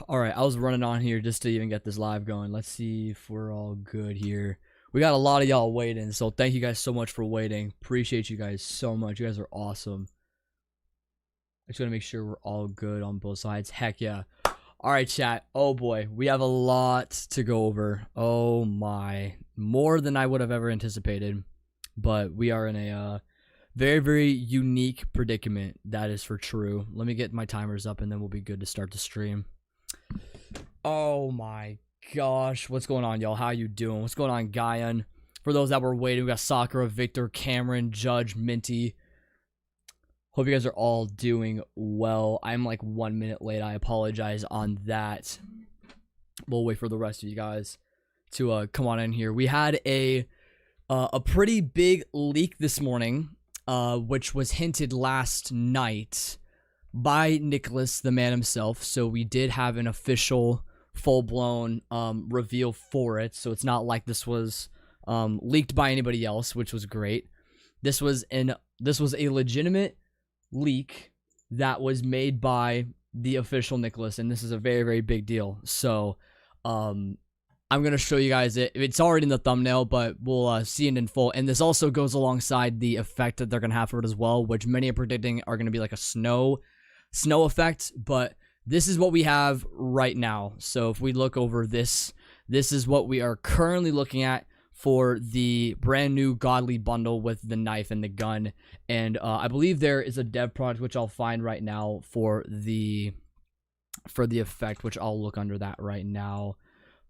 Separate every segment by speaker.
Speaker 1: All right, I was running on here just to even get this live going. Let's see if we're all good here. We got a lot of y'all waiting, so thank you guys so much for waiting. Appreciate you guys so much. You guys are awesome. I just want to make sure we're all good on both sides. Heck yeah. All right, chat. Oh boy, we have a lot to go over. Oh my, more than I would have ever anticipated. But we are in a very, very unique predicament. That is for true. Let me get my timers up and then we'll be good to start the stream. Oh my gosh, what's going on, y'all? How you doing? What's going on, Guyan? For those that were waiting, we got Sakura, Victor, Cameron, Judge, Minty. Hope you guys are all doing well. I'm like 1 minute late. I apologize on that. We'll wait for the rest of you guys to come on in here. We had a pretty big leak this morning, which was hinted last night by Nicholas, the man himself. So we did have an official, full-blown reveal for it. So it's not like this was leaked by anybody else, which was great. This was a legitimate leak that was made by the official Nicholas, and this is a very, very big deal. So I'm gonna show you guys it. It's already in the thumbnail, but we'll see it in full. And this also goes alongside the effect that they're gonna have for it as well, which many are predicting are gonna be like a snow effect. But this is what we have right now. So if we look over this is what we are currently looking at for the brand new godly bundle with the knife and the gun. And I believe there is a dev product which I'll find right now for the effect, which I'll look under that right now.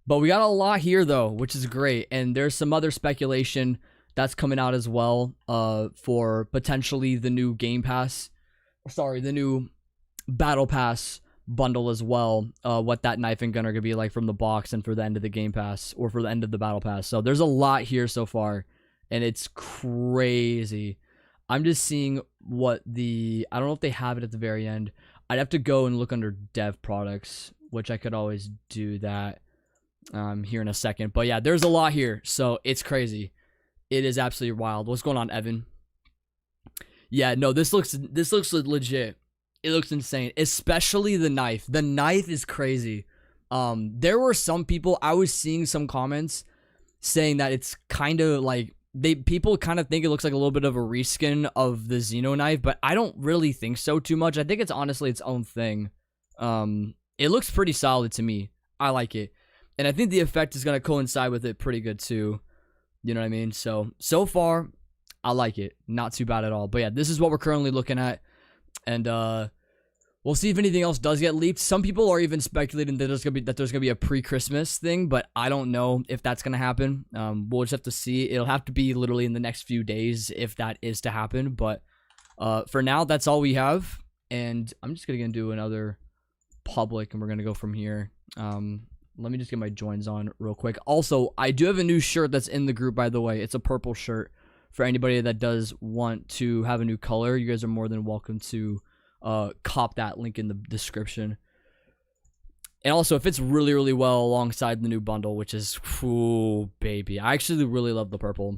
Speaker 1: But we got a lot here though, which is great. And there's some other speculation that's coming out as well for potentially the new the new battle pass bundle as well, what that knife and gun are gonna be like from the box and for the end of the game pass or for the end of the battle pass. So there's a lot here so far and it's crazy. I'm just seeing what I don't know if they have it at the very end. I'd have to go and look under dev products, which I could always do that here in a second. But yeah, there's a lot here, so it's crazy. It is absolutely wild. What's going on, Evan? Yeah, no, this looks legit. It looks insane, especially the knife. The knife is crazy. There were some people, I was seeing some comments saying that it's kind of like, people kind of think it looks like a little bit of a reskin of the Xeno knife, but I don't really think so too much. I think it's honestly its own thing. It looks pretty solid to me. I like it. And I think the effect is going to coincide with it pretty good too. You know what I mean? So far, I like it. Not too bad at all. But yeah, this is what we're currently looking at. And we'll see if anything else does get leaked. Some people are even speculating that there's gonna be a pre-Christmas thing, but I don't know if that's gonna happen. We'll just have to see. It'll have to be literally in the next few days if that is to happen. But for now, that's all we have. And I'm just gonna do another public, and we're gonna go from here. Let me just get my joins on real quick. Also, I do have a new shirt that's in the group, by the way. It's a purple shirt. For anybody that does want to have a new color, you guys are more than welcome to cop that, link in the description. And also, it fits really, really well alongside the new bundle, which is, ooh, baby. I actually really love the purple.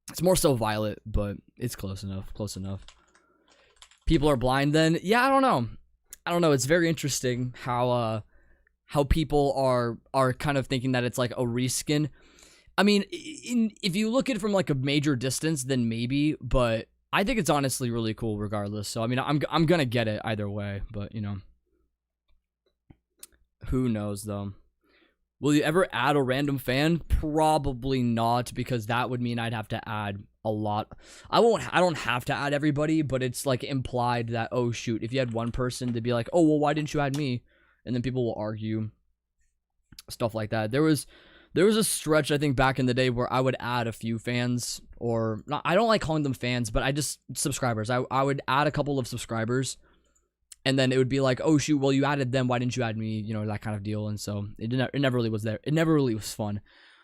Speaker 1: It's more so violet, but it's close enough. Close enough. People are blind then? Yeah, I don't know. It's very interesting how people are kind of thinking that it's like a reskin. I mean, if you look at it from like a major distance, then maybe, but I think it's honestly really cool regardless. So I mean, I'm gonna get it either way, but you know, who knows though? Will you ever add a random fan? Probably not, because that would mean I'd have to add a lot. I don't have to add everybody, but it's like implied that, oh shoot, if you had one person to be like, oh well, why didn't you add me? And then people will argue stuff like that. There was a stretch, I think, back in the day where I would add a few fans, or not, I don't like calling them fans, but subscribers. I would add a couple of subscribers, and then it would be like, oh shoot, well you added them, why didn't you add me? You know, that kind of deal. And so it never really was there. It never really was fun.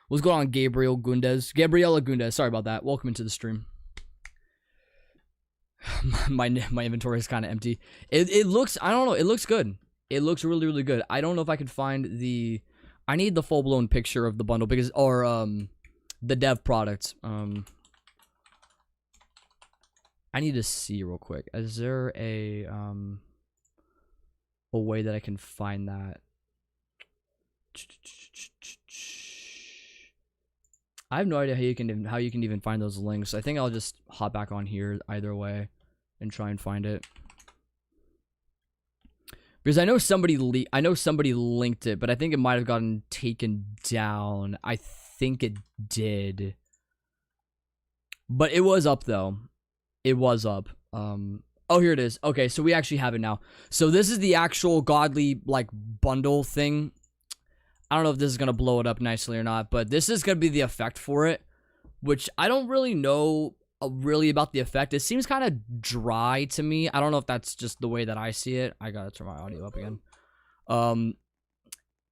Speaker 1: What's going on, Gabriela Gundez? Sorry about that. Welcome into the stream. my inventory is kind of empty. It looks, I don't know, it looks good. It looks really, really good. I don't know if I could find I need the full-blown picture of the bundle, because, or the dev product. I need to see real quick. Is there a way that I can find that? I have no idea how you can even find those links. I think I'll just hop back on here either way and try and find it. Because I know somebody linked it, but I think it might have gotten taken down. I think it did. But it was up though. It was up. Oh, here it is. Okay, so we actually have it now. So this is the actual godly like bundle thing. I don't know if this is going to blow it up nicely or not, but this is going to be the effect for it, which I don't really know really about the effect. It seems kind of dry to me. I don't know if that's just the way that I see it. I got to turn my audio up again.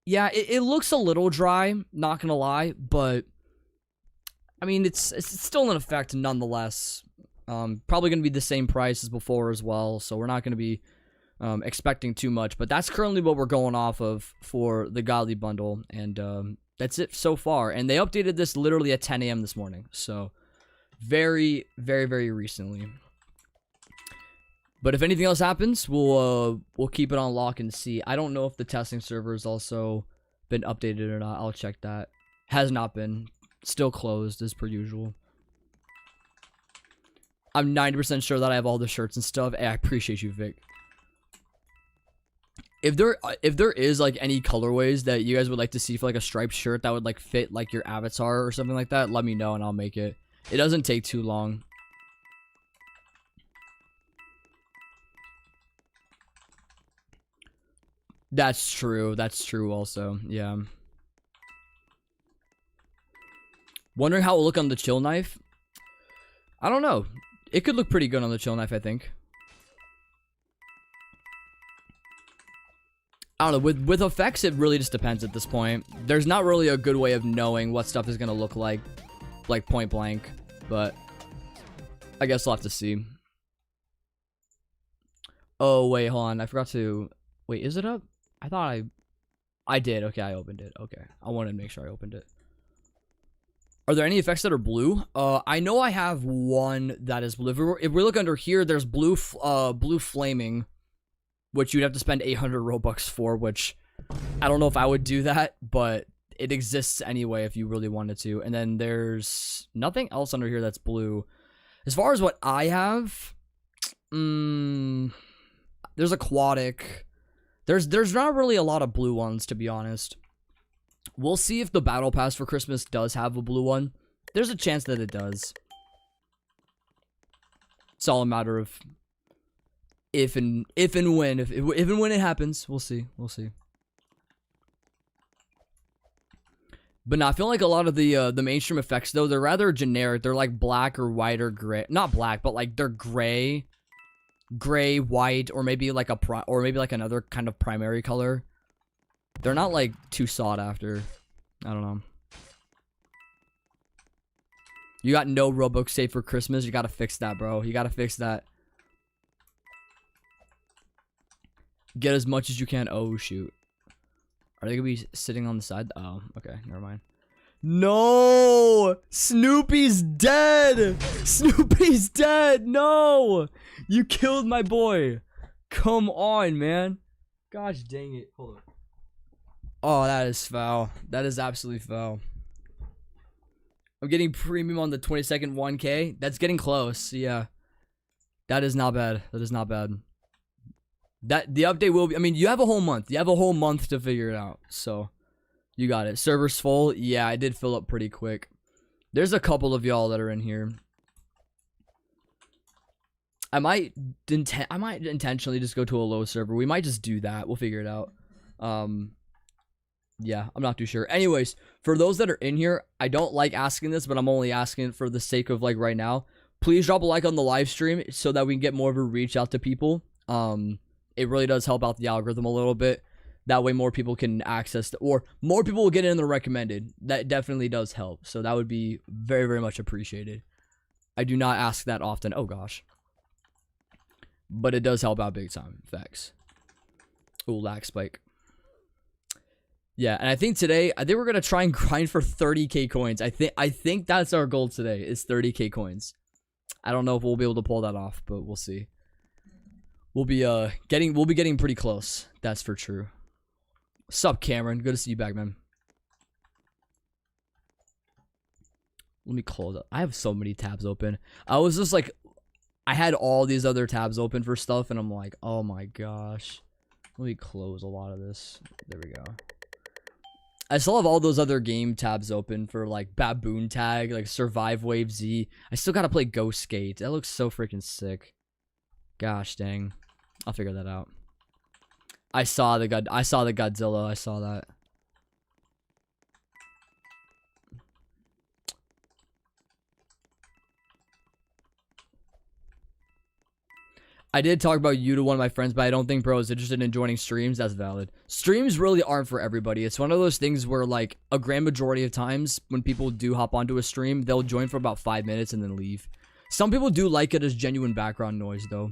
Speaker 1: Yeah, it looks a little dry, not going to lie, but I mean, it's still an effect nonetheless. Probably going to be the same price as before as well, so we're not going to be expecting too much, but that's currently what we're going off of for the godly bundle, and that's it so far. And they updated this literally at 10 a.m. this morning, so very, very, very recently. But if anything else happens, we'll keep it on lock and see. I don't know if the testing server has also been updated or not. I'll check that. Has not been. Still closed as per usual. I'm 90% sure that I have all the shirts and stuff. Hey, I appreciate you, Vic. If there is like any colorways that you guys would like to see for like a striped shirt that would like fit like your avatar or something like that, let me know and I'll make it. It doesn't take too long. That's true. That's true also. Yeah. Wondering how it will look on the chill knife. I don't know. It could look pretty good on the chill knife, I think. I don't know, with effects, it really just depends at this point. There's not really a good way of knowing what stuff is going to look like point blank, but I guess we'll have to see. Oh, wait, hold on. I forgot to... Wait, is it up? I thought I did. Okay, I opened it. Okay, I wanted to make sure I opened it. Are there any effects that are blue? I know I have one that is blue. If we look under here, there's blue flaming, which you'd have to spend 800 Robux for, which I don't know if I would do that, but it exists anyway if you really wanted to. And then there's nothing else under here that's blue. As far as what I have, there's aquatic. There's not really a lot of blue ones, to be honest. We'll see if the battle pass for Christmas does have a blue one. There's a chance that it does. It's all a matter of if and when it happens. We'll see. But no, I feel like a lot of the mainstream effects though, they're rather generic. They're like black or white or gray. Not black, but like they're gray, white, or maybe like another kind of primary color. They're not like too sought after. I don't know. You got no Robux saved for Christmas. You gotta fix that, bro. You gotta fix that. Get as much as you can. Oh, shoot. Are they gonna be sitting on the side? Oh, okay. Never mind. No! Snoopy's dead! Snoopy's dead! No! You killed my boy. Come on, man. Gosh dang it. Hold on. Oh, that is foul. That is absolutely foul. I'm getting premium on the 22nd 1K. That's getting close. Yeah. That is not bad. That is not bad. That the update will be, I mean, you have a whole month. You have a whole month to figure it out. So, you got it. Server's full. Yeah, I did fill up pretty quick. There's a couple of y'all that are in here. I might intentionally just go to a low server. We might just do that. We'll figure it out. Yeah, I'm not too sure. Anyways, for those that are in here, I don't like asking this, but I'm only asking for the sake of like right now. Please drop a like on the live stream so that we can get more of a reach out to people. It really does help out the algorithm a little bit. That way more people can access or more people will get in the recommended. That definitely does help. So that would be very, very much appreciated. I do not ask that often. Oh gosh. But it does help out big time. Facts. Ooh, lag spike. Yeah, and I think today, we're gonna try and grind for 30k coins. I think that's our goal today, is 30k coins. I don't know if we'll be able to pull that off, but we'll see. We'll be getting pretty close. That's for true. Sup, Cameron? Good to see you back, man. Let me close up. I have so many tabs open. I was just like, I had all these other tabs open for stuff, and I'm like, oh my gosh. Let me close a lot of this. There we go. I still have all those other game tabs open for like Baboon Tag, like Survive Wave Z. I still gotta play Ghost Skate. That looks so freaking sick. Gosh dang. I'll figure that out. I saw the Godzilla. I saw that. I did talk about you to one of my friends, but I don't think bro is interested in joining streams. That's valid. Streams really aren't for everybody. It's one of those things where, like, a grand majority of times when people do hop onto a stream, they'll join for about 5 minutes and then leave. Some people do like it as genuine background noise, though.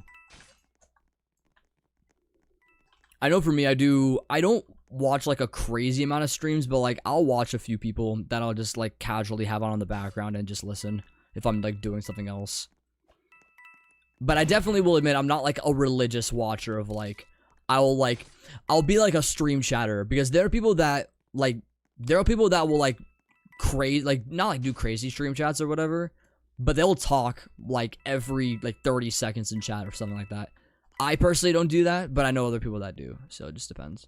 Speaker 1: I know for me, I don't watch, like, a crazy amount of streams, but, like, I'll watch a few people that I'll just, like, casually have on the background and just listen if I'm, like, doing something else. But I definitely will admit I'm not like a religious watcher of like I'll be like a stream chatter, because there are people that will like not like do crazy stream chats or whatever, but they'll talk like every like 30 seconds in chat or something like that. I personally don't do that, but I know other people that do, so it just depends.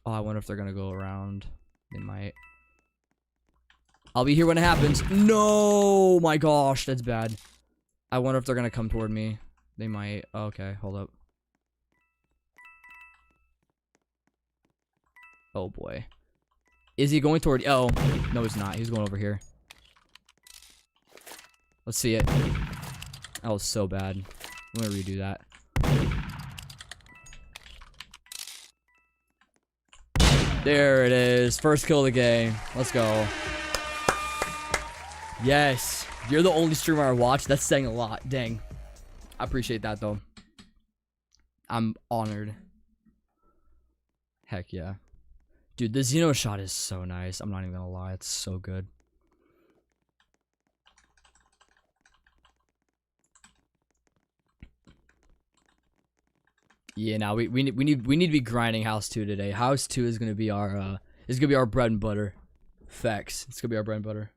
Speaker 1: Oh, I wonder if they're gonna go around. They might. I'll be here when it happens. No, my gosh, that's bad. I wonder if they're gonna come toward me. They might. Oh, okay, hold up. Oh boy. Is he going toward? Oh, no, he's not. He's going over here. Let's see it. That was so bad. I'm gonna redo that. There it is. First kill of the game. Let's go. Yes. You're the only streamer I watch. That's saying a lot. Dang. I appreciate that, though. I'm honored. Heck yeah. Dude, the Xeno shot is so nice. I'm not even gonna lie. It's so good. Yeah, now we need to be grinding House 2 today. House 2 is gonna be our bread and butter. Facts. It's gonna be our bread and butter.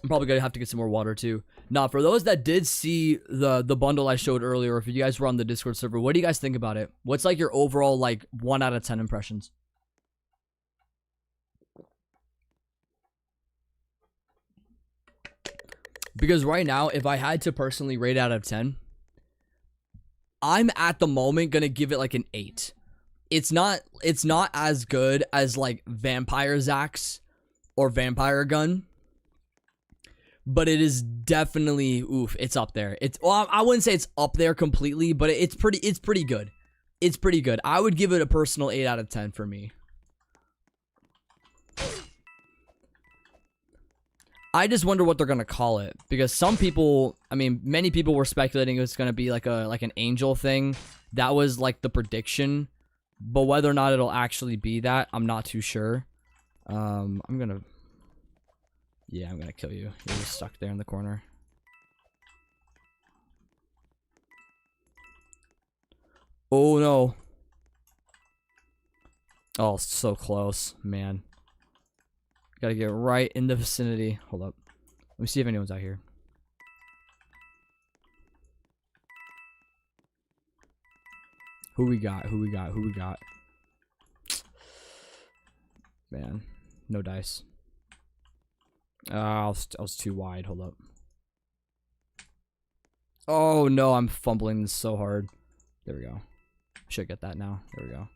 Speaker 1: I'm probably gonna have to get some more water too. Now, for those that did see the bundle I showed earlier, if you guys were on the Discord server, what do you guys think about it? What's like your overall like 1 out of 10 impressions? Because right now, if I had to personally rate out of 10, I'm at the moment gonna give it like an 8. It's not as good as like Vampire Zax or Vampire Gun. But it is definitely, oof, it's up there. Well, I wouldn't say it's up there completely, but it's pretty good. It's pretty good. I would give it a personal 8 out of 10 for me. I just wonder what they're gonna call it, because some people, I mean, many people were speculating it's gonna be like an angel thing. That was like the prediction, but whether or not it'll actually be that, I'm not too sure. I'm gonna kill you. You're just stuck there in the corner. Oh no. Oh, so close, man. Gotta get right in the vicinity. Hold up. Let me see if anyone's out here. Who we got? Man, no dice. I was too wide. Hold up. Oh no, I'm fumbling this so hard. There we go. Should get that now. There we go.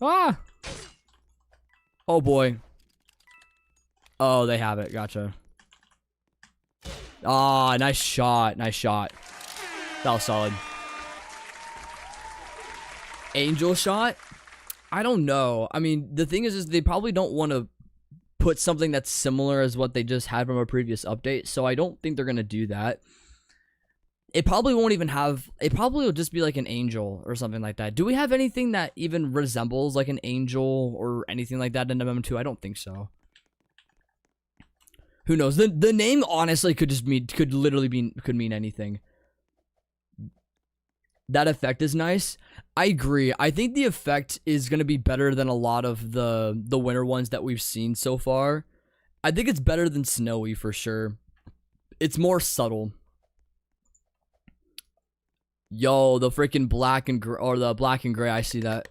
Speaker 1: Ah! Oh boy. Oh, they have it. Gotcha. Ah, nice shot. Nice shot. That was solid. Angel shot? I don't know. I mean, the thing is they probably don't want to put something that's similar as what they just had from a previous update, so I don't think they're gonna do that. It probably won't even have, it probably will just be like an angel or something like that. Do we have anything that even resembles like an angel or anything like that in MM2? I don't think so. Who knows? The name honestly could just mean, could mean anything. That effect is nice. I agree. I think the effect is going to be better than a lot of the winter ones that we've seen so far. I think it's better than snowy for sure. It's more subtle. Yo, the freaking black and gray, or the black and gray, I see that.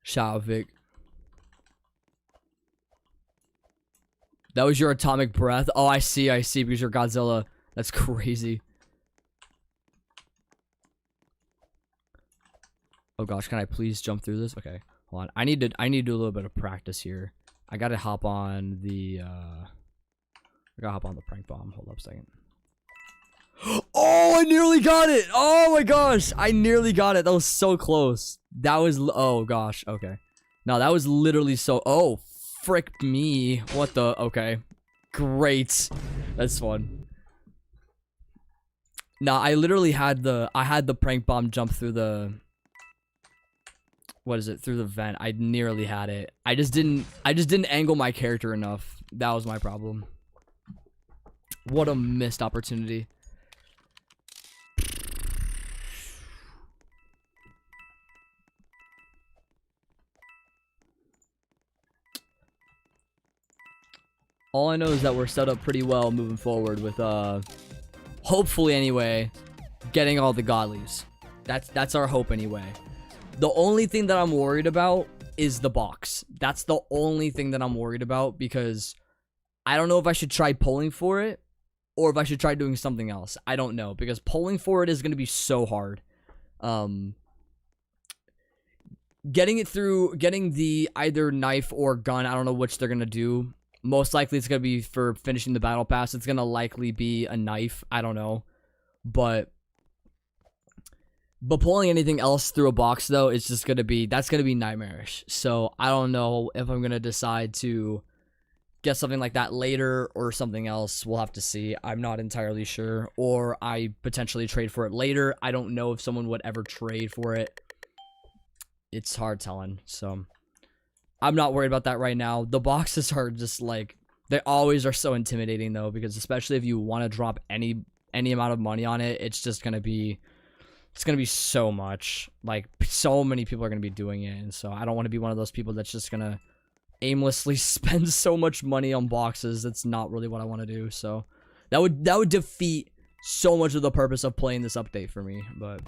Speaker 1: Shout out, Vic. That was your atomic breath. Oh, I see, because you're Godzilla. That's crazy. Oh gosh, can I please jump through this? Okay, hold on. I need to do a little bit of practice here. I gotta hop on the prank bomb. Hold up a second. Oh, I nearly got it. Oh my gosh, I nearly got it. That was so close. That was, oh gosh, okay. No, that was literally so, oh, frick me. What the, okay. Great. That's fun. No, I literally had the prank bomb jump through the, what is it, through the vent. I nearly had it. I just didn't angle my character enough. That was my problem. What a missed opportunity. All I know is that we're set up pretty well moving forward with, hopefully anyway, getting all the godlies. That's our hope anyway. The only thing that I'm worried about is the box. That's the only thing that I'm worried about, because I don't know if I should try pulling for it or if I should try doing something else. I don't know, because pulling for it is going to be so hard. Getting it through, getting the either knife or gun, I don't know which they're going to do. Most likely it's going to be for finishing the battle pass. It's going to likely be a knife. I don't know. But pulling anything else through a box, though, it's just going to be, that's going to be nightmarish. So I don't know if I'm going to decide to get something like that later or something else. We'll have to see. I'm not entirely sure. Or I potentially trade for it later. I don't know if someone would ever trade for it. It's hard telling. So I'm not worried about that right now. The boxes are just like, they always are so intimidating though, because especially if you want to drop any amount of money on it, it's just going to be, it's going to be so much. Like, so many people are going to be doing it. And so I don't want to be one of those people that's just going to aimlessly spend so much money on boxes. That's not really what I want to do. So that would defeat so much of the purpose of playing this update for me. But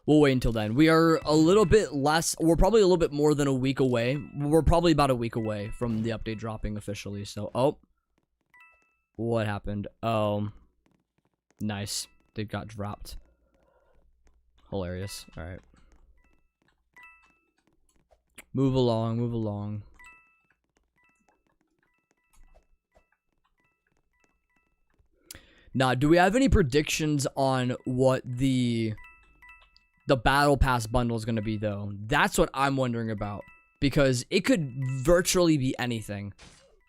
Speaker 1: we'll wait until then. We are a little bit less, we're probably a little bit more than a week away. We're probably about a week away from the update dropping officially. So, oh, what happened? Oh, nice. They got dropped. Hilarious. All right. Move along, move along. Now, do we have any predictions on what the battle pass bundle is going to be, though? That's what I'm wondering about, because it could virtually be anything.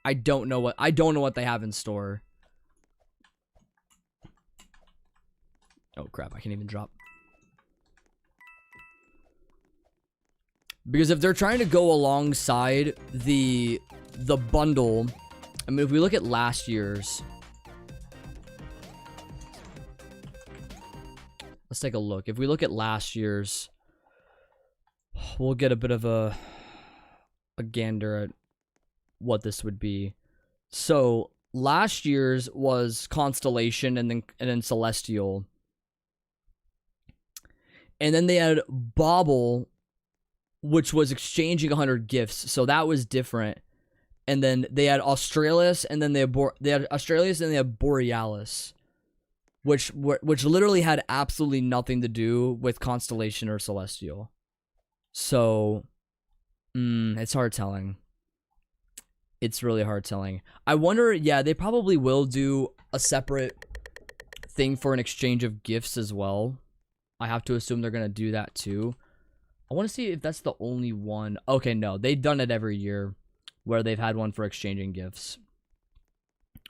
Speaker 1: I don't know what they have in store. Oh crap, I can't even drop. Because if they're trying to go alongside the bundle, I mean, if we look at last year's, let's take a look. If we look at last year's, we'll get a bit of a gander at what this would be. So last year's was Constellation and then Celestial. And then they had Bauble, which was exchanging 100 gifts. So that was different. And then they had Australis, and then they had Australis, and they had Borealis, which literally had absolutely nothing to do with Constellation or Celestial. So it's hard telling. It's really hard telling. I wonder, yeah, they probably will do a separate thing for an exchange of gifts as well. I have to assume they're going to do that too. I want to see if that's the only one. Okay, no. They've done it every year where they've had one for exchanging gifts,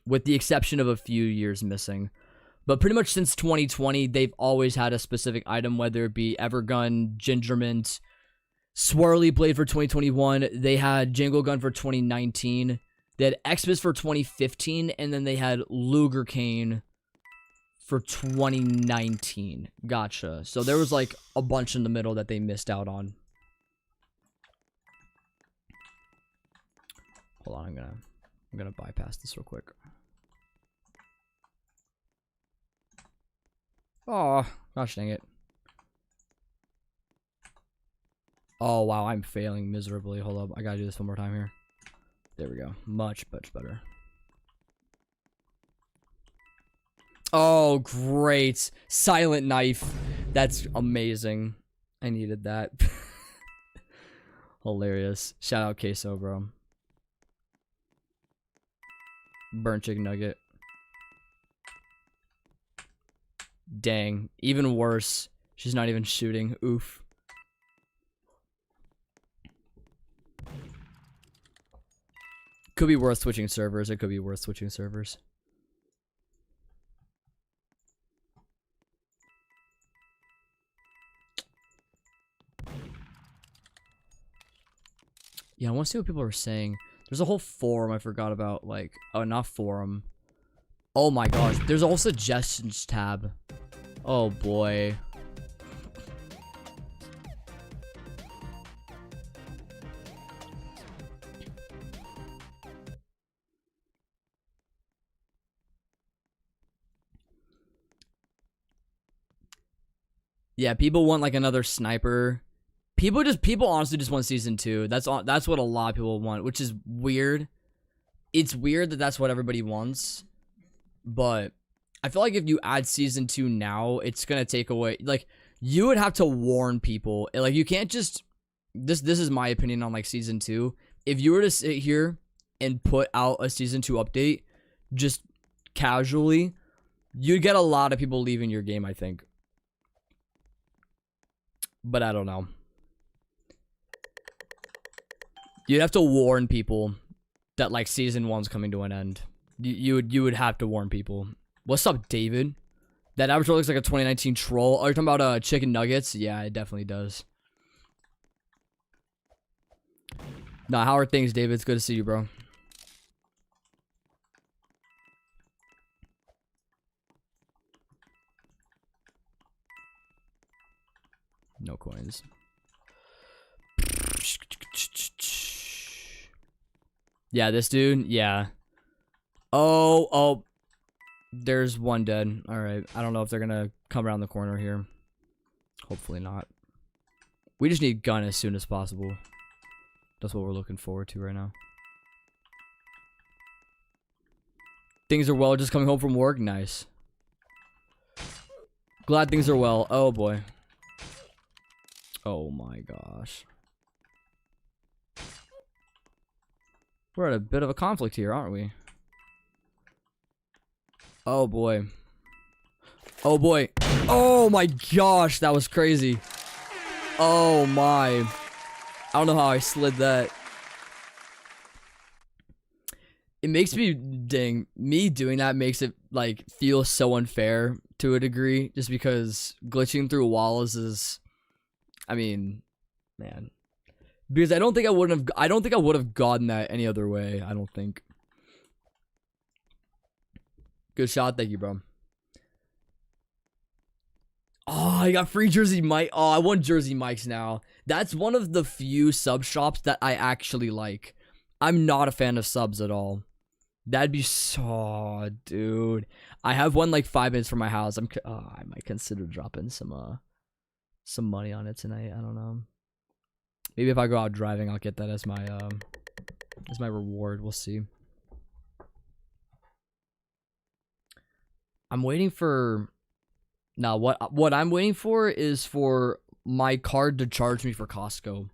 Speaker 1: with the exception of a few years missing. But pretty much since 2020, they've always had a specific item, whether it be Evergun, Gingermint, Swirly Blade for 2021. They had Jangle Gun for 2019. They had Xmas for 2015, and then they had Luger Cane for 2019. Gotcha. So there was like a bunch in the middle that they missed out on. Hold on, I'm gonna bypass this real quick. Oh, gosh dang it. Oh wow, I'm failing miserably. Hold up, I gotta do this one more time here. There we go. Much better. Oh, great. Silent knife. That's amazing. I needed that. Hilarious. Shout out Queso, bro. Burnt chicken nugget. Dang. Even worse. She's not even shooting. Oof. Could be worth switching servers. It could be worth switching servers. Yeah, I want to see what people are saying. There's a whole forum I forgot about, like, oh, not forum. Oh my gosh, there's a whole suggestions tab. Oh boy. Yeah, people want like another sniper. People honestly just want season 2. That's what a lot of people want, which is weird. It's weird that that's what everybody wants. But I feel like if you add season 2 now, it's going to take away, like, you would have to warn people. Like, you can't just, this is my opinion on like season 2. If you were to sit here and put out a season 2 update just casually, you'd get a lot of people leaving your game, I think. But I don't know. You'd have to warn people that like season 1's coming to an end. You would have to warn people. What's up, David? That avatar looks like a 2019 troll. Are you talking about chicken nuggets? Yeah, it definitely does. Nah, how are things, David? It's good to see you, bro. No coins. Yeah, this dude. Yeah. Oh. There's one dead. Alright. I don't know if they're gonna come around the corner here. Hopefully not. We just need gun as soon as possible. That's what we're looking forward to right now. Things are well. Just coming home from work. Nice. Glad things are well. Oh, boy. Oh, my gosh. We're at a bit of a conflict here, aren't we? Oh, boy. Oh, boy. Oh, my gosh. That was crazy. Oh, my. I don't know how I slid that. It makes me, dang, me doing that makes it, like, feel so unfair to a degree. Just because glitching through walls is, I mean, man. Because I don't think I would have gotten that any other way. I don't think. Good shot. Thank you, bro. Oh, I got free Jersey Mike. Oh, I want Jersey Mikes now. That's one of the few sub shops that I actually like. I'm not a fan of subs at all. That'd be so, dude. I have one like 5 minutes from my house. I might consider dropping some money on it tonight. I don't know. Maybe if I go out driving, I'll get that as my reward. We'll see. I'm waiting for. Now, what I'm waiting for is for my card to charge me for Costco.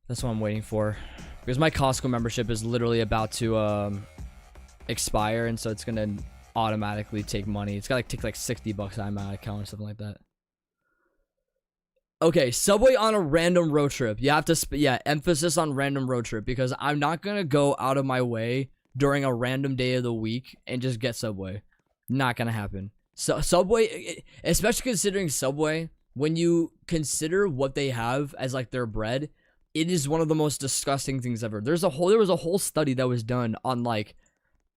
Speaker 1: That's what I'm waiting for, because my Costco membership is literally about to expire, and so it's gonna automatically take money. It's gotta take like $60 out of my account or something like that. Okay, Subway on a random road trip. You have to, emphasis on random road trip, because I'm not gonna go out of my way during a random day of the week and just get Subway. Not gonna happen. So Subway, especially considering Subway, when you consider what they have as like their bread, it is one of the most disgusting things ever. There was a whole study that was done on like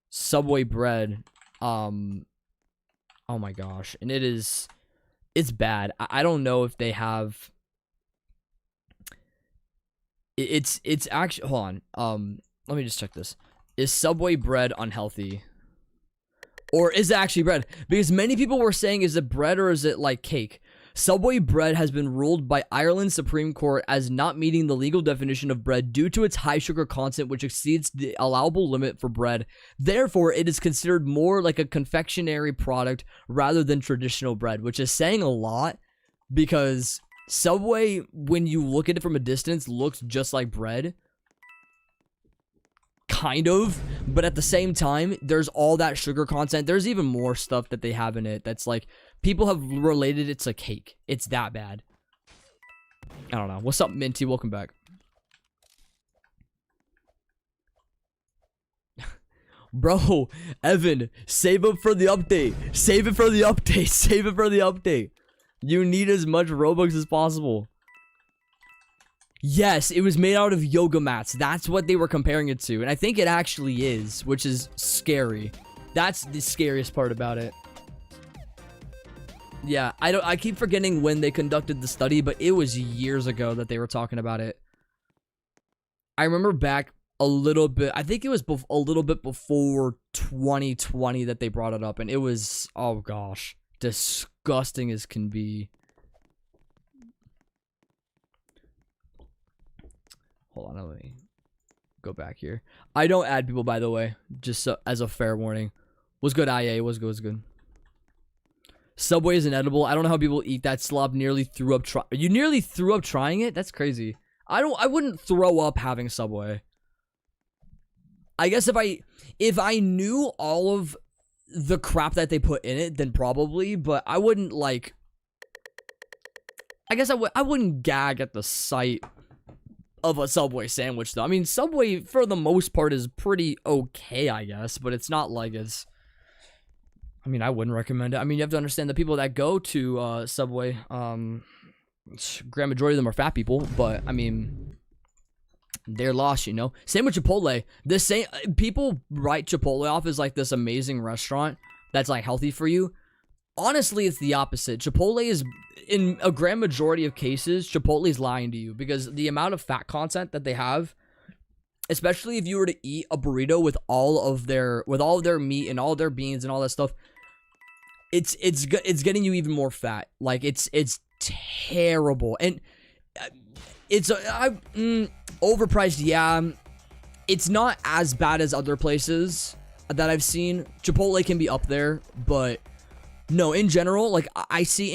Speaker 1: Subway bread, Oh my gosh. And it's bad. I don't know if they have... It's actually... Hold on. Let me just check this. Is Subway bread unhealthy? Or is it actually bread? Because many people were saying, is it bread or is it like cake? Subway bread has been ruled by Ireland's Supreme Court as not meeting the legal definition of bread due to its high sugar content, which exceeds the allowable limit for bread. Therefore, it is considered more like a confectionery product rather than traditional bread, which is saying a lot because Subway, when you look at it from a distance, looks just like bread. Kind of, but at the same time, there's all that sugar content. There's even more stuff that they have in it that's like, people have related it to cake. It's that bad. I don't know. What's up, Minty? Welcome back. Bro, Evan, save up for the update. Save it for the update. Save it for the update. You need as much Robux as possible. Yes, it was made out of yoga mats. That's what they were comparing it to. And I think it actually is, which is scary. That's the scariest part about it. Yeah, I keep forgetting when they conducted the study, but it was years ago that they were talking about it. I remember back a little bit, I think it was a little bit before 2020 that they brought it up, and it was, oh gosh, disgusting as can be. Hold on, let me go back here. I don't add people, by the way, just so, as a fair warning. What's good, IA? What's good? What's good? Subway is inedible. I don't know how people eat that slop. Nearly threw up. You nearly threw up trying it? That's crazy. I wouldn't throw up having Subway. I guess if I knew all of the crap that they put in it, then probably. But I wouldn't like. I guess I wouldn't gag at the sight of a Subway sandwich, though. I mean, Subway, for the most part, is pretty okay, I guess. But it's not like it's... I mean, I wouldn't recommend it. I mean, you have to understand the people that go to Subway, grand majority of them are fat people. But, I mean, they're lost, you know? Same with Chipotle. People write Chipotle off as, like, this amazing restaurant that's, like, healthy for you. Honestly, it's the opposite. Chipotle is, in a grand majority of cases, Chipotle is lying to you because the amount of fat content that they have, especially if you were to eat a burrito with all of their meat and all their beans and all that stuff, it's getting you even more fat. Like it's terrible, and it's overpriced. Yeah, it's not as bad as other places that I've seen. Chipotle can be up there, but no, in general, like I see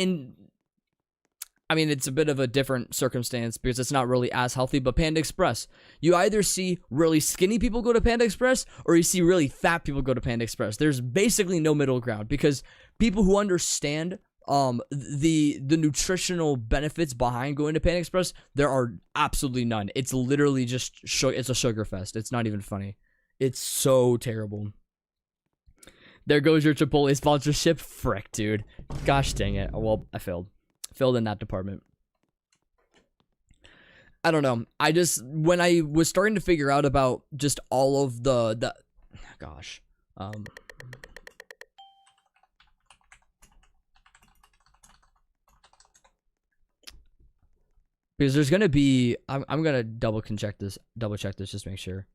Speaker 1: I mean, it's a bit of a different circumstance because it's not really as healthy, but Panda Express, you either see really skinny people go to Panda Express or you see really fat people go to Panda Express. There's basically no middle ground because people who understand the nutritional benefits behind going to Panda Express, there are absolutely none. It's literally just it's a sugar fest. It's not even funny. It's so terrible. There goes your Chipotle sponsorship. Frick, dude. Gosh dang it. Well, I failed in that department. I don't know. When I was starting to figure out about just all of the gosh. Because there's gonna be, I'm gonna double check this just to make sure.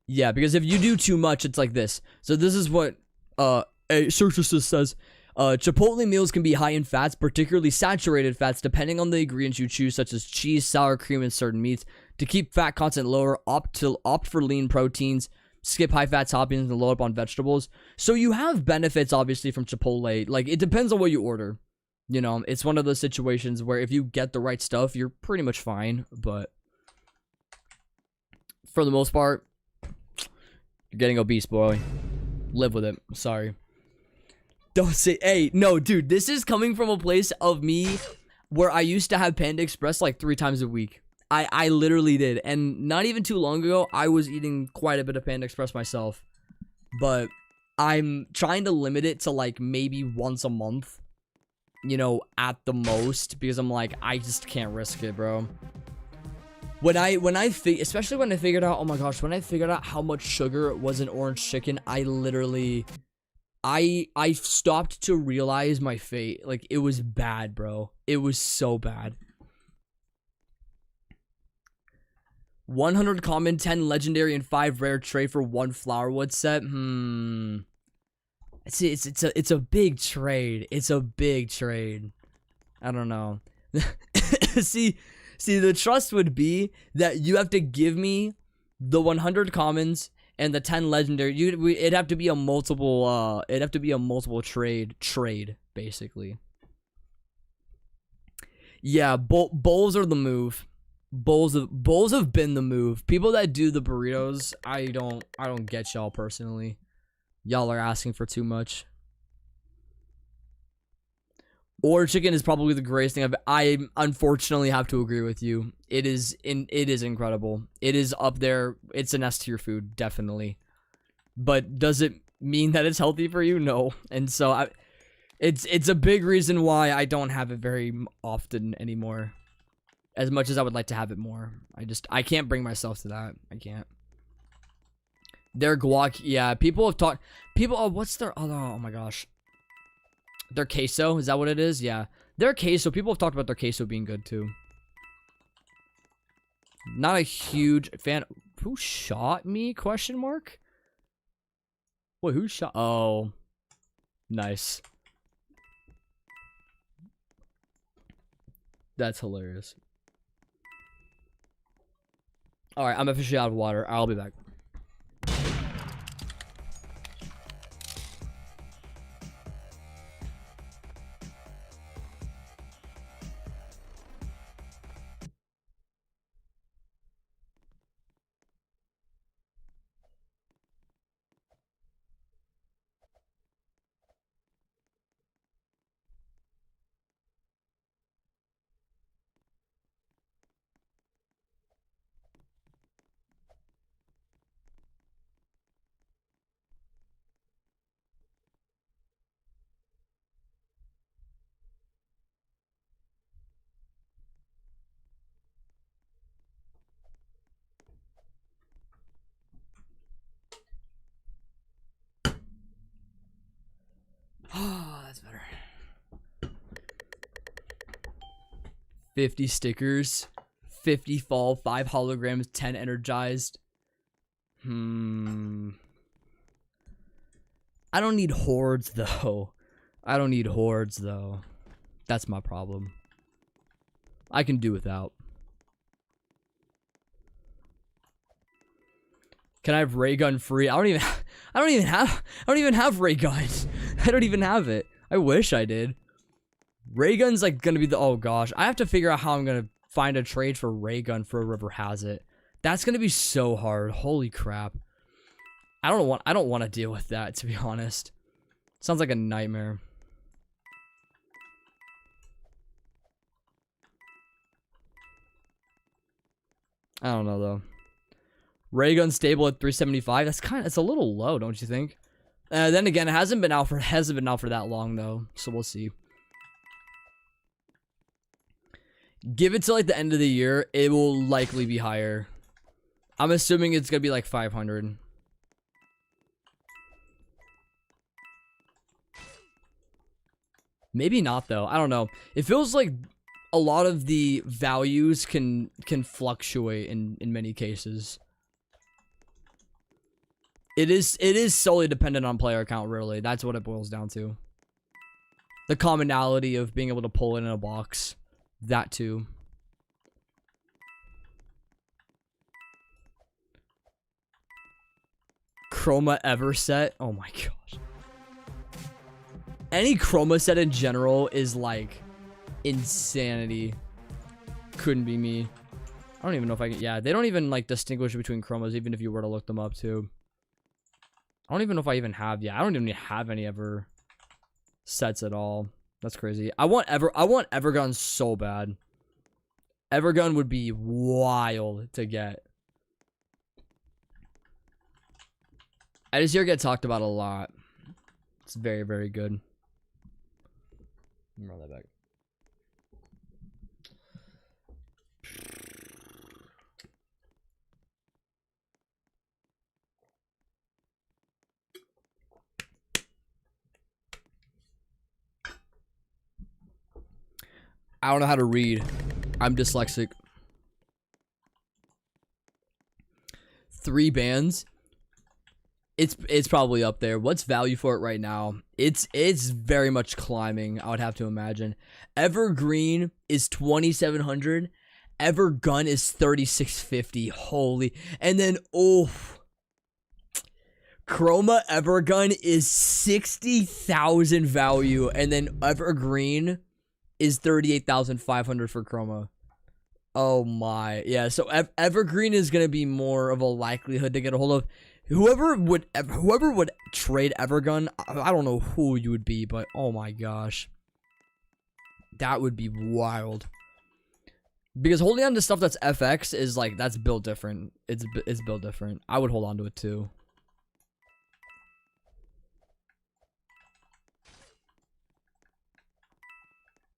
Speaker 1: Yeah, because if you do too much, it's like this. So this is what a search assist says. Chipotle meals can be high in fats, particularly saturated fats, depending on the ingredients you choose, such as cheese, sour cream, and certain meats. To keep fat content lower, opt for lean proteins, skip high fat toppings, and load up on vegetables. So you have benefits, obviously, from Chipotle. Like, it depends on what you order. You know, it's one of those situations where if you get the right stuff, you're pretty much fine. But for the most part, you're getting obese, boy. Live with it. Sorry. Don't say, hey, no, dude, this is coming from a place of me where I used to have Panda Express like 3 times a week. I literally did. And not even too long ago, I was eating quite a bit of Panda Express myself. But I'm trying to limit it to like maybe once a month, you know, at the most. Because I'm like, I just can't risk it, bro. especially when I figured out, oh my gosh, when I figured out how much sugar was in orange chicken, I literally, I stopped to realize my fate. Like, it was bad, bro. It was so bad. 100 common, 10 legendary, and 5 rare trade for 1 flowerwood set. It's a big trade. It's a big trade. I don't know. See, the trust would be that you have to give me the 100 commons and the 10 legendary. It'd have to be a multiple. It'd have to be a multiple trade basically. Yeah, bowls are the move. Bowls have been the move. People that do the burritos, I don't get y'all personally. Y'all are asking for too much. Or chicken is probably the greatest thing I unfortunately have to agree with you. It is incredible. It is up there. It's an S tier food, definitely. But does it mean that it's healthy for you? No. And so it's a big reason why I don't have it very often anymore. As much as I would like to have it more. I can't bring myself to that. I can't. Their guac, yeah, people have talked, oh, what's their, oh my gosh. Their queso, is that what it is? Yeah. Their queso, people have talked about their queso being good too. Not a huge fan. Who shot me? Question mark? Wait, who shot? Oh. Nice. That's hilarious. Alright, I'm officially out of water. I'll be back. Oh, that's better. 50 stickers, 50 fall, 5 holograms, 10 energized. I don't need hordes though. I don't need hordes though. That's my problem. I can do without. Can I have ray gun free? I don't even have ray guns. I don't even have it. I wish I did. Ray gun's like gonna be the, oh gosh. I have to figure out how I'm gonna find a trade for ray gun for whoever has it. That's gonna be so hard. Holy crap. I don't want to deal with that, to be honest. Sounds like a nightmare. I don't know though. Ray gun stable at 375. It's a little low, don't you think? Then again, it hasn't been out for that long though, so we'll see. Give it to like the end of the year, it will likely be higher. I'm assuming it's gonna be like 500. Maybe not though. I don't know. It feels like a lot of the values can fluctuate in many cases. It is solely dependent on player count, really. That's what it boils down to. The commonality of being able to pull it in a box. That too. Chroma ever set? Oh my gosh. Any chroma set in general is like insanity. Couldn't be me. I don't even know if I can. Yeah, they don't even like distinguish between chromas, even if you were to look them up too. I don't even know if I even have. Yeah, I don't even have any ever sets at all. That's crazy. I want Evergun so bad. Evergun would be wild to get. I just hear it get talked about a lot. It's very, very good. Let me roll that back. I don't know how to read. I'm dyslexic. 3 bands. It's probably up there. What's value for it right now? It's very much climbing, I would have to imagine. Evergreen is 2,700. Evergun is 3,650. Holy. And then Chroma Evergun is 60,000 value, and then Evergreen is 38,500 for Chroma. Oh my. Yeah, so Evergreen is going to be more of a likelihood to get a hold of. Whoever would trade Evergun, I don't know who you would be, but oh my gosh. That would be wild. Because holding on to stuff that's FX is like, that's built different. It's built different. I would hold on to it too.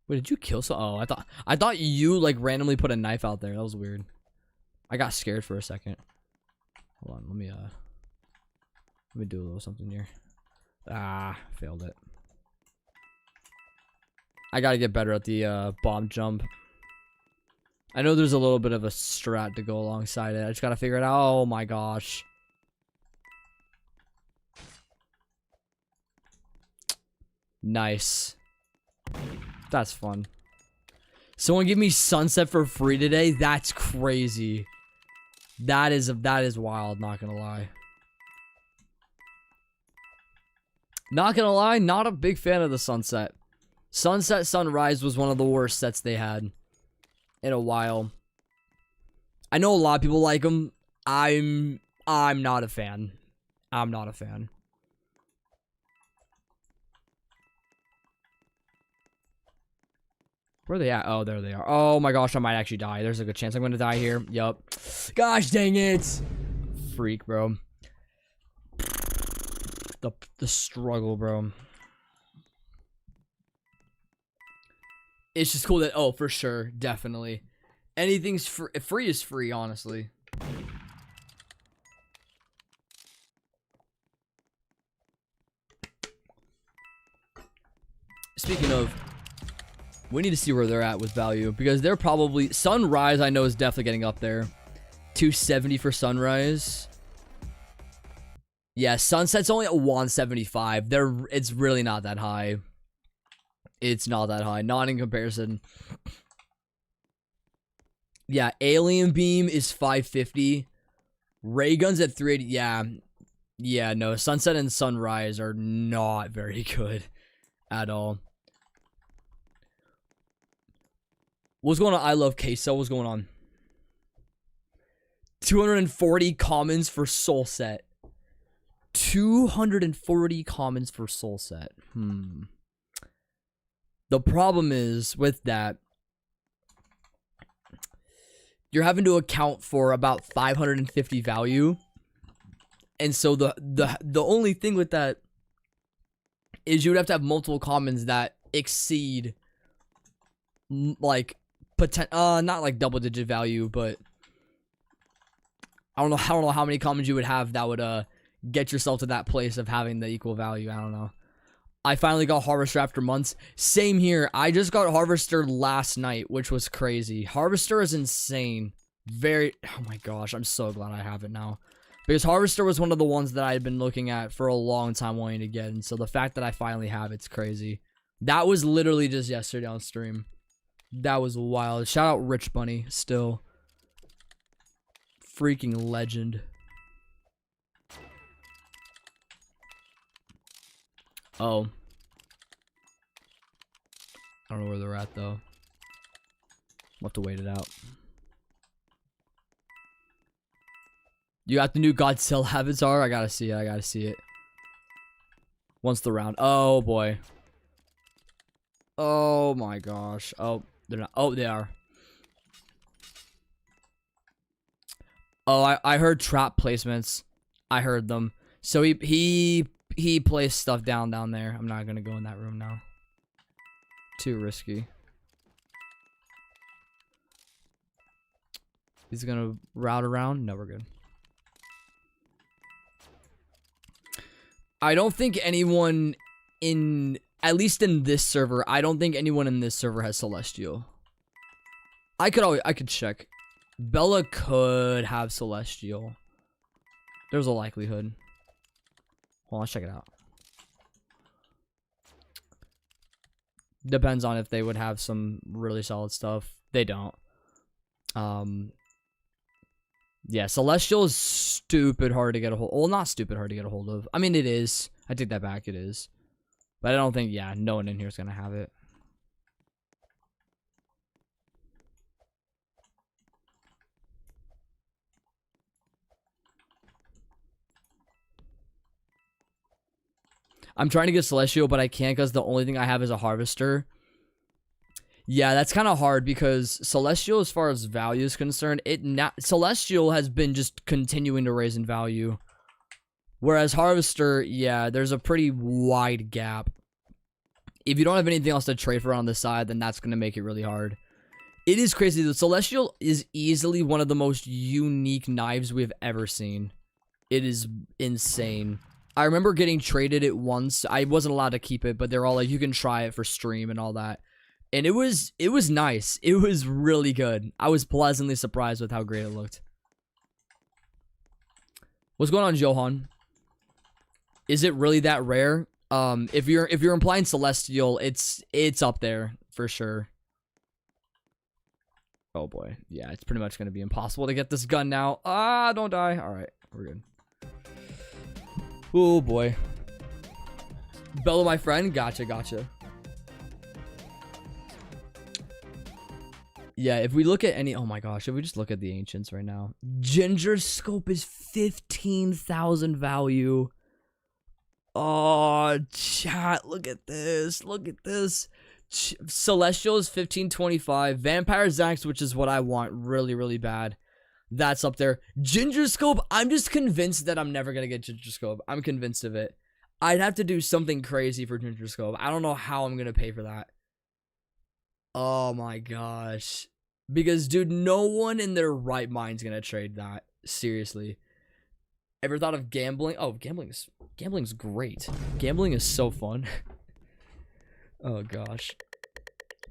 Speaker 1: Wait, did you kill some? Oh, I thought you like randomly put a knife out there. That was weird. I got scared for a second. Hold on, let me do a little something here. Ah, failed it. I gotta get better at the bomb jump. I know there's a little bit of a strat to go alongside it. I just gotta figure it out. Oh my gosh. Nice. That's fun. Someone give me Sunset for free today? That's crazy. That is wild, not gonna lie. Not gonna lie, not a big fan of the Sunset. Sunset Sunrise was one of the worst sets they had in a while. I know a lot of people like them. I'm not a fan. I'm not a fan. Where are they at? Oh, there they are. Oh my gosh, I might actually die. There's a good chance I'm gonna die here. Yup. Gosh dang it. Freak, bro. The struggle, bro. It's just cool that, oh, for sure, definitely. Anything's free is free, honestly. Speaking of, we need to see where they're at with value, because they're probably, Sunrise I know is definitely getting up there. 270 for Sunrise. Yeah, Sunset's only at 175. It's really not that high. It's not that high, not in comparison. Yeah, Alien Beam is 550. Ray Gun's at 380. Yeah, no, Sunset and Sunrise are not very good at all. What's going on? I love Queso. What's going on? 240 commons for Soul Set. 240 commons for Soul Set. The problem is with that, you're having to account for about 550 value. And so the only thing with that is you would have to have multiple commons that exceed like not like double digit value, but I don't know how many commons you would have that would get yourself to that place of having the equal value. I don't know. I finally got Harvester after months. Same here. I just got Harvester last night, which was crazy. Harvester is insane. Oh my gosh, I'm so glad I have it now. Because Harvester was one of the ones that I had been looking at for a long time wanting to get. And so the fact that I finally have it's crazy. That was literally just yesterday on stream. That was wild. Shout out Rich Bunny still. Freaking legend. Oh. I don't know where they're at, though. We'll have to wait it out. You got the new Godzilla avatar? I gotta see it. I gotta see it. Once the round. Oh, boy. Oh, my gosh. Oh, they're not. Oh, they are. Oh, I heard trap placements. I heard them. So he placed stuff down there. I'm not gonna go in that room now. Too risky. He's gonna route around. No, we're good. I don't think anyone at least in this server, I don't think anyone in this server has Celestial. I could check. Bella could have Celestial. There's a likelihood. Well, let's check it out. Depends on if they would have some really solid stuff. They don't. Yeah, Celestial is stupid hard to get a hold. Well, not stupid hard to get a hold of. I mean, it is. I take that back. It is. But I don't think, yeah, no one in here is going to have it. I'm trying to get Celestial, but I can't because the only thing I have is a Harvester. Yeah, that's kind of hard because Celestial, as far as value is concerned, Celestial has been just continuing to raise in value. Whereas Harvester, yeah, there's a pretty wide gap. If you don't have anything else to trade for on the side, then that's going to make it really hard. It is crazy. The Celestial is easily one of the most unique knives we've ever seen. It is insane. I remember getting traded it once. I wasn't allowed to keep it, but they're all like, you can try it for stream and all that. And it was nice. It was really good. I was pleasantly surprised with how great it looked. What's going on, Johan? Is it really that rare? If you're implying Celestial, it's up there for sure. Oh boy. Yeah, it's pretty much gonna be impossible to get this gun now. Ah, don't die. Alright, we're good. Oh boy. Bello, my friend. Gotcha. Yeah, if we look at any... Oh my gosh, if we just look at the Ancients right now. Ginger Scope is 15,000 value. Oh, chat, look at this. Look at this. Celestial is 1525. Vampire Zax, which is what I want really, really bad. That's up there. Ginger Scope, I'm just convinced that I'm never going to get Ginger Scope. I'm convinced of it. I'd have to do something crazy for Ginger Scope. I don't know how I'm going to pay for that. Oh my gosh. Because, dude, no one in their right mind's going to trade that. Seriously. Ever thought of gambling? Oh, gambling's great. Gambling is so fun. Oh gosh.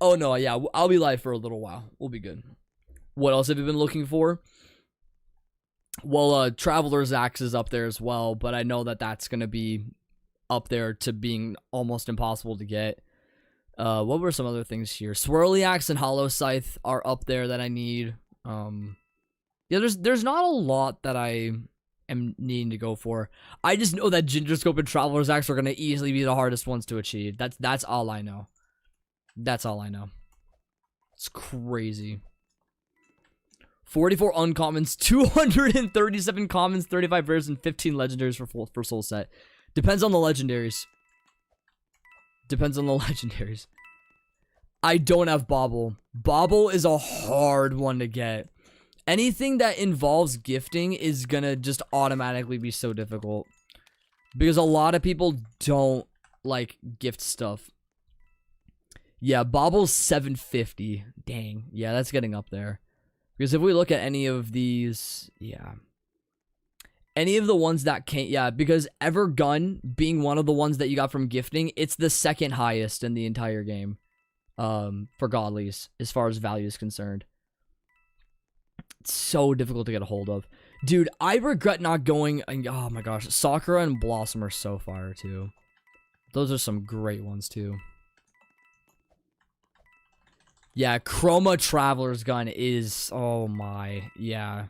Speaker 1: Oh no, yeah, I'll be live for a little while. We'll be good. What else have you been looking for? Well, Traveler's Axe is up there as well, but I know that that's gonna be up there to being almost impossible to get. What were some other things here? Swirly Axe and Hollow Scythe are up there that I need. Yeah, there's not a lot that I am needing to go for. I just know that Ginger Scope and Traveler's Axe are gonna easily be the hardest ones to achieve. That's all I know. That's all I know. It's crazy. 44 uncommons, 237 commons, 35 rares, and 15 legendaries for soul set. Depends on the legendaries. Depends on the legendaries. I don't have Bobble. Bobble is a hard one to get. Anything that involves gifting is gonna just automatically be so difficult. Because a lot of people don't like gift stuff. Yeah, Bobble's 750. Dang. Yeah, that's getting up there. Because if we look at any of these, yeah. Any of the ones that can't, yeah, because Evergun being one of the ones that you got from gifting, it's the second highest in the entire game. For Godlies, as far as value is concerned. It's so difficult to get a hold of. Dude, I regret not going, oh my gosh, Sakura and Blossom are so fire too. Those are some great ones too. Yeah, Chroma Traveler's Gun is, oh my, yeah.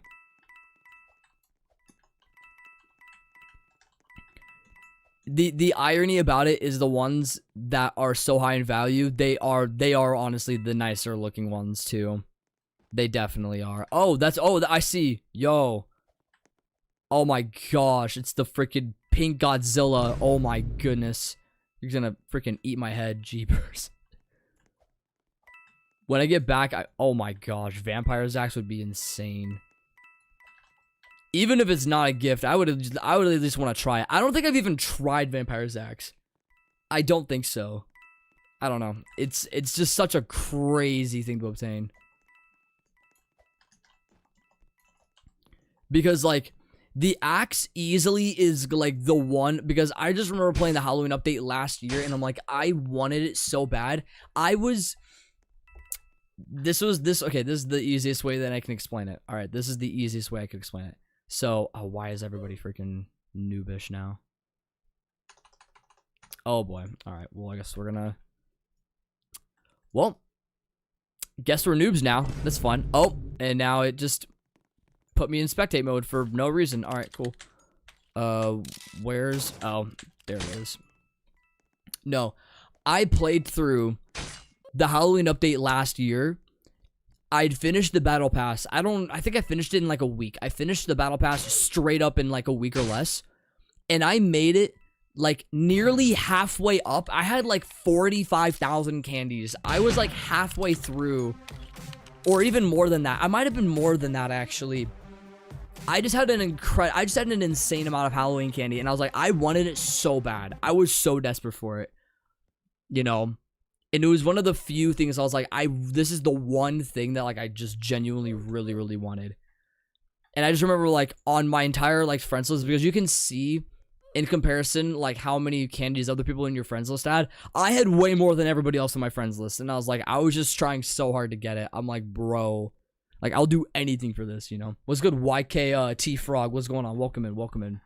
Speaker 1: The irony about it is the ones that are so high in value, they are honestly the nicer looking ones too. They definitely are. Oh, I see. Yo. Oh my gosh, it's the freaking pink Godzilla. Oh my goodness. You're gonna freaking eat my head, jeepers. When I get back, oh my gosh, Vampire Zax would be insane. Even if it's not a gift, I would at least want to try it. I don't think I've even tried Vampire Zax. I don't think so. I don't know. It's just such a crazy thing to obtain. Because, like, the axe easily is, like, the one... Because I just remember playing the Halloween update last year, and I'm like, I wanted it so bad. I was Okay, this is the easiest way that I can explain it. All right, this is the easiest way I can explain it. So, why is everybody freaking noobish now? Oh boy. All right. Well, I guess we're gonna. Well, guess we're noobs now. That's fun. Oh, and now it just put me in spectate mode for no reason. All right, cool. Where's? Oh, there it is. No, I played through the Halloween update last year. I'd finished the battle pass. I think I finished it in like a week. I finished the battle pass straight up in like a week or less. And I made it like nearly halfway up. I had like 45,000 candies. I was like halfway through, or even more than that. I might have been more than that actually. I just had an insane amount of Halloween candy, and I was like, I wanted it so bad. I was so desperate for it, you know. And it was one of the few things I was like, this is the one thing that like I just genuinely really, really wanted. And I just remember like on my entire like friends list, because you can see in comparison like how many candies other people in your friends list had. I had way more than everybody else on my friends list, and I was like, I was just trying so hard to get it. I'm like, bro, like I'll do anything for this, you know. What's good, YK T Frog? What's going on? Welcome in, welcome in.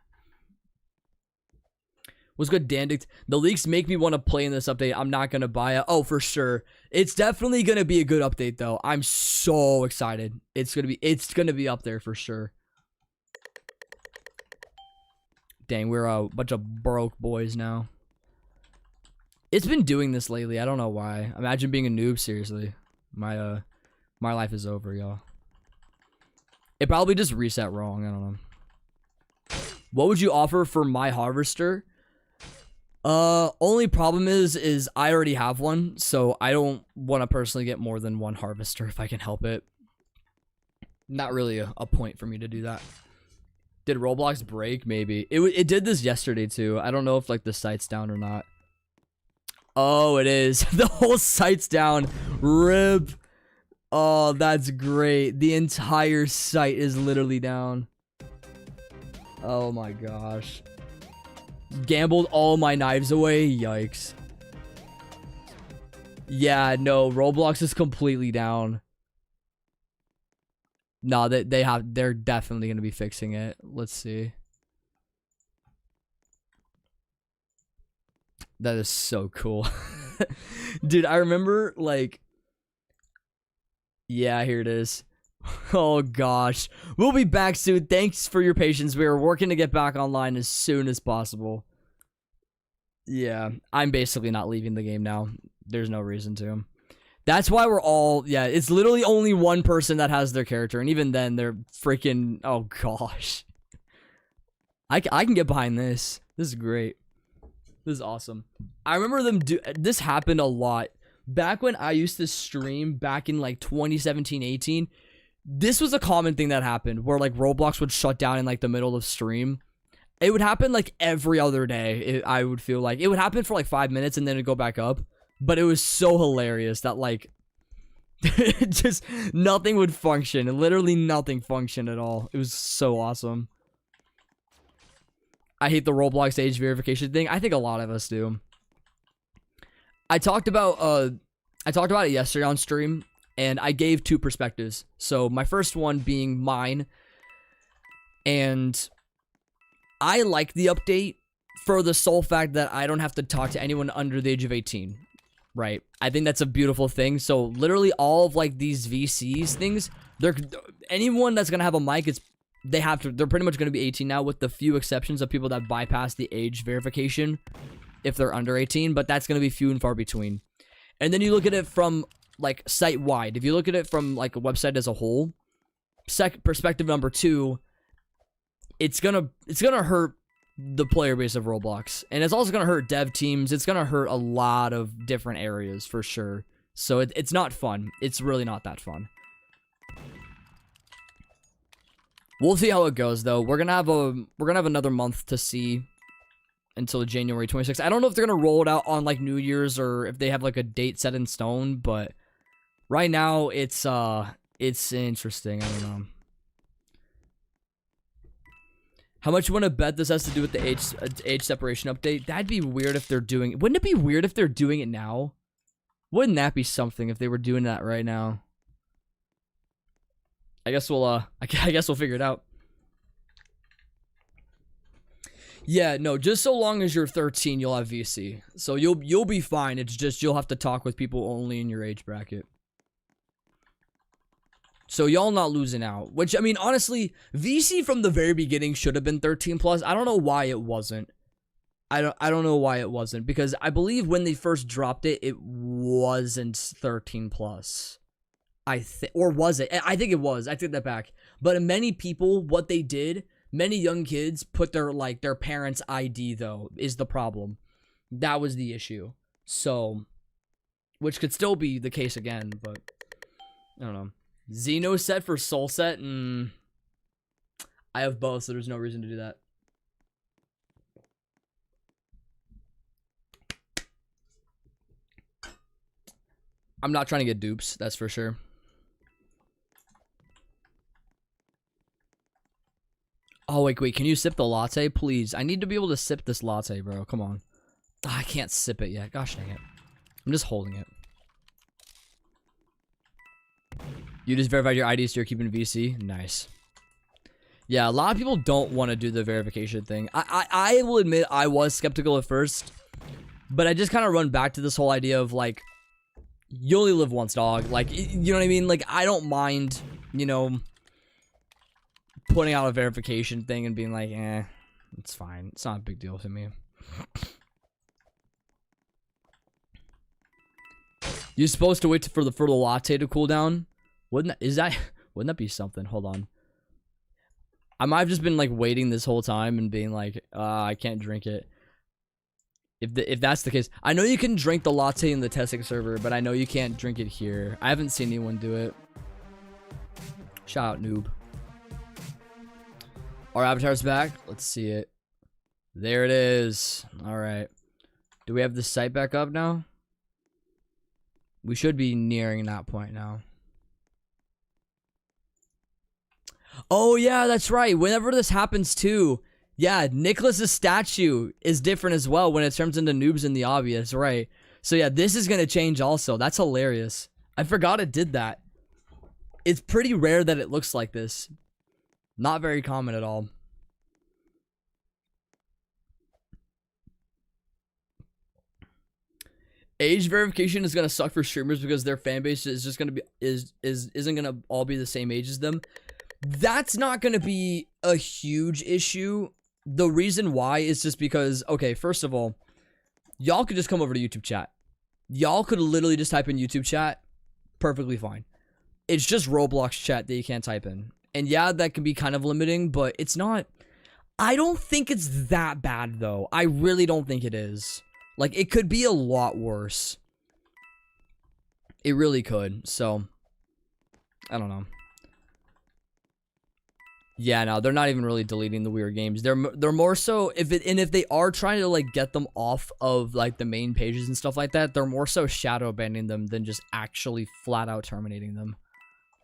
Speaker 1: What's good, Dandict? The leaks make me want to play in this update. I'm not gonna buy it. Oh, for sure. It's definitely gonna be a good update though. I'm so excited. It's gonna be up there for sure. Dang, we're a bunch of broke boys now. It's been doing this lately. I don't know why. Imagine being a noob, seriously. My life is over, y'all. It probably just reset wrong. I don't know. What would you offer for my harvester? Only problem is I already have one, so I don't want to personally get more than one harvester if I can help it. Not really a point for me to do that. Did Roblox break? Maybe. It did this yesterday too. I don't know if like the site's down or not. Oh, it is. The whole site's down. RIP. Oh, that's great. The entire site is literally down. Oh my gosh. Gambled all my knives away. Yikes. Yeah, no, Roblox is completely down. No, they're definitely gonna be fixing it. Let's see. That is so cool. Dude, I remember like, yeah, here it is. Oh gosh. We'll be back soon. Thanks for your patience. We are working to get back online as soon as possible. Yeah, I'm basically not leaving the game now. There's no reason to. That's why we're all, yeah, it's literally only one person that has their character, and even then, they're freaking, oh gosh. I can get behind this. This is great. This is awesome. I remember them this happened a lot. Back when I used to stream, back in like 2017, 18, this was a common thing that happened, where like Roblox would shut down in like the middle of stream. It would happen like every other day. I would feel like it would happen for like 5 minutes and then it'd go back up. But it was so hilarious that like just nothing would function. Literally nothing functioned at all. It was so awesome. I hate the Roblox age verification thing. I think a lot of us do. I talked about it yesterday on stream, and I gave two perspectives. So my first one being mine, and I like the update for the sole fact that I don't have to talk to anyone under the age of 18. Right. I think that's a beautiful thing. So literally all of like these VCs things, anyone that's going to have a mic, they're pretty much going to be 18 now, with the few exceptions of people that bypass the age verification if they're under 18, but that's going to be few and far between. And then you look at it from like site wide. If you look at it from like a website as a whole, perspective number two, it's going to hurt the player base of Roblox, and it's also gonna hurt dev teams. It's gonna hurt a lot of different areas for sure. So it's not fun. It's really not that fun. We'll see how it goes though. We're gonna have another month to see until January 26th. I don't know if they're gonna roll it out on like New Year's or if they have like a date set in stone, but right now it's interesting. I don't know. How much you want to bet this has to do with the age separation update? That'd be weird if they're doing it. Wouldn't it be weird if they're doing it now? Wouldn't that be something if they were doing that right now? I guess we'll I guess we'll figure it out. Yeah, no, just so long as you're 13, you'll have VC. So you'll be fine. It's just you'll have to talk with people only in your age bracket. So y'all not losing out. Which, I mean, honestly, VC from the very beginning should have been 13 plus. I don't know why it wasn't. I don't know why it wasn't, because I believe when they first dropped it, it wasn't 13 plus. Or was it? I think it was. I take that back. But many people, what they did, many young kids put their parents' ID though, is the problem. That was the issue. So, which could still be the case again, but I don't know. Xeno set for Soul set, I have both, so there's no reason to do that. I'm not trying to get dupes, that's for sure. Oh, wait, can you sip the latte, please? I need to be able to sip this latte, bro. Come on. Oh, I can't sip it yet. Gosh dang it. I'm just holding it. You just verified your ID, so you're keeping VC? Nice. Yeah, a lot of people don't want to do the verification thing. I will admit I was skeptical at first, but I just kind of run back to this whole idea of, like, you only live once, dog. Like, you know what I mean? Like, I don't mind, you know, putting out a verification thing and being like, it's fine. It's not a big deal to me. You're supposed to wait for the latte to cool down? Wouldn't that be something? Hold on. I might have just been like waiting this whole time and being like, I can't drink it. If that's the case, I know you can drink the latte in the testing server, but I know you can't drink it here. I haven't seen anyone do it. Shout out, noob. Our avatar's back. Let's see it. There it is. All right. Do we have the site back up now? We should be nearing that point now. Oh, yeah, that's right. Whenever this happens, too. Yeah, Nicholas's statue is different as well when it turns into noobs in the obvious, right? So, yeah, this is going to change also. That's hilarious. I forgot it did that. It's pretty rare that it looks like this. Not very common at all. Age verification is gonna suck for streamers because their fan base is just gonna be isn't gonna all be the same age as them. That's not gonna be a huge issue. The reason why is just because, okay, first of all, y'all could just come over to YouTube chat. Y'all could literally just type in YouTube chat, perfectly fine. It's just Roblox chat that you can't type in. And yeah, that can be kind of limiting, but it's not. I don't think it's that bad though. I really don't think it is. Like, it could be a lot worse. It really could. So, I don't know. Yeah, no, they're not even really deleting the weird games. They're more so, if they are trying to, like, get them off of, like, the main pages and stuff like that, they're more so shadow banning them than just actually flat out terminating them.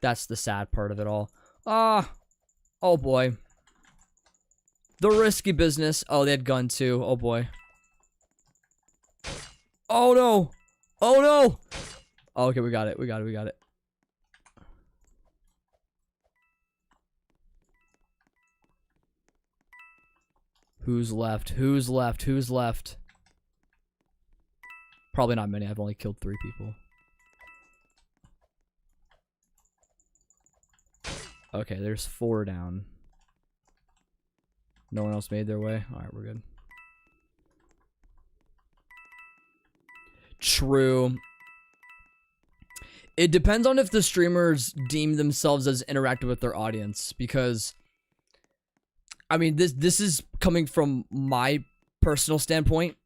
Speaker 1: That's the sad part of it all. Oh boy. The risky business. Oh, they had gun too. Oh boy. Oh no! Oh no! Oh, okay, we got it. We got it. Who's left? Who's left? Who's left? Probably not many. I've only killed 3 people. Okay, there's 4 down. No one else made their way? Alright, we're good. True. It depends on if the streamers deem themselves as interactive with their audience, because I mean, this is coming from my personal standpoint.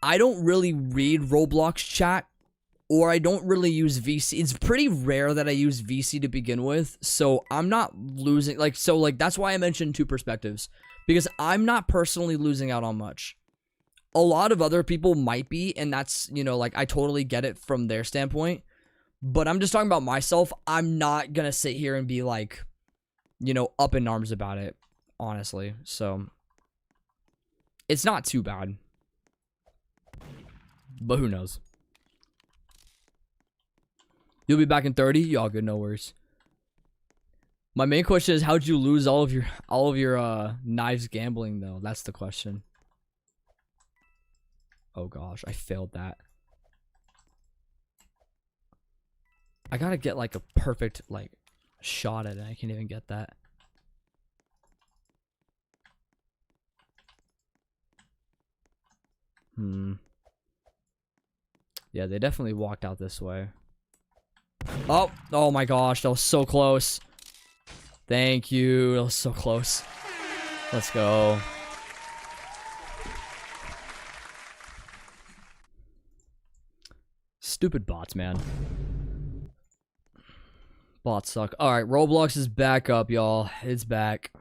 Speaker 1: I don't really read Roblox chat, or I don't really use VC. It's pretty rare that I use VC to begin with, so I'm not losing, like, so, like, that's why I mentioned 2 perspectives, because I'm not personally losing out on much. A lot of other people might be, and that's, you know, like, I totally get it from their standpoint, but I'm just talking about myself. I'm not gonna sit here and be, like, you know, up in arms about it, honestly, so it's not too bad, but who knows. You'll be back in 30? Y'all good, no worries. My main question is, how'd you lose all of your knives gambling though? That's the question. Oh gosh, I failed that. I gotta get like a perfect like shot at it. I can't even get that. Yeah, they definitely walked out this way. Oh my gosh, that was so close. Thank you. That was so close. Let's go. Stupid bots, man. Bots suck. Alright, Roblox is back up, y'all. It's back.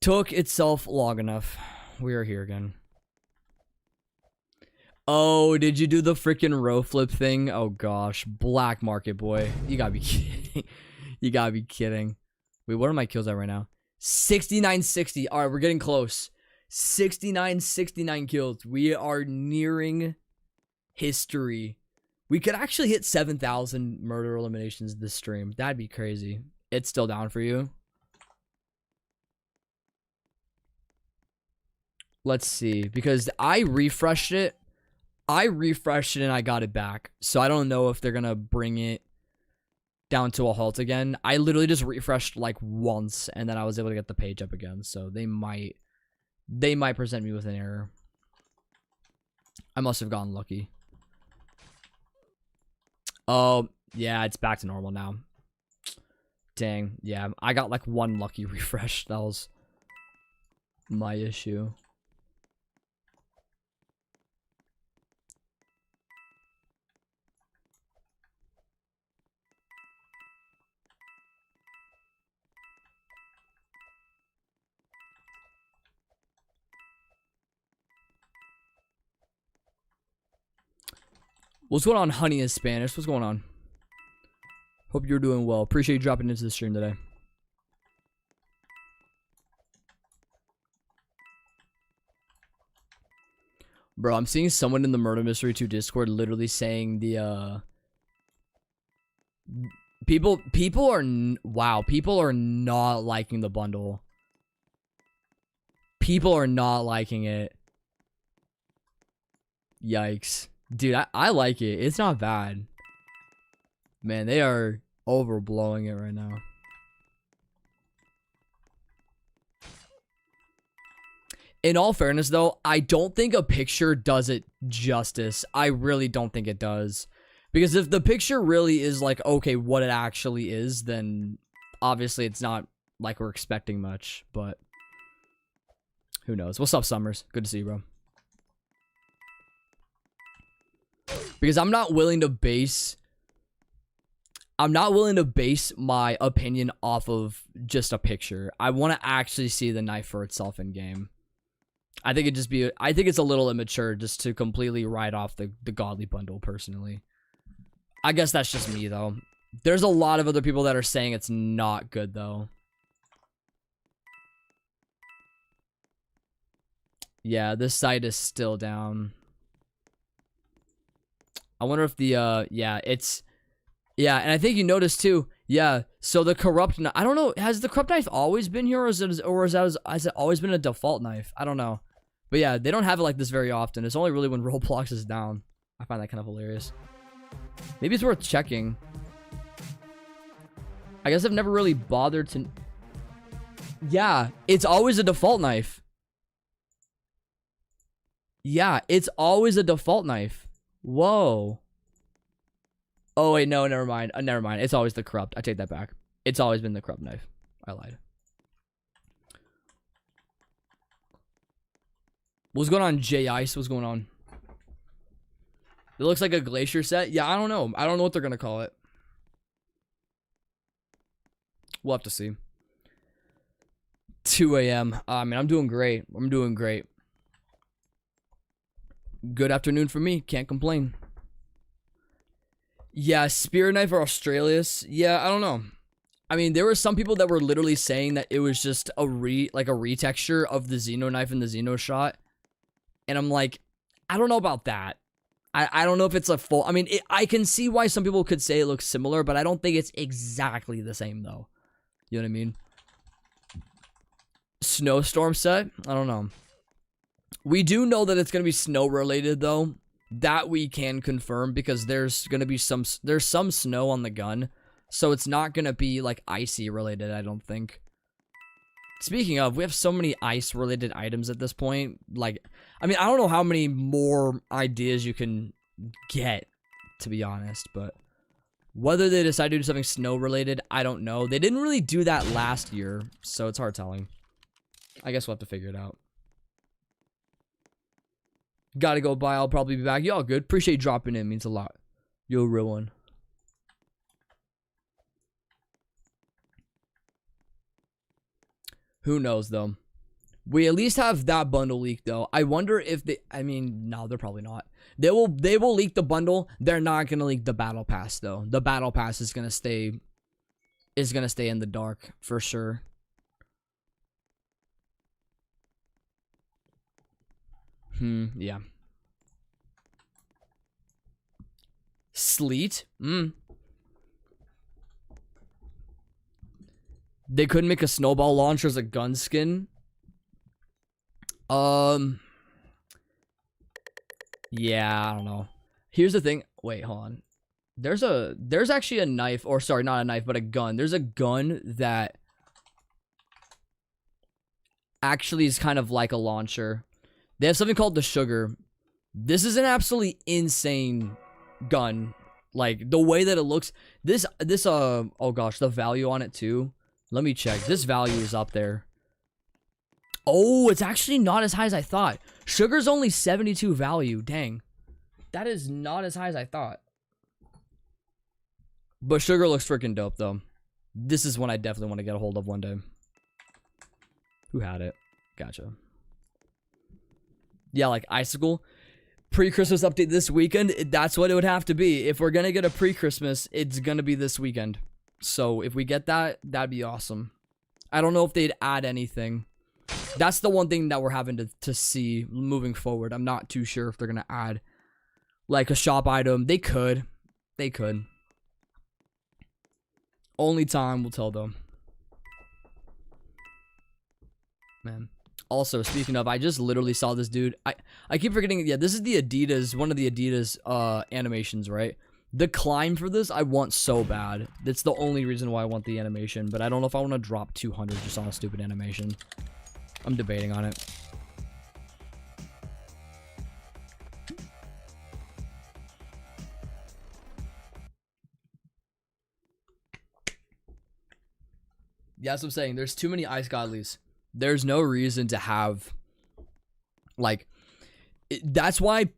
Speaker 1: Took itself long enough. We are here again. Oh, did you do the freaking row flip thing? Oh gosh. Black market, boy. You gotta be kidding. You gotta be kidding. Wait, what are my kills at right now? 69-60. Alright, we're getting close. 69-69 kills. We are nearing history. We could actually hit 7,000 murder eliminations this stream. That'd be crazy. It's still down for you. Let's see. Because I refreshed it. And I got it back. So I don't know if they're going to bring it down to a halt again. I literally just refreshed like once and then I was able to get the page up again. So they might present me with an error. I must have gotten lucky. Oh, yeah, it's back to normal now. Dang, yeah, I got like one lucky refresh. That was my issue. What's going on, Honey in Spanish? What's going on? Hope you're doing well. Appreciate you dropping into the stream today. Bro, I'm seeing someone in the Murder Mystery 2 Discord literally saying the people are not liking the bundle. People are not liking it. Yikes. Dude, I like it. It's not bad. Man, they are overblowing it right now. In all fairness, though, I don't think a picture does it justice. I really don't think it does. Because if the picture really is like, okay, what it actually is, then obviously it's not like we're expecting much. But who knows? What's up, Summers? Good to see you, bro. Because I'm not willing to base my opinion off of just a picture. I want to actually see the knife for itself in game. I think it's a little immature just to completely write off the godly bundle personally. I guess that's just me though. There's a lot of other people that are saying it's not good though. Yeah, this site is still down. I wonder if the, yeah, and I think you noticed too, yeah, so the corrupt, I don't know, has the corrupt knife always been here, has it always been a default knife? I don't know. But yeah, they don't have it like this very often. It's only really when Roblox is down. I find that kind of hilarious. Maybe it's worth checking. I guess I've never really bothered to... Yeah, it's always a default knife. Yeah, it's always a default knife. Whoa. Oh, wait, no, never mind. Never mind. It's always the corrupt. I take that back. It's always been the corrupt knife. I lied. What's going on, J Ice? What's going on? It looks like a glacier set. Yeah, I don't know. I don't know what they're going to call it. We'll have to see. 2 a.m. I mean, I'm doing great. I'm doing great. Good afternoon for me. Can't complain. Yeah, spear knife or Australis. Yeah, I don't know. I mean, there were some people that were literally saying that it was just a retexture of the Xeno knife and the Xeno shot. And I'm like, I don't know about that. I don't know if it's a full... I mean, I can see why some people could say it looks similar, but I don't think it's exactly the same, though. You know what I mean? Snowstorm set? I don't know. We do know that it's going to be snow-related, though. That we can confirm, because there's going to be some snow on the gun. So it's not going to be, like, icy-related, I don't think. Speaking of, we have so many ice-related items at this point. Like, I mean, I don't know how many more ideas you can get, to be honest. But whether they decide to do something snow-related, I don't know. They didn't really do that last year, so it's hard telling. I guess we'll have to figure it out. Gotta go bye. I'll probably be back. Y'all good. Appreciate you dropping in. Means a lot. You're a real one. Who knows, though. We at least have that bundle leaked, though. I wonder if they... I mean, no, they're probably not. They will leak the bundle. They're not going to leak the battle pass, though. The battle pass is going to stay... in the dark, for sure. Yeah. Sleet? They couldn't make a snowball launcher as a gun skin. Yeah, I don't know. Here's the thing. Wait, hold on. There's actually a knife, or sorry, not a knife, but a gun. There's a gun that actually is kind of like a launcher. They have something called the Sugar. This is an absolutely insane gun. Like, the way that it looks. Oh gosh, the value on it too. Let me check. This value is up there. Oh, it's actually not as high as I thought. Sugar's only 72 value. Dang. That is not as high as I thought. But Sugar looks freaking dope, though. This is one I definitely want to get a hold of one day. Who had it? Gotcha. Yeah, like Icicle. Pre-Christmas update this weekend. That's what it would have to be. If we're going to get a pre-Christmas, it's going to be this weekend. So if we get that, that'd be awesome. I don't know if they'd add anything. That's the one thing that we're having to see moving forward. I'm not too sure if they're going to add like a shop item. They could. They could. Only time will tell them. Man. Also, speaking of, I just literally saw this dude. I keep forgetting. Yeah, this is the Adidas, one of the Adidas animations, right? The climb for this, I want so bad. That's the only reason why I want the animation. But I don't know if I want to drop 200 just on a stupid animation. I'm debating on it. Yeah, that's what I'm saying. There's too many Ice Godlies. There's no reason to have, like, that's why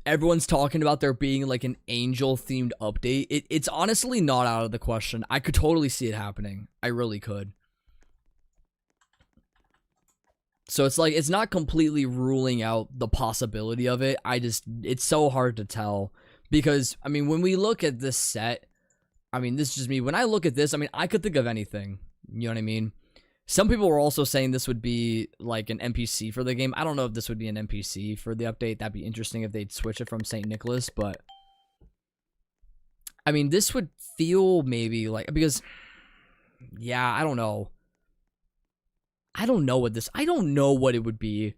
Speaker 1: everyone's talking about there being like an angel themed update. It's honestly not out of the question. I could totally see it happening. I really could. So it's like, it's not completely ruling out the possibility of it. It's so hard to tell because, I mean, when we look at this set, I mean, this is just me. When I look at this, I mean, I could think of anything. You know what I mean? Some people were also saying this would be like an NPC for the game. I don't know if this would be an NPC for the update. That'd be interesting if they'd switch it from St. Nicholas, but I mean, this would feel maybe like, because yeah, I don't know. I don't know what it would be.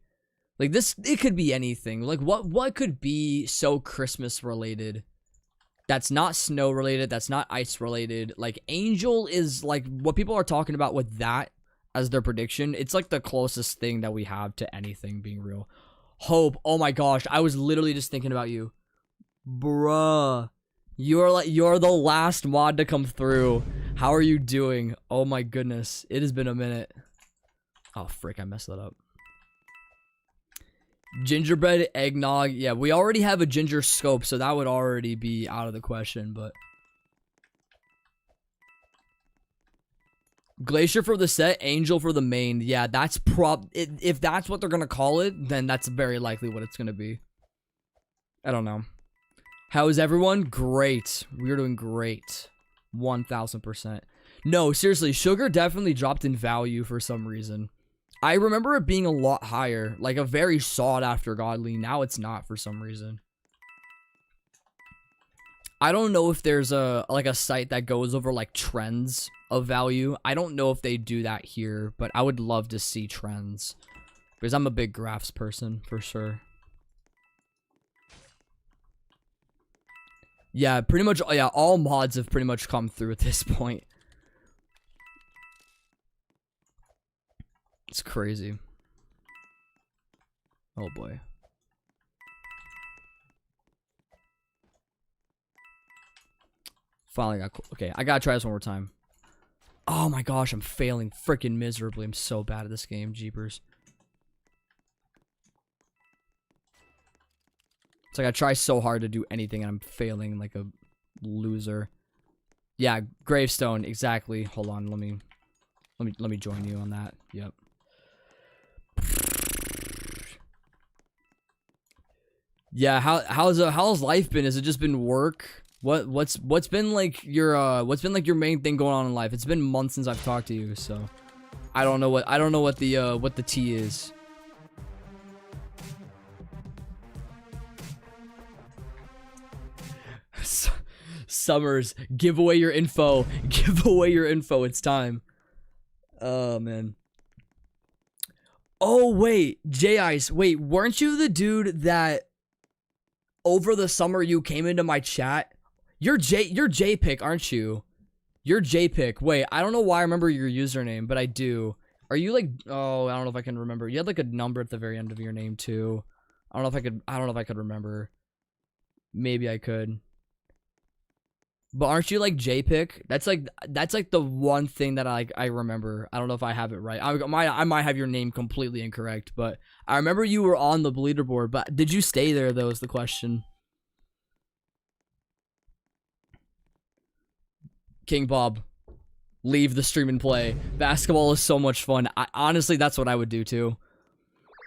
Speaker 1: Like this, it could be anything. Like what could be so Christmas related? That's not snow related. That's not ice related. Like Angel is like what people are talking about with that as their prediction. It's like the closest thing that we have to anything being real. Hope. Oh my gosh. I was literally just thinking about you. Bruh. You're the last mod to come through. How are you doing? Oh my goodness. It has been a minute. Oh frick, I messed that up. Gingerbread, eggnog. Yeah, we already have a ginger scope, so that would already be out of the question, but Glacier for the set, Angel for the main. Yeah, that's if that's what they're gonna call it, then that's very likely what it's gonna be. I don't know. How is everyone? Great. We're doing great. 1000%. No, seriously, Sugar definitely dropped in value for some reason. I remember it being a lot higher, like a very sought after godly. Now it's not for some reason. I don't know if there's a like a site that goes over like trends of value. I don't know if they do that here, but I would love to see trends because I'm a big graphs person for sure. Yeah, pretty much. Yeah, all mods have pretty much come through at this point. It's crazy. Oh boy. Finally got cool. Okay, I gotta try this one more time. Oh my gosh, I'm failing freaking miserably. I'm so bad at this game, jeepers. It's like I try so hard to do anything and I'm failing like a loser. Yeah, gravestone, exactly. Hold on, let me join you on that. Yep. Yeah, how's life been? Has it just been work? What's been like your main thing going on in life? It's been months since I've talked to you, so I don't know what the tea is. Summers, give away your info. Give away your info. It's time. Oh man. Oh wait, J-Ice. Wait, weren't you the dude that over the summer you came into my chat? You're J-Pick, aren't you? You're J-Pick. Wait, I don't know why I remember your username, but I do. Are you like, oh, I don't know if I can remember. You had like a number at the very end of your name too. I don't know if I could remember. Maybe I could. But aren't you like J-Pick? That's like the one thing that I remember. I don't know if I have it right. I might have your name completely incorrect, but I remember you were on the leaderboard. But did you stay there though is the question. King Bob, leave the stream and play. Basketball is so much fun. Honestly, that's what I would do too.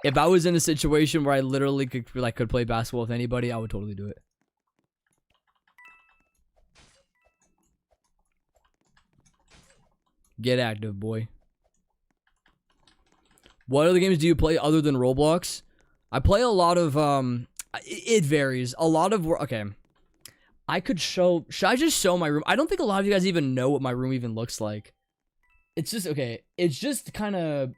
Speaker 1: If I was in a situation where I literally could play basketball with anybody, I would totally do it. Get active, boy. What other games do you play other than Roblox? I play a lot of, it varies. A lot of, okay. Should I just show my room? I don't think a lot of you guys even know what my room even looks like. It's just, okay. It's just kind of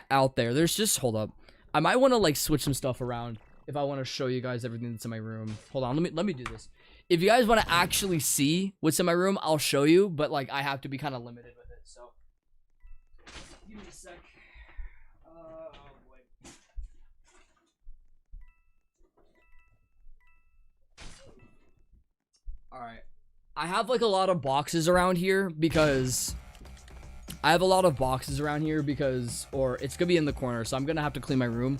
Speaker 1: out there. There's just, hold up. I might want to like switch some stuff around if I want to show you guys everything that's in my room. Hold on, let me do this. If you guys want to actually see what's in my room, I'll show you, but like I have to be kind of limited with it, so give me a sec. Oh boy. Alright. I have like a lot of boxes around here because or it's gonna be in the corner, so I'm gonna have to clean my room.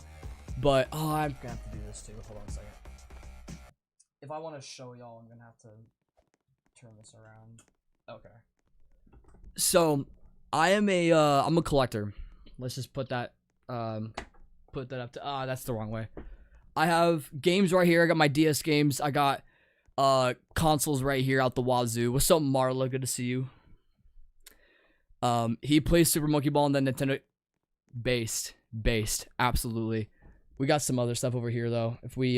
Speaker 1: But oh, I'm gonna have to do this too. Hold on a second. If I want to show y'all, I'm gonna have to turn this around. Okay. So I'm a collector. Let's just put that up to, that's the wrong way. I have games right here. I got my DS games. I got consoles right here out the wazoo. What's up, Marla? Good to see you. He plays Super Monkey Ball and then Nintendo based, absolutely. We got some other stuff over here though. If we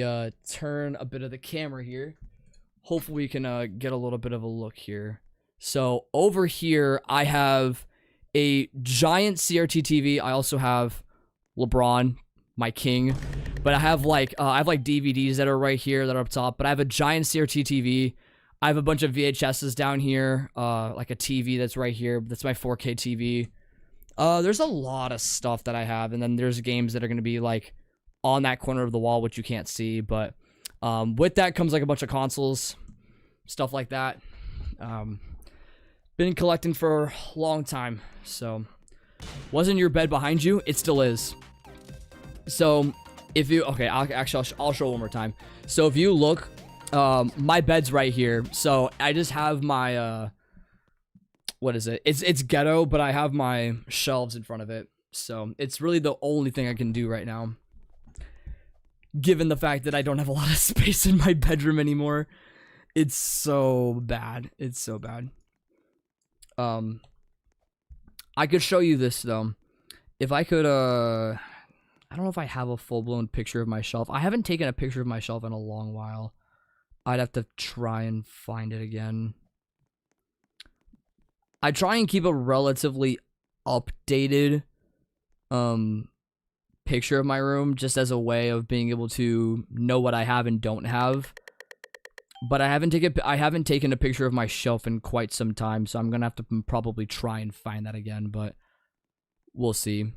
Speaker 1: turn a bit of the camera here, hopefully we can get a little bit of a look here. So over here I have a giant CRT TV. I also have LeBron, my king. But I have like DVDs that are right here that are up top. But I have a giant CRT TV. I have a bunch of VHSs down here. Like a TV that's right here. That's my 4K TV. There's a lot of stuff that I have, and then there's games that are gonna be like on that corner of the wall, which you can't see, but with that comes like a bunch of consoles, stuff like that. Been collecting for a long time. So wasn't your bed behind you? It still is. So if you, okay, I'll show one more time. So if you look, my bed's right here. So I just have my what is it? It's ghetto, but I have my shelves in front of it. So it's really the only thing I can do right now, given the fact that I don't have a lot of space in my bedroom anymore. It's so bad. It's so bad. I could show you this though. If I could, I don't know if I have a full-blown picture of my shelf. I haven't taken a picture of my shelf in a long while. I'd have to try and find it again. I try and keep a relatively updated picture of my room just as a way of being able to know what I have and don't have. But I haven't taken a picture of my shelf in quite some time, so I'm gonna have to probably try and find that again, but we'll see.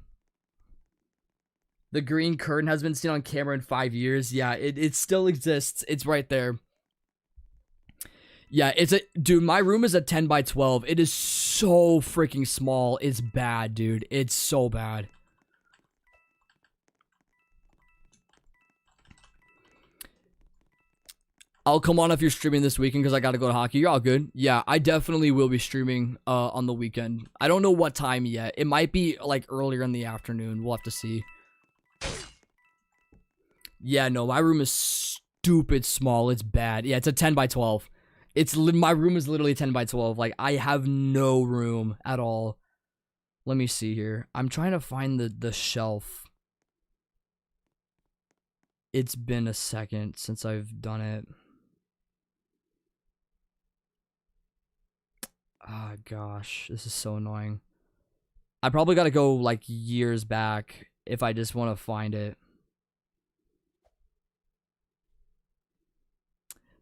Speaker 1: The green curtain has been seen on camera in 5 years. Yeah, it still exists. It's right there. Yeah, dude, my room is a 10 by 12. It is so freaking small. It's bad, dude. It's so bad. I'll come on if you're streaming this weekend because I got to go to hockey. You're all good. Yeah, I definitely will be streaming on the weekend. I don't know what time yet. It might be like earlier in the afternoon. We'll have to see. Yeah, no, my room is stupid small. It's bad. Yeah, it's a 10 by 12. My room is literally 10 by 12. Like, I have no room at all. Let me see here. I'm trying to find the shelf. It's been a second since I've done it. Ah, gosh. This is so annoying. I probably got to go, like, years back if I just want to find it.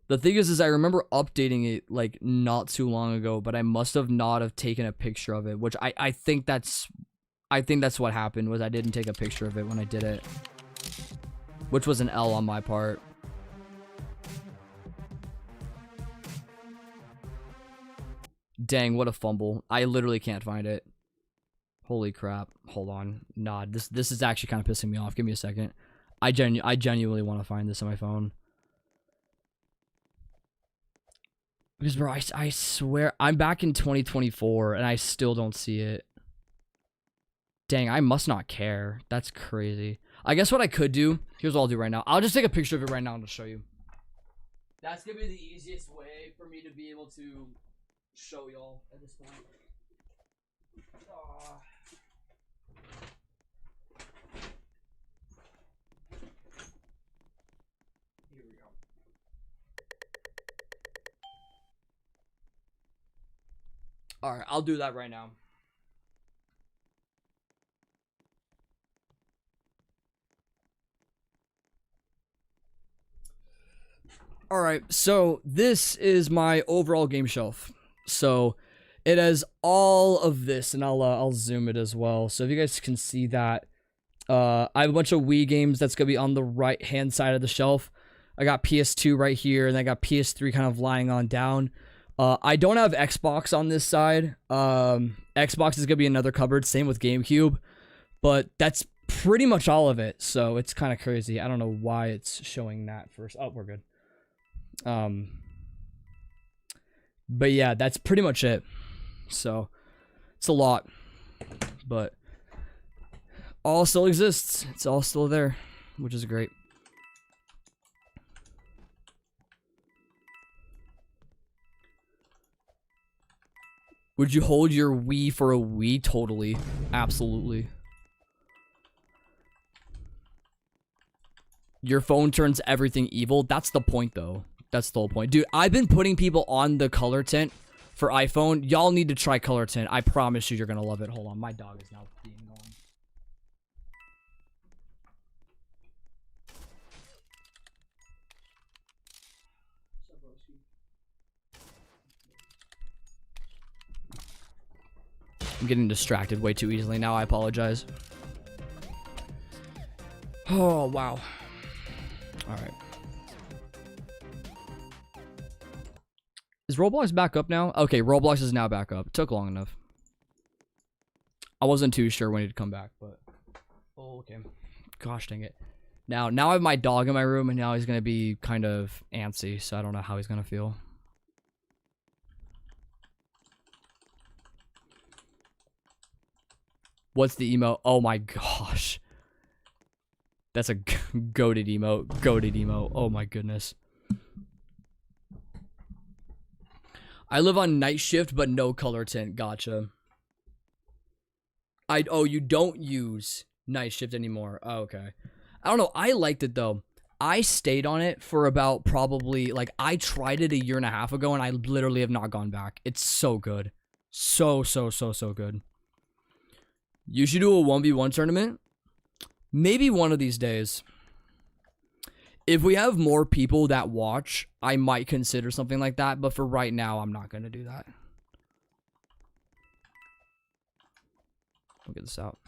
Speaker 1: The thing is I remember updating it, like, not too long ago, but I must have not have taken a picture of it, which I think that's what happened, was I didn't take a picture of it when I did it. Which was an L on my part. Dang, what a fumble. I literally can't find it. Holy crap. Hold on. Nah, this is actually kind of pissing me off. Give me a second. I genuinely want to find this on my phone. Because, bro, I swear, I'm back in 2024, and I still don't see it. Dang, I must not care. That's crazy. I guess what I could do, here's what I'll do right now. I'll just take a picture of it right now and I'll show you. That's going to be the easiest way for me to be able to show y'all at this point. Here we go. Alright, I'll do that right now. Alright, so this is my overall game shelf. So it has all of this, and I'll zoom it as well. So if you guys can see that, I have a bunch of Wii games that's gonna be on the right hand side of the shelf. I got PS2 right here, and I got PS3 kind of lying on down. I don't have Xbox on this side. Xbox is gonna be another cupboard, same with GameCube, but that's pretty much all of it. So it's kind of crazy. I don't know why it's showing that first. Oh, we're good. But yeah, that's pretty much it. So it's a lot, but all still exists. It's all still there, which is great. Would you hold your Wii for a Wii? Totally. Absolutely. Your phone turns everything evil. That's the point, though. That's the whole point. Dude, I've been putting people on the color tint for iPhone. Y'all need to try color tint. I promise you, you're going to love it. Hold on. My dog is now being gone. I'm getting distracted way too easily now. I apologize. Oh, wow. All right. Is Roblox back up now? Okay, Roblox is now back up. It took long enough. I wasn't too sure when he'd come back, but... Oh, okay. Gosh dang it. Now I have my dog in my room, and now he's going to be kind of antsy, so I don't know how he's going to feel. What's the emote? Oh my gosh. That's a goated emote. Goated emote. Oh my goodness. I live on night shift, but no color tint. Gotcha. Oh, you don't use night shift anymore. Oh, okay. I don't know. I liked it, though. I stayed on it for about probably, like, I tried it a year and a half ago, and I literally have not gone back. It's so good. So good. You should do a 1v1 tournament. Maybe one of these days. If we have more people that watch, I might consider something like that. But for right now, I'm not going to do that. We'll get this out.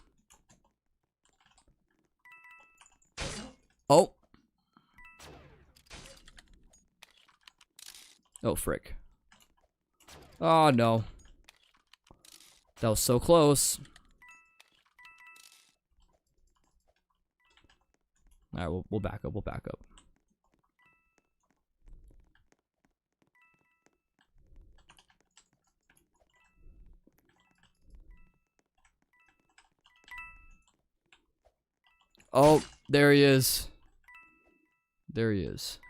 Speaker 1: Oh. Oh, frick. Oh, no. That was so close. Alright, we'll back up. We'll back up. Oh, there he is. There he is.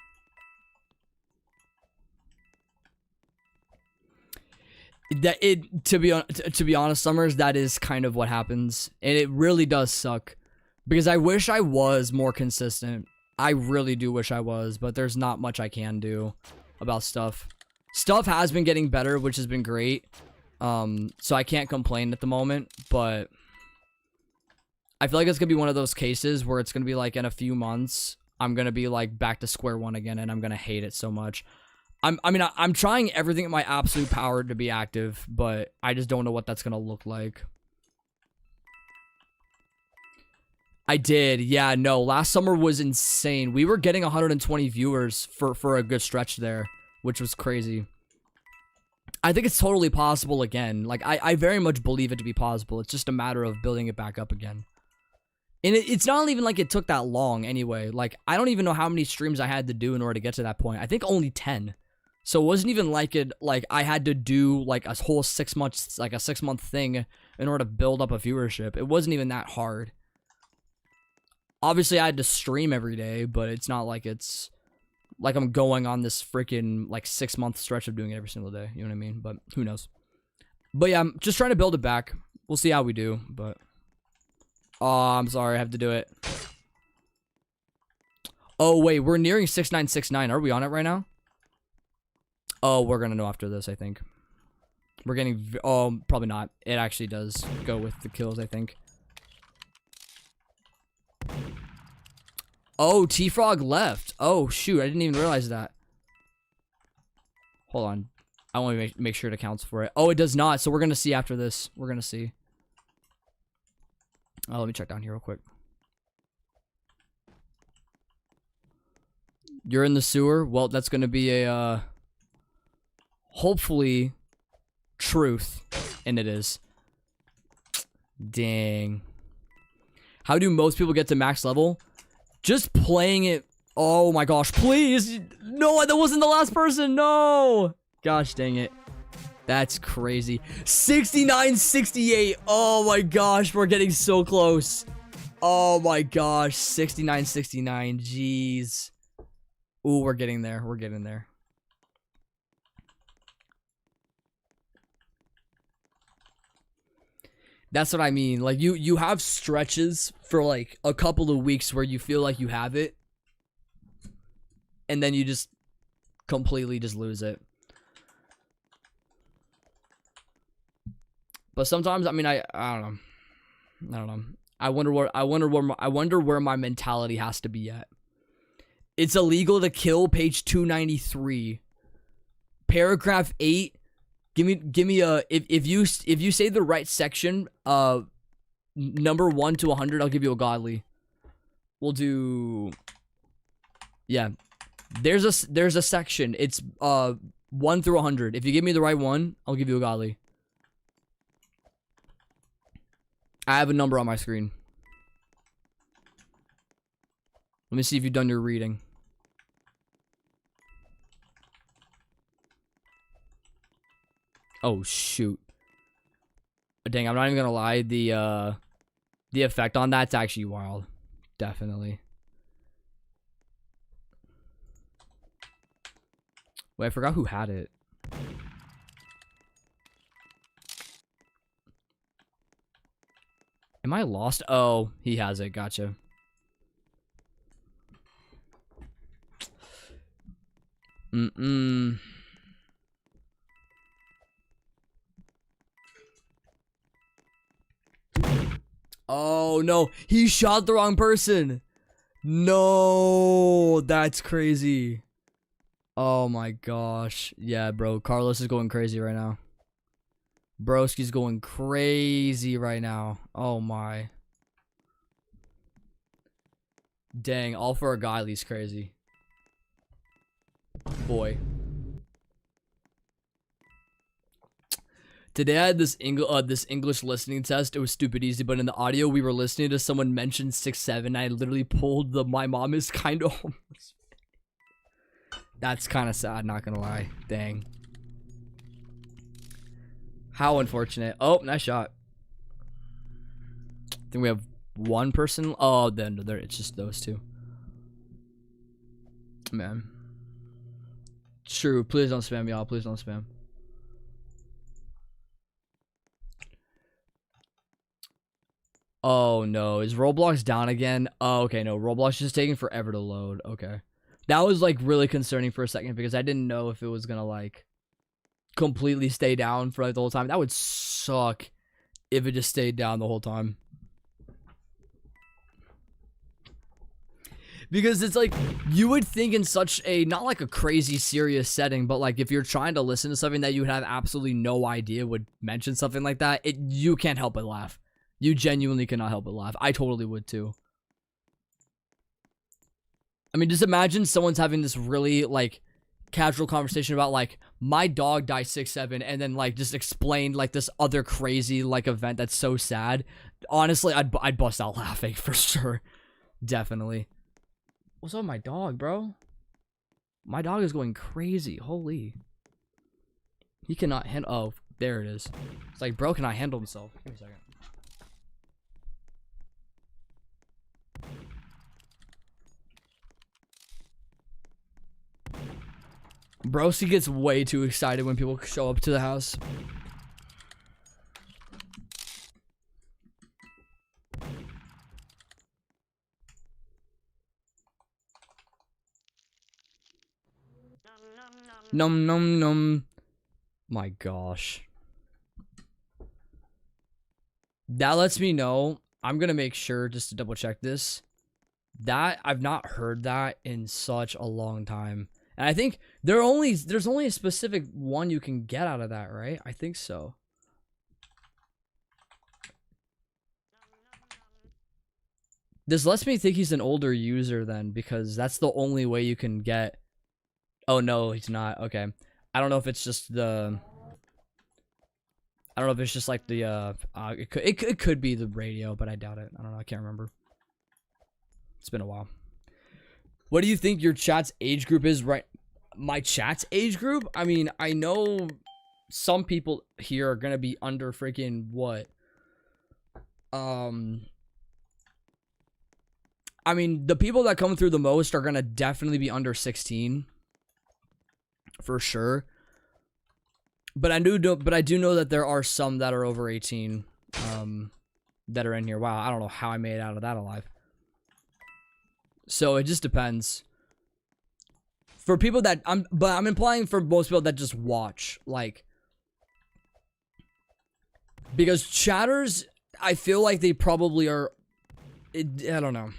Speaker 1: To be honest, Summers, that is kind of what happens, and it really does suck because I wish I was more consistent. I really do wish I was, but there's not much I can do about stuff. Stuff has been getting better, which has been great. So I can't complain at the moment, but I feel like it's gonna be one of those cases where it's gonna be like in a few months, I'm gonna be like back to square one again, and I'm gonna hate it so much. I'm trying everything in my absolute power to be active, but I just don't know what that's gonna look like. I did, yeah, no. Last summer was insane. We were getting 120 viewers for a good stretch there, which was crazy. I think it's totally possible again. Like, I very much believe it to be possible. It's just a matter of building it back up again. And it's not even like it took that long anyway. Like, I don't even know how many streams I had to do in order to get to that point. I think only 10. So it wasn't even like I had to do like a whole 6 months, like a 6-month thing in order to build up a viewership. It wasn't even that hard. Obviously, I had to stream every day, but it's not like it's like I'm going on this freaking like 6-month stretch of doing it every single day. You know what I mean? But who knows? But yeah, I'm just trying to build it back. We'll see how we do, but oh, I'm sorry, I have to do it. Oh wait, we're nearing 6969. Are we on it right now? Oh, we're gonna know after this, I think. We're getting... Oh, probably not. It actually does go with the kills, I think. Oh, T-Frog left. Oh, shoot. I didn't even realize that. Hold on. I want to make sure it accounts for it. Oh, it does not. So we're gonna see after this. We're gonna see. Oh, let me check down here real quick. You're in the sewer? Well, that's gonna be a... hopefully truth, and it is. Dang. How do most people get to max level? Just playing it. Oh my gosh, please. No, that wasn't the last person. No. Gosh dang it. That's crazy. 69-68. Oh my gosh, we're getting so close. Oh my gosh, 69-69. Jeez. Ooh, we're getting there. We're getting there. That's what I mean. Like, you have stretches for like a couple of weeks where you feel like you have it, and then you just completely just lose it. But sometimes, I mean, I don't know. I wonder where my mentality has to be at. It's illegal to kill, page 293. Paragraph 8. Give me a if you say the right section, number 1 to 100, I'll give you a godly. We'll do, yeah. There's a section. It's 1 through 100. If you give me the right one, I'll give you a godly. I have a number on my screen. Let me see if you've done your reading. Oh shoot. Dang, I'm not even gonna lie, the effect on that's actually wild. Definitely. Wait, I forgot who had it. Am I lost? Oh, he has it. Gotcha. Mm-mm. Oh, no. He shot the wrong person. No. That's crazy. Oh, my gosh. Yeah, bro. Carlos is going crazy right now. Broski's going crazy right now. Oh, my. Dang. All for a guy, he's crazy. Boy. Today I had this English listening test. It was stupid easy, but in the audio we were listening to someone mention 6'7". I literally pulled the "my mom is kind of homeless." That's kind of sad, not gonna lie. Dang. How unfortunate. Oh, nice shot. I think we have one person. Oh, then there it's just those two. Man. True. Please don't spam, y'all. Please don't spam. Oh no, is Roblox down again? Oh, okay, no, Roblox is just taking forever to load. Okay. That was like really concerning for a second because I didn't know if it was gonna like completely stay down for like the whole time. That would suck if it just stayed down the whole time. Because it's like, you would think in such a, not like a crazy serious setting, but like if you're trying to listen to something that you would have absolutely no idea would mention something like that, you can't help but laugh. You genuinely cannot help but laugh. I totally would too. I mean, just imagine someone's having this really like casual conversation about like, my dog died 6'7", and then like just explained like this other crazy like event that's so sad. Honestly, I'd bust out laughing for sure. Definitely. What's up with my dog, bro? My dog is going crazy. Holy. He cannot handle. Oh, there it is. It's like, bro, cannot handle himself. Give me a second. Broski gets way too excited when people show up to the house. Num num num. My gosh. That lets me know. I'm gonna make sure just to double check this. That I've not heard that in such a long time. And I think there's only a specific one you can get out of that, right? I think so. This lets me think he's an older user then, because that's the only way you can get. Oh no, he's not. Okay. I don't know if it's just the. I don't know if it's just like the it could be the radio, but I doubt it. I don't know. I can't remember. It's been a while. What do you think your chat's age group is right? My chat's age group? I mean, I know some people here are gonna be under freaking what? I mean, the people that come through the most are gonna definitely be under 16. For sure. But I do know that there are some that are over 18 that are in here. Wow, I don't know how I made it out of that alive. So it just depends. For people that I'm implying for most people that just watch, like, because chatters, I feel like they probably are. I don't know.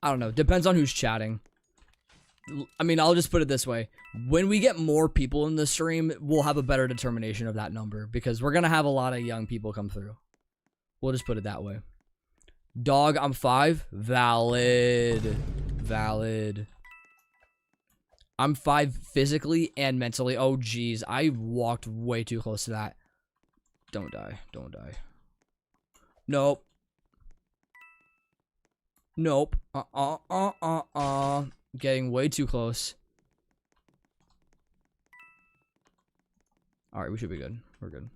Speaker 1: I don't know. Depends on who's chatting. I mean, I'll just put it this way. When we get more people in the stream, we'll have a better determination of that number, because we're gonna have a lot of young people come through. We'll just put it that way. Dog, I'm 5. Valid. Valid. I'm 5 physically and mentally. Oh, geez. I walked way too close to that. Don't die. Don't die. Nope. Nope. Getting way too close. Alright, we should be good. We're good.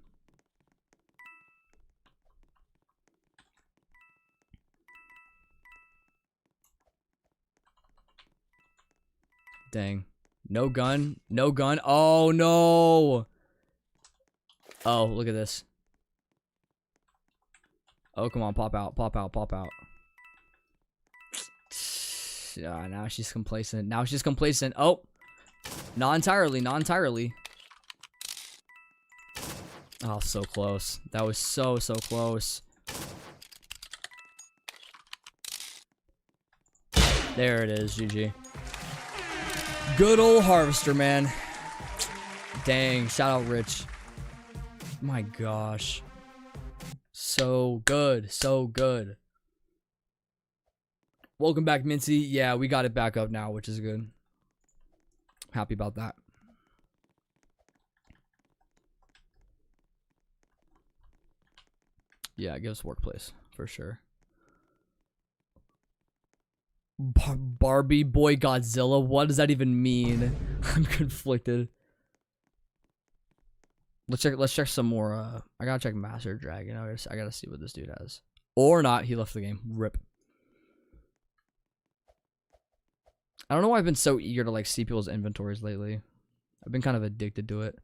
Speaker 1: Dang. No gun. No gun. Oh, no. Oh, look at this. Oh, come on. Pop out. Pop out. Pop out. Now she's complacent. Now she's complacent. Oh, not entirely. Not entirely. Oh, so close. That was so close. There it is, GG. Good old harvester, man. Dang, shout out Rich. My gosh. So good, so good. Welcome back, Mincy. Yeah, we got it back up now, which is good. Happy about that. Yeah, give us workplace for sure. Barbie Boy Godzilla. What does that even mean? I'm conflicted. Let's check some more. I gotta check Master Dragon. I gotta see what this dude has. Or not. He left the game. Rip. I don't know why I've been so eager to like see people's inventories lately. I've been kind of addicted to it.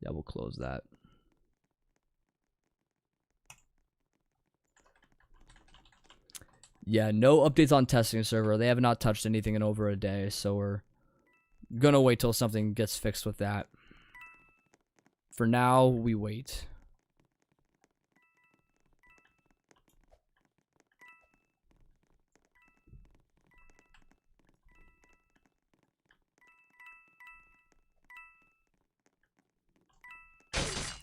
Speaker 1: Yeah, we'll close that. Yeah, no updates on testing server. They have not touched anything in over a day, so we're gonna wait till something gets fixed with that. For now, we wait.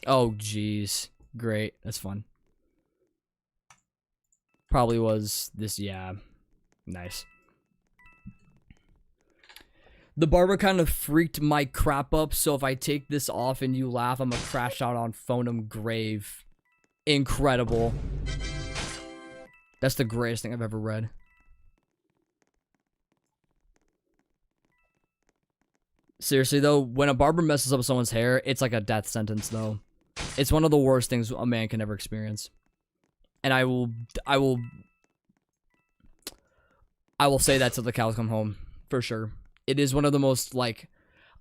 Speaker 1: Oh, jeez. Great. That's fun. Probably was this, yeah. Nice. The barber kind of freaked my crap up, so if I take this off and you laugh, I'm gonna crash out on Phonum Grave. Incredible. That's the greatest thing I've ever read. Seriously, though, when a barber messes up someone's hair, it's like a death sentence, though. It's one of the worst things a man can ever experience. And I will say that till the cows come home, for sure. It is one of the most, like,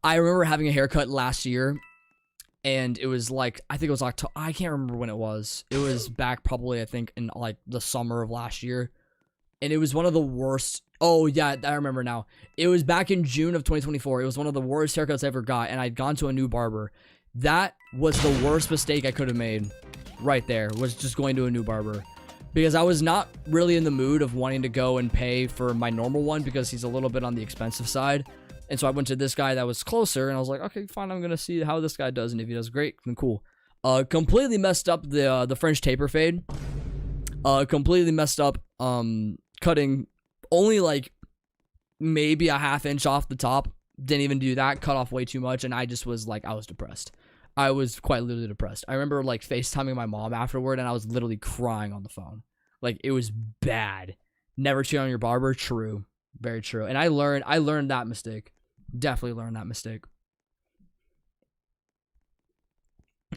Speaker 1: I remember having a haircut last year, and it was like, I think it was October, I can't remember when it was. It was back probably, I think, in, like, the summer of last year. And it was one of the worst, oh, yeah, I remember now. It was back in June of 2024. It was one of the worst haircuts I ever got, and I'd gone to a new barber. That was the worst mistake I could have made right there, was just going to a new barber. Because I was not really in the mood of wanting to go and pay for my normal one because he's a little bit on the expensive side. And so I went to this guy that was closer, and I was like, okay, fine, I'm going to see how this guy does. And if he does great, then cool. Completely messed up the French taper fade. Completely messed up cutting only like maybe a ½ inch off the top. Didn't even do that. Cut off way too much. And I just was like, I was depressed. I was quite literally depressed. I remember like FaceTiming my mom afterward, and I was literally crying on the phone. Like, it was bad. Never cheat on your barber. True. Very true. And I learned that mistake. Definitely learned that mistake.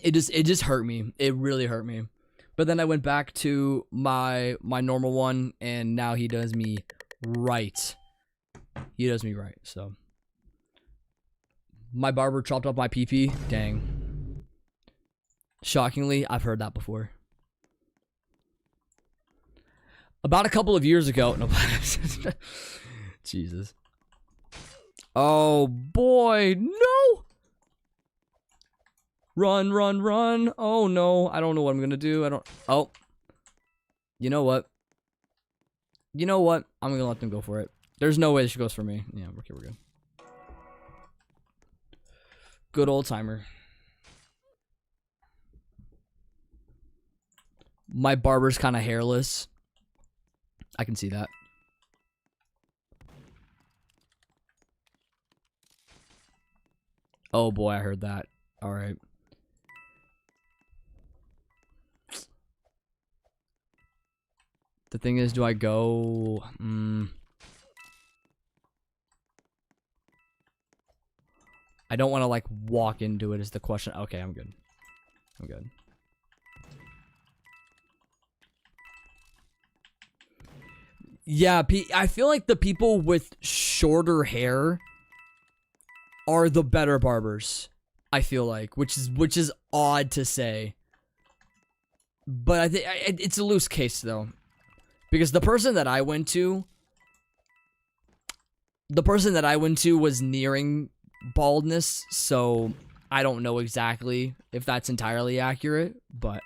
Speaker 1: It just hurt me. It really hurt me. But then I went back to my normal one, and now he does me right. He does me right, so. My barber chopped up my PP. Dang. Shockingly, I've heard that before. About a couple of years ago. No. Jesus. Oh, boy. No. Run, run, run. Oh, no. I don't know what I'm going to do. Oh. You know what? You know what? I'm going to let them go for it. There's no way she goes for me. Yeah, okay, we're good. Good old timer. My barber's kind of hairless. I can see that. Oh boy, I heard that. All right. The thing is, do I go? I don't want to like walk into it is the question. Okay, I'm good. I'm good. Yeah, I feel like the people with shorter hair are the better barbers. I feel like, which is odd to say. But I think it's a loose case though, because the person that I went to was nearing baldness, so I don't know exactly if that's entirely accurate, but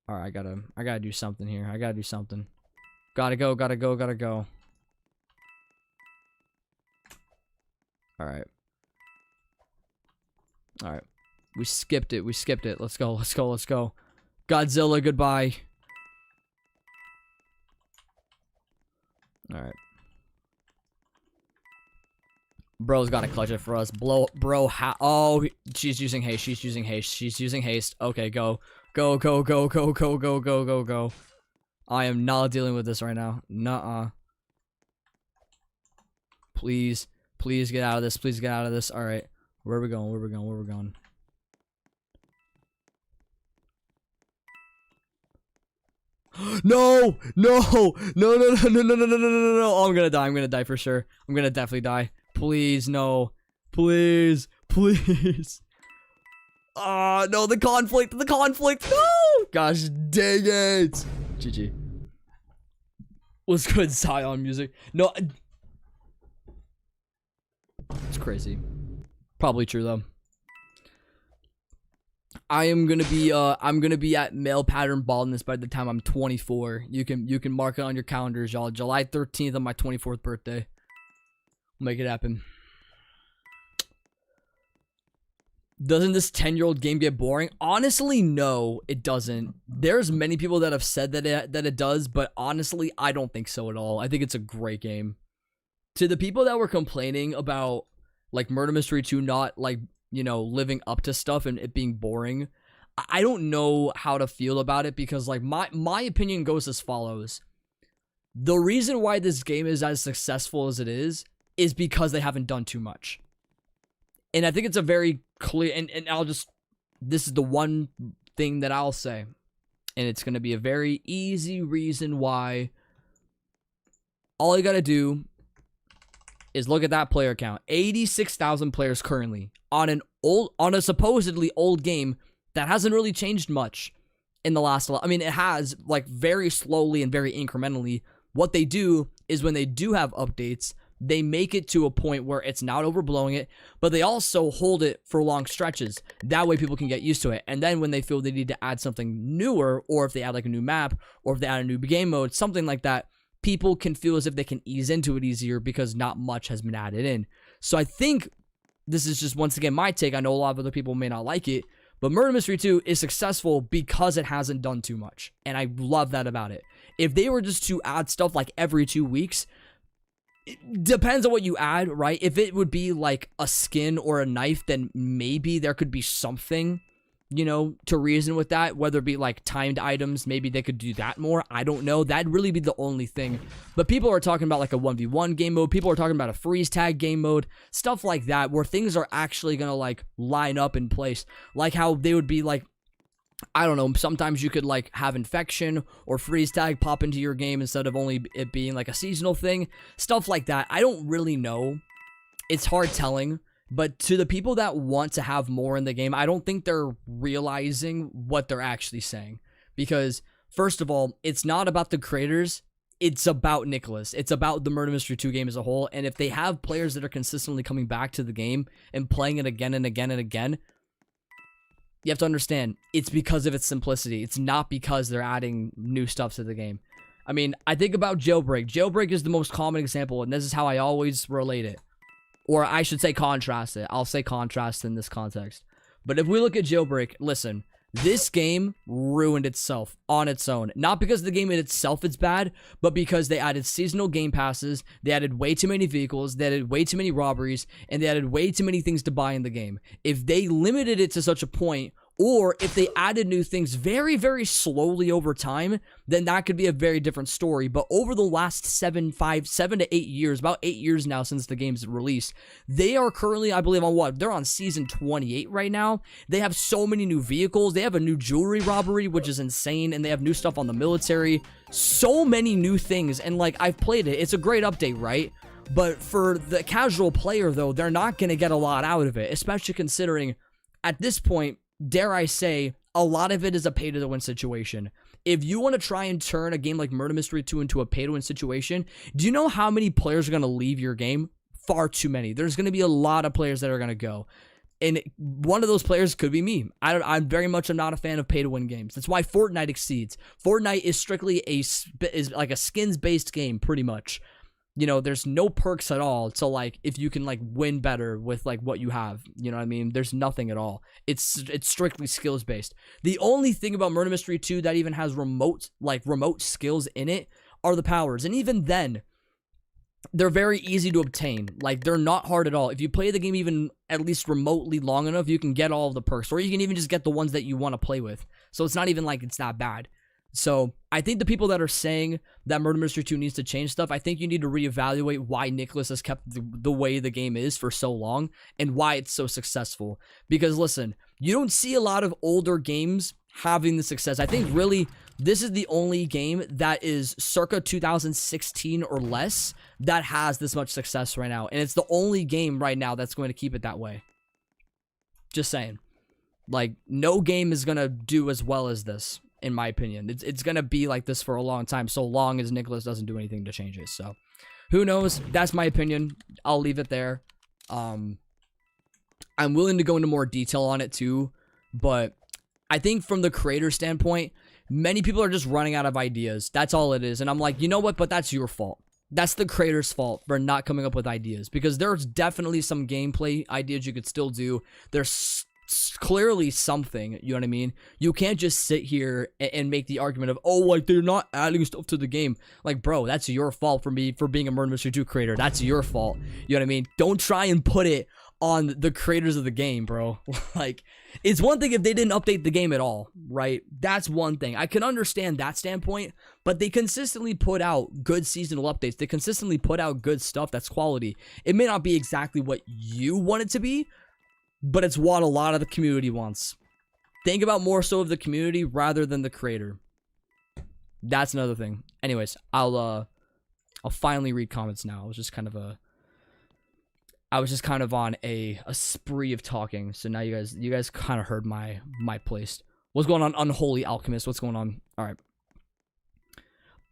Speaker 1: all right, I gotta do something here. I gotta do something. Gotta go. All right. We skipped it. Let's go. Godzilla, goodbye. All right. Bro's gotta clutch it for us. Bro, oh, she's using haste. Okay, go. I am not dealing with this right now. Nuh-uh. Please get out of this. All right. Where are we going? No. Oh, I'm gonna die for sure. I'm gonna definitely die. Please, no. Please. Ah, no, the conflict. No! Gosh dang it. GG. What's good, Scion music? No. It's crazy. Probably true, though. I'm gonna be at male pattern baldness by the time I'm 24. You can mark it on your calendars, y'all. July 13th on my 24th birthday. Make it happen. Doesn't this 10-year-old game get boring? Honestly, no, it doesn't. There's many people that have said that it does, but honestly, I don't think so at all. I think it's a great game. To the people that were complaining about like Murder Mystery 2 not like, you know, living up to stuff and it being boring, I don't know how to feel about it, because like my opinion goes as follows. The reason why this game is as successful as it is because they haven't done too much. And I think it's a very clear, and this is the one thing that I'll say, and it's going to be a very easy reason why. All you got to do is look at that player count. 86,000 players currently on a supposedly old game that hasn't really changed much in the last, I mean, it has, like, very slowly and very incrementally. What they do is when they do have updates, they make it to a point where it's not overblowing it, but they also hold it for long stretches. That way people can get used to it. And then when they feel they need to add something newer, or if they add like a new map, or if they add a new game mode, something like that, people can feel as if they can ease into it easier because not much has been added in. So I think this is just, once again, my take. I know a lot of other people may not like it, but Murder Mystery 2 is successful because it hasn't done too much. And I love that about it. If they were just to add stuff like every 2 weeks, it depends on what you add, right? If it would be like a skin or a knife, then maybe there could be something, you know, to reason with that. Whether it be like timed items, maybe they could do that more. I don't know. That'd really be the only thing. But people are talking about like a 1v1 game mode. People are talking about a freeze tag game mode. Stuff like that, where things are actually gonna like line up in place. Like how they would be like, I don't know, sometimes you could like have infection or freeze tag pop into your game instead of only it being like a seasonal thing. Stuff like that. I don't really know. It's hard telling. But to the people that want to have more in the game, I don't think they're realizing what they're actually saying. Because, first of all, it's not about the creators. It's about Nicholas. It's about the Murder Mystery 2 game as a whole. And if they have players that are consistently coming back to the game and playing it again and again and again, you have to understand, it's because of its simplicity. It's not because they're adding new stuff to the game. I mean, I think about Jailbreak. Jailbreak is the most common example, and this is how I always relate it. Or I should say contrast it. I'll say contrast in this context. But if we look at Jailbreak, listen, this game ruined itself on its own. Not because the game in itself is bad, but because they added seasonal game passes, they added way too many vehicles, they added way too many robberies, and they added way too many things to buy in the game. If they limited it to such a point, or if they added new things very, very slowly over time, then that could be a very different story. But over the last 7 to 8 years, about 8 years now since the game's release, they are currently, I believe, on what? They're on season 28 right now. They have so many new vehicles. They have a new jewelry robbery, which is insane. And they have new stuff on the military. So many new things. And like, I've played it. It's a great update, right? But for the casual player, though, they're not going to get a lot out of it. Especially considering, at this point, dare I say, a lot of it is a pay-to-win situation. If you want to try and turn a game like Murder Mystery 2 into a pay-to-win situation, do you know how many players are going to leave your game? Far too many. There's going to be a lot of players that are going to go. And one of those players could be me. I'm not a fan of pay-to-win games. That's why Fortnite exceeds. Fortnite is strictly is like a skins-based game, pretty much. You know, there's no perks at all to, like, if you can, like, win better with, like, what you have. You know what I mean? There's nothing at all. It's strictly skills-based. The only thing about Murder Mystery 2 that even has remote skills in it are the powers. And even then, they're very easy to obtain. Like, they're not hard at all. If you play the game even at least remotely long enough, you can get all of the perks. Or you can even just get the ones that you want to play with. So it's not even like it's that bad. So I think the people that are saying that Murder Mystery 2 needs to change stuff, I think you need to reevaluate why Nicholas has kept the way the game is for so long and why it's so successful. Because listen, you don't see a lot of older games having the success. I think really this is the only game that is circa 2016 or less that has this much success right now. And it's the only game right now that's going to keep it that way. Just saying. Like, no game is going to do as well as this, in my opinion. It's going to be like this for a long time, so long as Nicholas doesn't do anything to change it. So, who knows? That's my opinion. I'll leave it there. I'm willing to go into more detail on it too, but I think from the creator standpoint, many people are just running out of ideas. That's all it is. And I'm like, you know what? But that's your fault. That's the creator's fault for not coming up with ideas, because there's definitely some gameplay ideas you could still do. There's clearly something, you know what I mean? You can't just sit here and make the argument of, oh, like, they're not adding stuff to the game. Like, bro, that's your fault for being a Murder Mystery 2 creator. That's your fault. You know what I mean? Don't try and put it on the creators of the game, bro. Like, it's one thing if they didn't update the game at all, right? That's one thing. I can understand that standpoint, but they consistently put out good seasonal updates. They consistently put out good stuff that's quality. It may not be exactly what you want it to be, but it's what a lot of the community wants. Think about more so of the community rather than the creator. That's another thing. Anyways, I'll finally read comments now. I was just kind of on a spree of talking. So now you guys kind of heard my place. What's going on, Unholy Alchemist? What's going on? All right.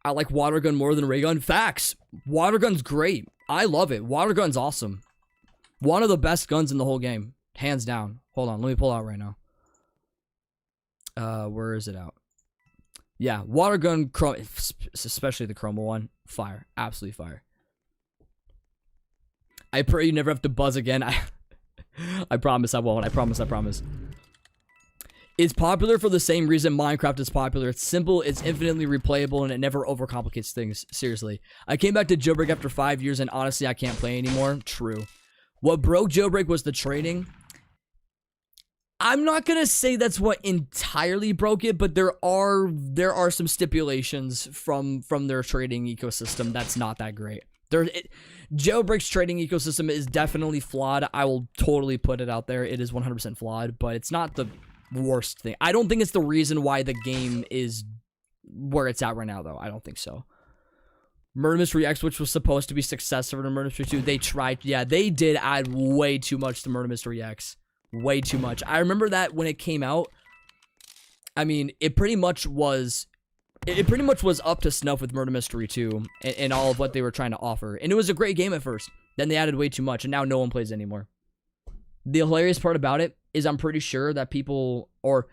Speaker 1: I like water gun more than ray gun. Facts. Water gun's great. I love it. Water gun's awesome. One of the best guns in the whole game. Hands down. Hold on, let me pull out right now. Where is it out? Yeah, water gun, especially the chroma one. Fire. Absolutely fire. I pray you never have to buzz again. I promise I won't. I promise. It's popular for the same reason Minecraft is popular. It's simple, it's infinitely replayable, and it never overcomplicates things. Seriously. I came back to Jailbreak after 5 years, and honestly, I can't play anymore. True. What broke Jailbreak was the trading. I'm not gonna say that's what entirely broke it, but there are some stipulations from their trading ecosystem that's not that great. Jailbreak's trading ecosystem is definitely flawed. I will totally put it out there. It is 100% flawed, but it's not the worst thing. I don't think it's the reason why the game is where it's at right now, though. I don't think so. Murder Mystery X, which was supposed to be successor to Murder Mystery 2, they tried. Yeah, they did add way too much to Murder Mystery X. Way too much. I remember that when it came out, I mean, it pretty much was up to snuff with Murder Mystery 2 and all of what they were trying to offer. And it was a great game at first. Then they added way too much, and now no one plays anymore. The hilarious part about it is I'm pretty sure that people, or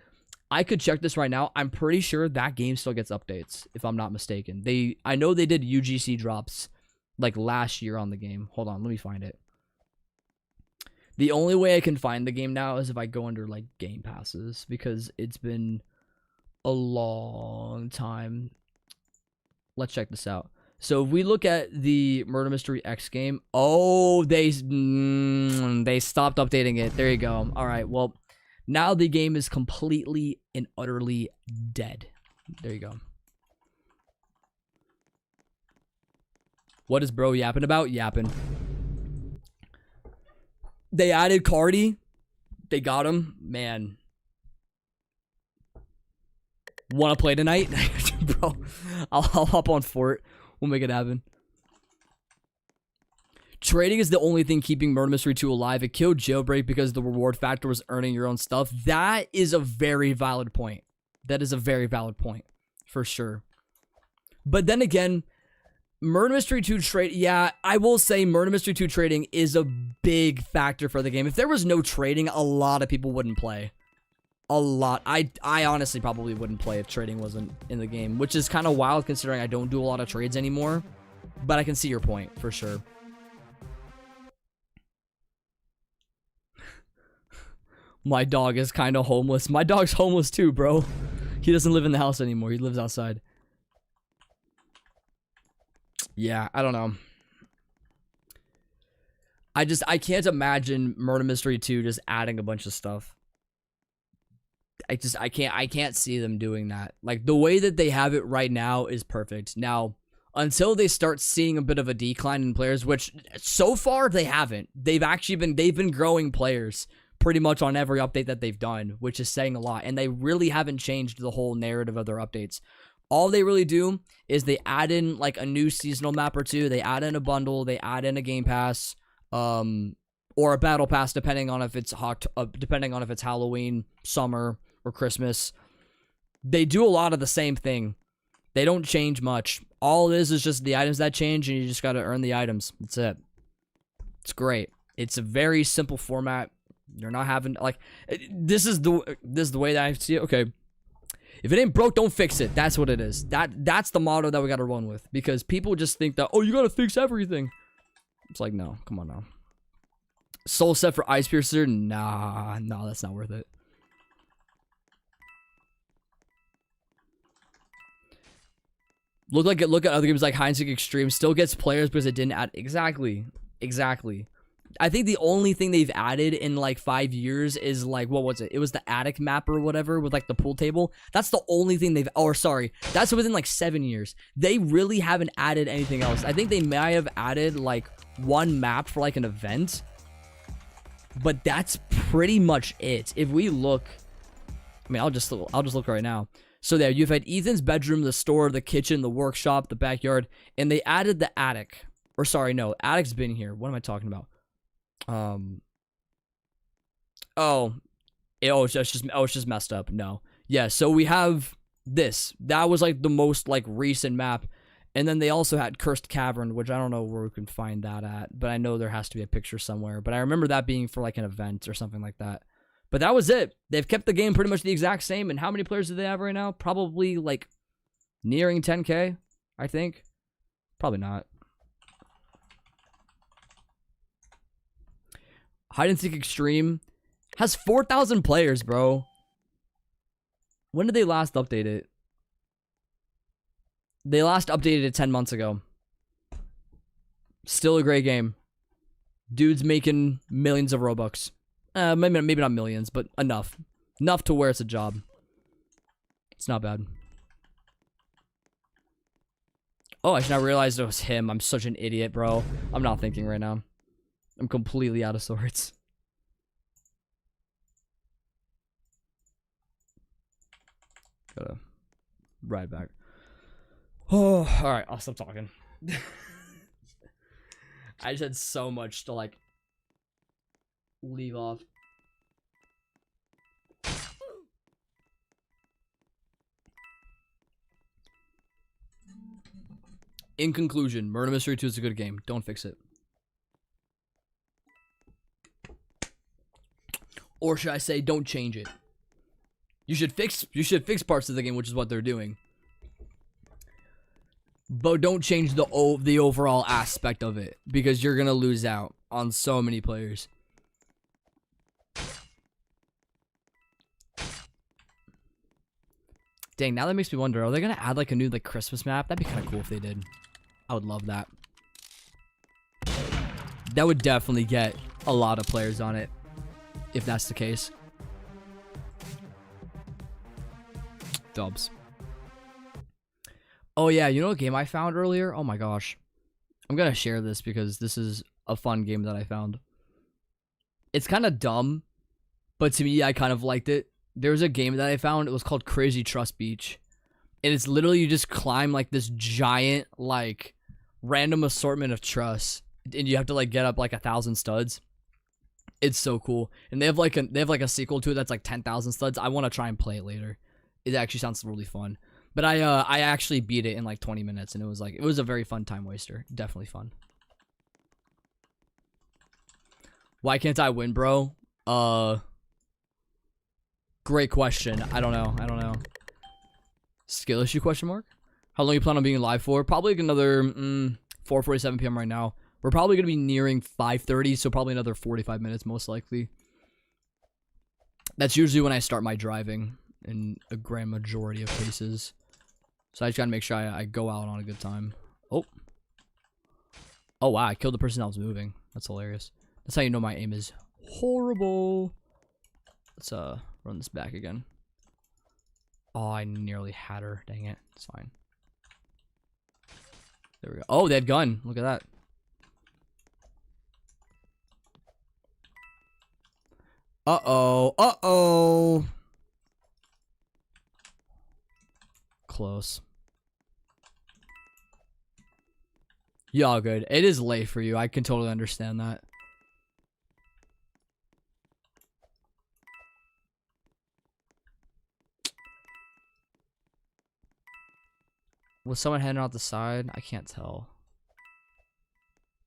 Speaker 1: I could check this right now, I'm pretty sure that game still gets updates, if I'm not mistaken. I know they did UGC drops like last year on the game. Hold on, let me find it. The only way I can find the game now is if I go under, like, Game Passes, because it's been a long time. Let's check this out. So if we look at the Murder Mystery X game, oh, they stopped updating it. There you go. All right, well, now the game is completely and utterly dead. There you go. What is bro yapping about? Yapping. They added Cardi. They got him. Man. Want to play tonight? Bro, I'll hop on Fort. We'll make it happen. Trading is the only thing keeping Murder Mystery 2 alive. It killed Jailbreak because the reward factor was earning your own stuff. That is a very valid point. That is a very valid point, for sure. But then again, Murder Mystery 2 trade, yeah, I will say Murder Mystery 2 trading is a big factor for the game. If there was no trading, a lot of people wouldn't play. A lot. I honestly probably wouldn't play if trading wasn't in the game, which is kind of wild considering I don't do a lot of trades anymore. But I can see your point, for sure. My dog is kind of homeless. My dog's homeless too, bro. He doesn't live in the house anymore. He lives outside. Yeah, I don't know. I can't imagine Murder Mystery 2 just adding a bunch of stuff. I can't see them doing that. Like, the way that they have it right now is perfect. Now, until they start seeing a bit of a decline in players, which so far they haven't. They've been growing players pretty much on every update that they've done, which is saying a lot. And they really haven't changed the whole narrative of their updates. All they really do is they add in like a new seasonal map or two. They add in a bundle. They add in a game pass, or a battle pass, depending on if it's Halloween, summer, or Christmas. They do a lot of the same thing. They don't change much. All it is just the items that change, and you just got to earn the items. That's it. It's great. It's a very simple format. You're not having like this is the way that I see it. Okay, if it ain't broke, don't fix it. That's what it is. That's the motto that we got to run with, because people just think that, oh, you got to fix everything. It's like, no, come on now. Soul set for Ice Piercer? Nah, that's not worth it. Look at other games like Hide and Seek Extreme. Still gets players because it didn't add. Exactly. I think the only thing they've added in like 5 years is like, what was it? It was the attic map or whatever with like the pool table. That's the only thing they've, or sorry, that's within like 7 years. They really haven't added anything else. I think they may have added like one map for like an event, but that's pretty much it. If we look, I mean, I'll just look right now. So there, you've had Ethan's bedroom, the store, the kitchen, the workshop, the backyard, and they added the attic. Or sorry, no, attic's been here. What am I talking about? It's just messed up. No. Yeah, so we have this. That was like the most like recent map. And then they also had Cursed Cavern, which I don't know where we can find that at, but I know there has to be a picture somewhere. But I remember that being for like an event or something like that. But that was it. They've kept the game pretty much the exact same. And how many players do they have right now? Probably like nearing 10K, I think. Probably not. Hide and Seek Extreme has 4,000 players, bro. When did they last update it? They last updated it 10 months ago. Still a great game. Dude's making millions of Robux. Maybe not millions, but enough. Enough to where it's a job. It's not bad. Oh, I should not realize it was him. I'm such an idiot, bro. I'm not thinking right now. I'm completely out of sorts. Gotta ride back. Oh, alright, I'll stop talking. I just had so much to, like, leave off. In conclusion, Murder Mystery 2 is a good game. Don't fix it. Or should I say, don't change it. You should fix parts of the game, which is what they're doing. But don't change the overall aspect of it, because you're gonna lose out on so many players. Dang, now that makes me wonder, are they gonna add like a new like Christmas map? That'd be kind of cool if they did. I would love that. That would definitely get a lot of players on it, if that's the case. Dubs. Oh yeah, you know what game I found earlier? Oh my gosh. I'm gonna share this because this is a fun game that I found. It's kind of dumb, but to me, I kind of liked it. There's a game that I found. It was called Crazy Trust Beach. And it's literally you just climb like this giant, like, random assortment of truss. and you have to like get up like 1,000 studs. It's so cool, and they have like a sequel to it that's like 10,000 studs. I want to try and play it later. It actually sounds really fun. But I actually beat it in like 20 minutes, and it was a very fun time waster. Definitely fun. Why can't I win, bro? Great question. I don't know. Skill issue question mark? How long you plan on being live for? Probably like another 4:47 p.m. right now. We're probably going to be nearing 5:30, so probably another 45 minutes most likely. That's usually when I start my driving in a grand majority of cases. So I just got to make sure I go out on a good time. Oh. Oh, wow. I killed the person that was moving. That's hilarious. That's how you know my aim is horrible. Let's run this back again. Oh, I nearly had her. Dang it. It's fine. There we go. Oh, they had gun. Look at that. Uh-oh. Uh-oh. Close. Y'all good. It is late for you. I can totally understand that. Was someone heading out the side? I can't tell.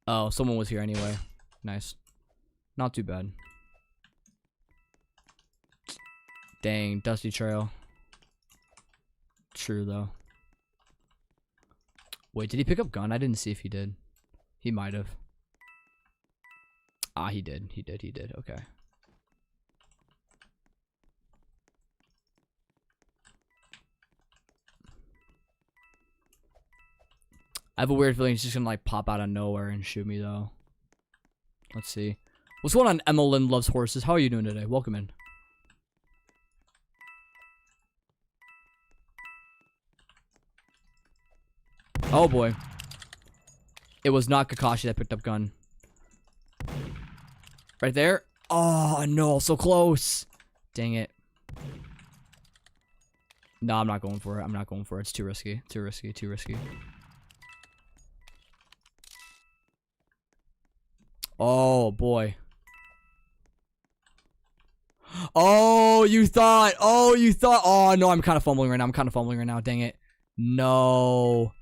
Speaker 1: Oh, someone was here anyway. Nice. Not too bad. Dang, dusty trail. True, though. Wait, did he pick up gun? I didn't see if he did. He might have. Ah, he did. He did. Okay. I have a weird feeling he's just gonna like pop out of nowhere and shoot me though. Let's see. What's going on, Emma Lynn Loves Horses? How are you doing today? Welcome in. Oh boy. It was not Kakashi that picked up gun. Right there. Oh no, so close. Dang it. No, I'm not going for it. I'm not going for it. It's too risky. Too risky. Too risky. Oh boy. Oh, you thought. Oh, you thought. Oh no, I'm kind of fumbling right now. I'm kind of fumbling right now. Dang it. No.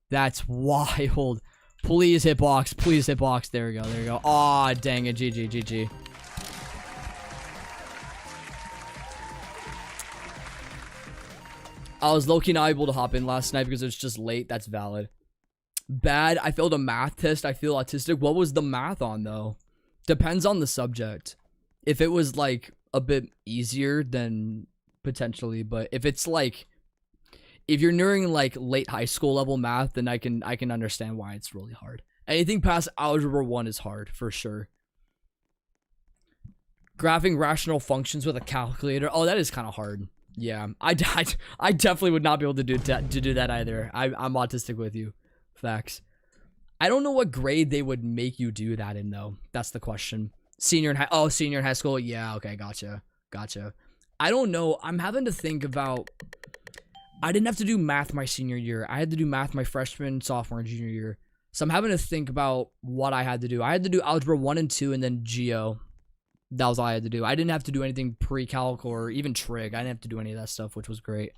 Speaker 1: That's wild. Please hitbox. Please hitbox. There we go. There we go. Aw, dang it. GG. GG. I was low-key not able to hop in last night because it was just late. That's valid. Bad. I failed a math test. I feel autistic. What was the math on, though? Depends on the subject. If it was, like, a bit easier, then potentially. But if it's, like... If you're nearing like late high school level math, then I can understand why it's really hard. Anything past algebra 1 is hard for sure. Graphing rational functions with a calculator. Oh, that is kind of hard. Yeah, I definitely would not be able to do that either. I'm autistic with you. Facts. I don't know what grade they would make you do that in though. That's the question. Senior in high school. Yeah, okay, gotcha. I don't know. I'm having to think about. I didn't have to do math my senior year. I had to do math my freshman, sophomore, and junior year. So I'm having to think about what I had to do. I had to do algebra 1 and 2 and then geo. That was all I had to do. I didn't have to do anything pre-calc or even trig. I didn't have to do any of that stuff, which was great.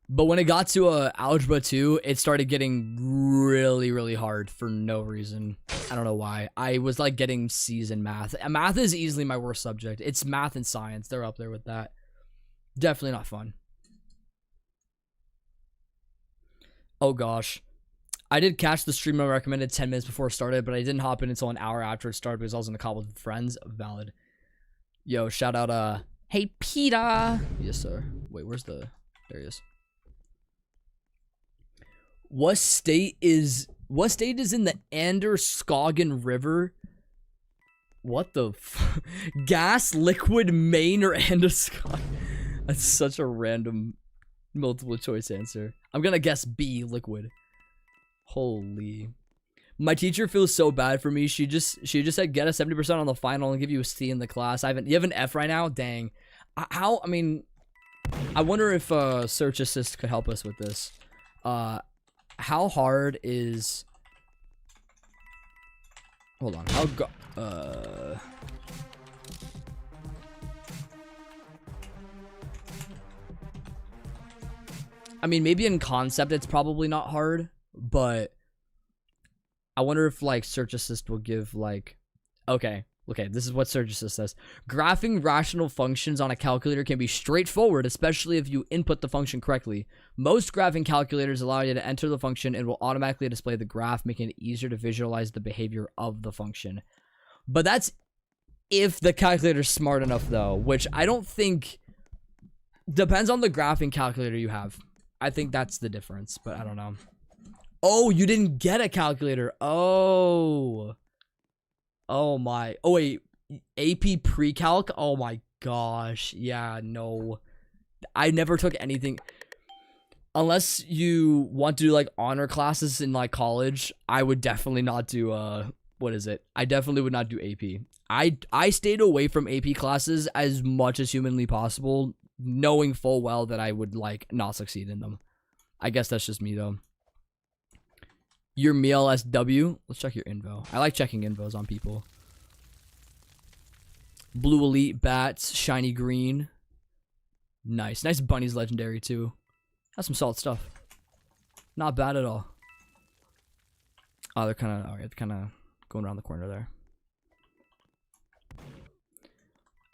Speaker 1: But when it got to algebra 2, it started getting really, really hard for no reason. I don't know why. I was like getting C's in math. Math is easily my worst subject. It's math and science. They're up there with that. Definitely not fun. Oh gosh. I did catch the stream I recommended 10 minutes before it started, but I didn't hop in until an hour after it started because I was in a call with friends. Valid. Yo, shout out, hey Peter. Yes, sir. Wait, where's the, there he is. What state is in the Androscoggin River? What the gas, liquid, main, or Androscoggin? That's such a random multiple choice answer. I'm gonna guess B, liquid. Holy. My teacher feels so bad for me. She just said get a 70% on the final and give you a C in the class. You have an F right now? Dang. I wonder if Search Assist could help us with this. How hard is Hold on. I'll go. I mean, maybe in concept it's probably not hard, but I wonder if like search assist will give like, okay, this is what search assist says. Graphing rational functions on a calculator can be straightforward, especially if you input the function correctly. Most graphing calculators allow you to enter the function and will automatically display the graph, making it easier to visualize the behavior of the function. But that's if the calculator's smart enough though, which I don't think, depends on the graphing calculator you have. I think that's the difference, but I don't know. Oh, you didn't get a calculator. Oh my. Oh wait, AP pre-calc. Oh my gosh. Yeah, no. I never took anything unless you want to do like honor classes in like college. I would definitely not do what is it? I definitely would not do AP. I stayed away from AP classes as much as humanly possible, knowing full well that I would like not succeed in them. I guess that's just me though. Your MLSW. Let's check your info. I like checking infos on people. Blue Elite Bats, shiny green. Nice. Nice bunnies legendary too. That's some solid stuff. Not bad at all. Oh, they're kind of alright. Kind of going around the corner there.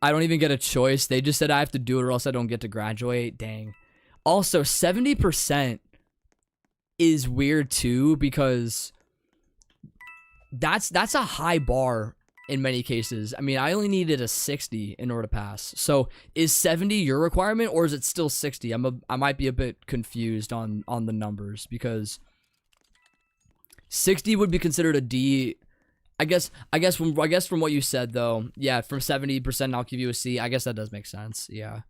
Speaker 1: I don't even get a choice. They just said I have to do it or else I don't get to graduate. Dang. Also, 70% is weird too, because that's a high bar in many cases. I mean, I only needed a 60 in order to pass. So is 70 your requirement or is it still 60? I might be a bit confused on the numbers, because 60 would be considered a D. I guess from what you said though, yeah, from 70% I'll give you a C. I guess that does make sense. Yeah.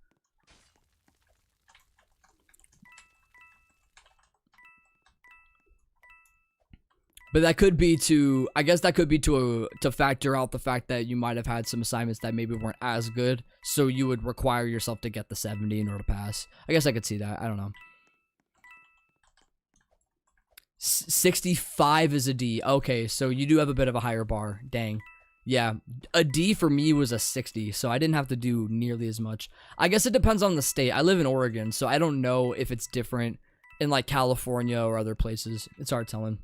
Speaker 1: But that could be to, I guess that could be to factor out the fact that you might have had some assignments that maybe weren't as good, so you would require yourself to get the 70 in order to pass. I guess I could see that. I don't know. 65 is a D. Okay, so you do have a bit of a higher bar. Dang. Yeah, a D for me was a 60, so I didn't have to do nearly as much. I guess it depends on the state. I live in Oregon, so I don't know if it's different in like California or other places. It's hard telling.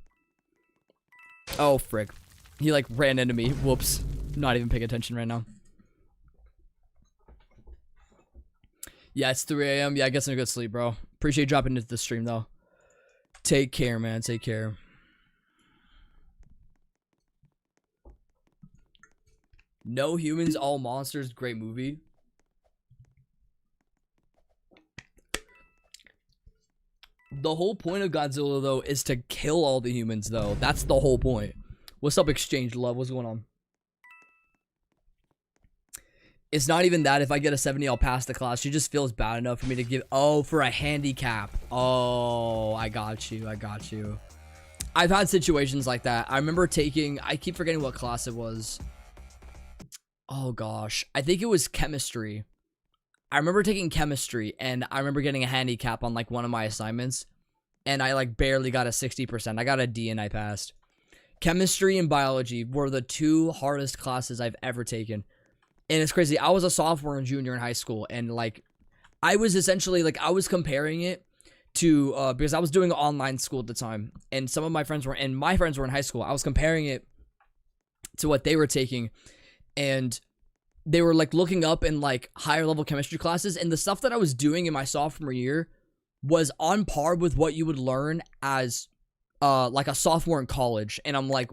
Speaker 1: Oh, frick. He, like, ran into me. Whoops. Not even paying attention right now. Yeah, it's 3 a.m. Yeah, get some good sleep, bro. Appreciate you dropping into the stream, though. Take care, man. Take care. No Humans, All Monsters. Great movie. The whole point of Godzilla, though, is to kill all the humans, though. That's the whole point. What's up, Exchange Love? What's going on? It's not even that. If I get a 70, I'll pass the class. She just feels bad enough for me to give... Oh, for a handicap. Oh, I got you. I got you. I've had situations like that. I remember taking... I keep forgetting what class it was. Oh, gosh. I think it was chemistry. I remember taking chemistry, and I remember getting a handicap on, like, one of my assignments, and I, like, barely got a 60%. I got a D, and I passed. Chemistry and biology were the two hardest classes I've ever taken, and it's crazy. I was a sophomore and junior in high school, and, like, I was essentially, like, I was comparing it to, because I was doing online school at the time, and some of my friends were, and my friends were in high school. I was comparing it to what they were taking, and they were like looking up in like higher level chemistry classes, and the stuff that I was doing in my sophomore year was on par with what you would learn as like a sophomore in college. And I'm like,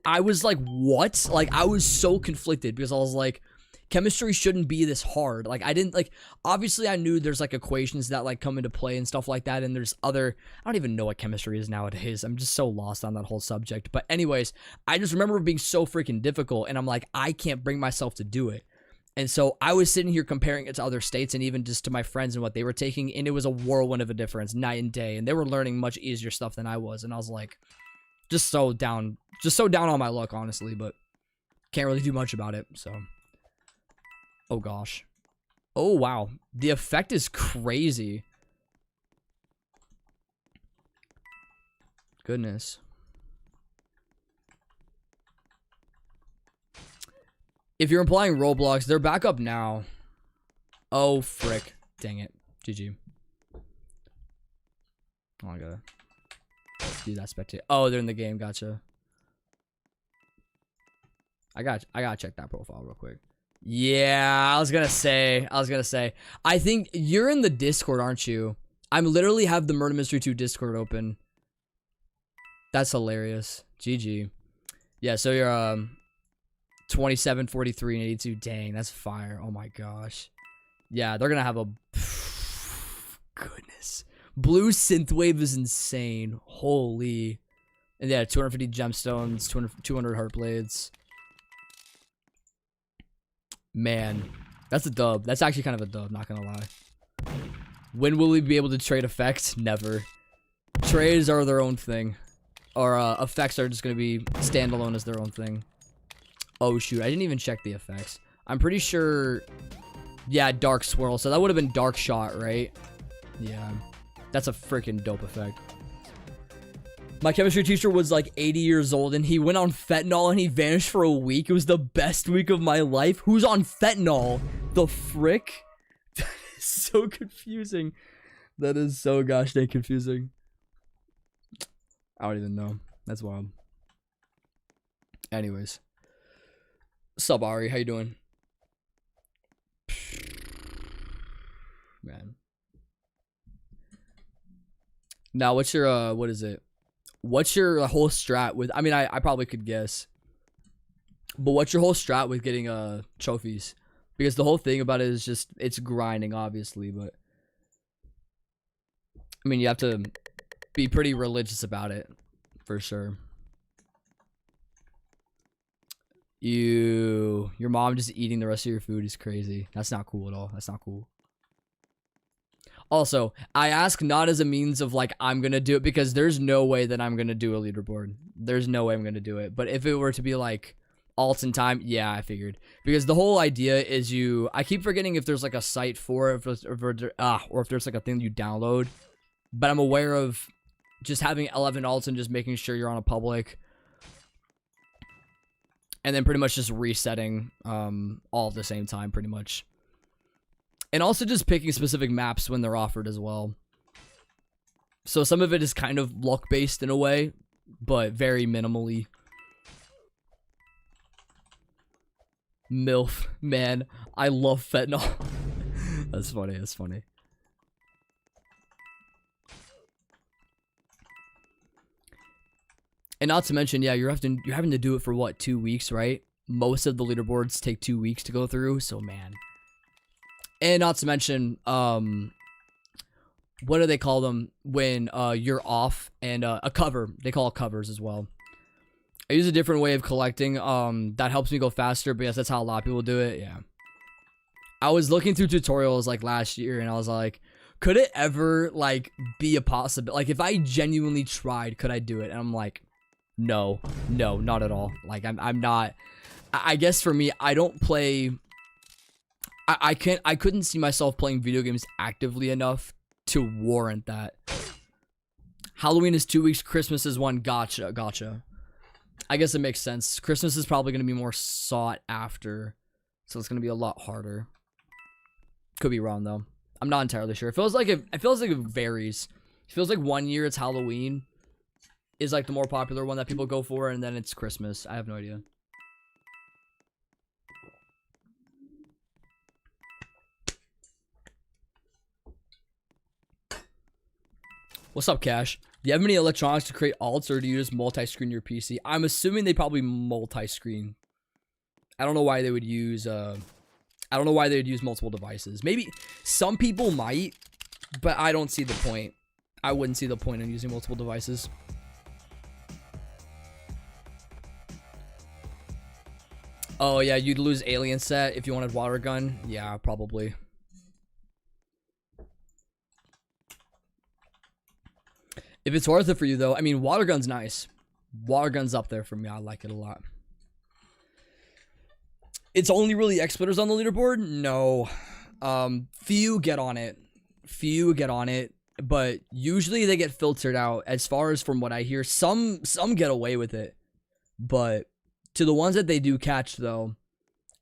Speaker 1: I was like, what? Like, I was so conflicted, because I was like, chemistry shouldn't be this hard. Like, I didn't like, obviously I knew there's like equations that like come into play and stuff like that, and there's other, I don't even know what chemistry is nowadays. I'm just so lost on that whole subject. But anyways, I just remember it being so freaking difficult, and I'm like, I can't bring myself to do it. And so I was sitting here comparing it to other states and even just to my friends and what they were taking, and it was a whirlwind of a difference, night and day. And they were learning much easier stuff than I was, and I was like, just so down on my luck, honestly, but can't really do much about it. So, oh gosh, oh wow, the effect is crazy. Goodness. If you're implying Roblox, they're back up now. Oh, frick. Dang it. GG. Oh, I gotta do that spectate. Oh, they're in the game. Gotcha. I gotta check that profile real quick. Yeah, I was gonna say. I think you're in the Discord, aren't you? I'm literally have the Murder Mystery 2 Discord open. That's hilarious. GG. Yeah, so you're 27, 43, and 82. Dang, that's fire. Oh my gosh. Yeah, they're gonna have a goodness. Blue synthwave is insane. Holy. And yeah, 250 gemstones, 200 heart blades. Man, that's a dub. That's actually kind of a dub, not gonna lie. When will we be able to trade effects? Never. Trades are their own thing. Or effects are just gonna be standalone as their own thing. Oh shoot, I didn't even check the effects. I'm pretty sure, yeah, dark swirl. So that would have been dark shot, right? Yeah, that's a freaking dope effect. My chemistry teacher was like 80 years old and he went on fentanyl and he vanished for a week. It was the best week of my life. Who's on fentanyl? The frick? That is so confusing. That is so gosh dang confusing. I don't even know. That's wild. Anyways. Sup, Ari? How you doing? Man. Now, what's your, what is it? What's your whole strat with, I mean, I probably could guess. But what's your whole strat with getting, trophies? Because the whole thing about it is just, it's grinding, obviously, but. I mean, you have to be pretty religious about it. For sure. Your mom just eating the rest of your food is crazy. That's not cool at all. That's not cool. Also, I ask not as a means of like, I'm going to do it because there's no way that I'm going to do a leaderboard. There's no way I'm going to do it. But if it were to be like alts in time, yeah, I figured. Because the whole idea is I keep forgetting if there's like a site for it or if there's like a thing you download. But I'm aware of just having 11 alts and just making sure you're on a public. And then pretty much just resetting all at the same time, pretty much. And also just picking specific maps when they're offered as well. So some of it is kind of luck-based in a way, but very minimally. MILF. Man, I love fentanyl. That's funny, that's funny. And not to mention, yeah, you're having to do it for what, 2 weeks, right? Most of the leaderboards take 2 weeks to go through, so man. And not to mention, what do they call them when you're off? And a cover. They call it covers as well. I use a different way of collecting. That helps me go faster because that's how a lot of people do it. Yeah. I was looking through tutorials like last year and I was like, could it ever like be a possibility? Like if I genuinely tried, could I do it? And I'm like, no, not at all. Like I'm not. I guess for me, I don't play. I couldn't see myself playing video games actively enough to warrant that. Halloween is 2 weeks. Christmas is 1. Gotcha. I guess it makes sense. Christmas is probably going to be more sought after. So it's going to be a lot harder. Could be wrong though. I'm not entirely sure. It feels like it varies. It feels like 1 year it's Halloween is like the more popular one that people go for, and then it's Christmas. I have no idea. What's up, Cash? Do you have any electronics to create alts, or do you just multi-screen your PC? I'm assuming they probably multi-screen. I don't know why they would use multiple devices. Maybe some people might, but I don't see the point. I wouldn't see the point in using multiple devices. Oh yeah, you'd lose alien set if you wanted water gun. Yeah, probably. If it's worth it for you though, I mean, water gun's nice. Water gun's up there for me. I like it a lot. It's only really experts on the leaderboard? No. Few get on it. But usually they get filtered out. As far as from what I hear, some get away with it. But to the ones that they do catch though,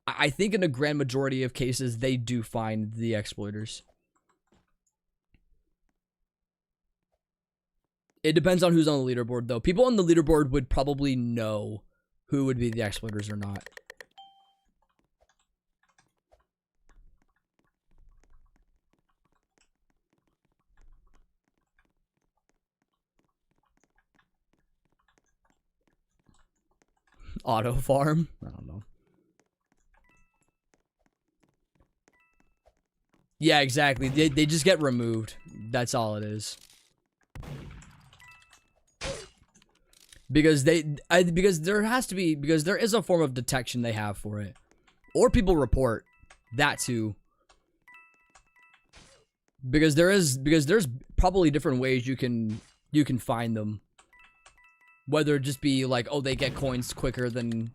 Speaker 1: I think in a grand majority of cases, they do find the exploiters. It depends on who's on the leaderboard, though. People on the leaderboard would probably know who would be the exploiters or not. Auto farm? I don't know. Yeah, exactly. They just get removed. That's all it is. Because because there is a form of detection they have for it. Or people report that too. Because there's probably different ways you can find them. Whether it just be like, oh, they get coins quicker than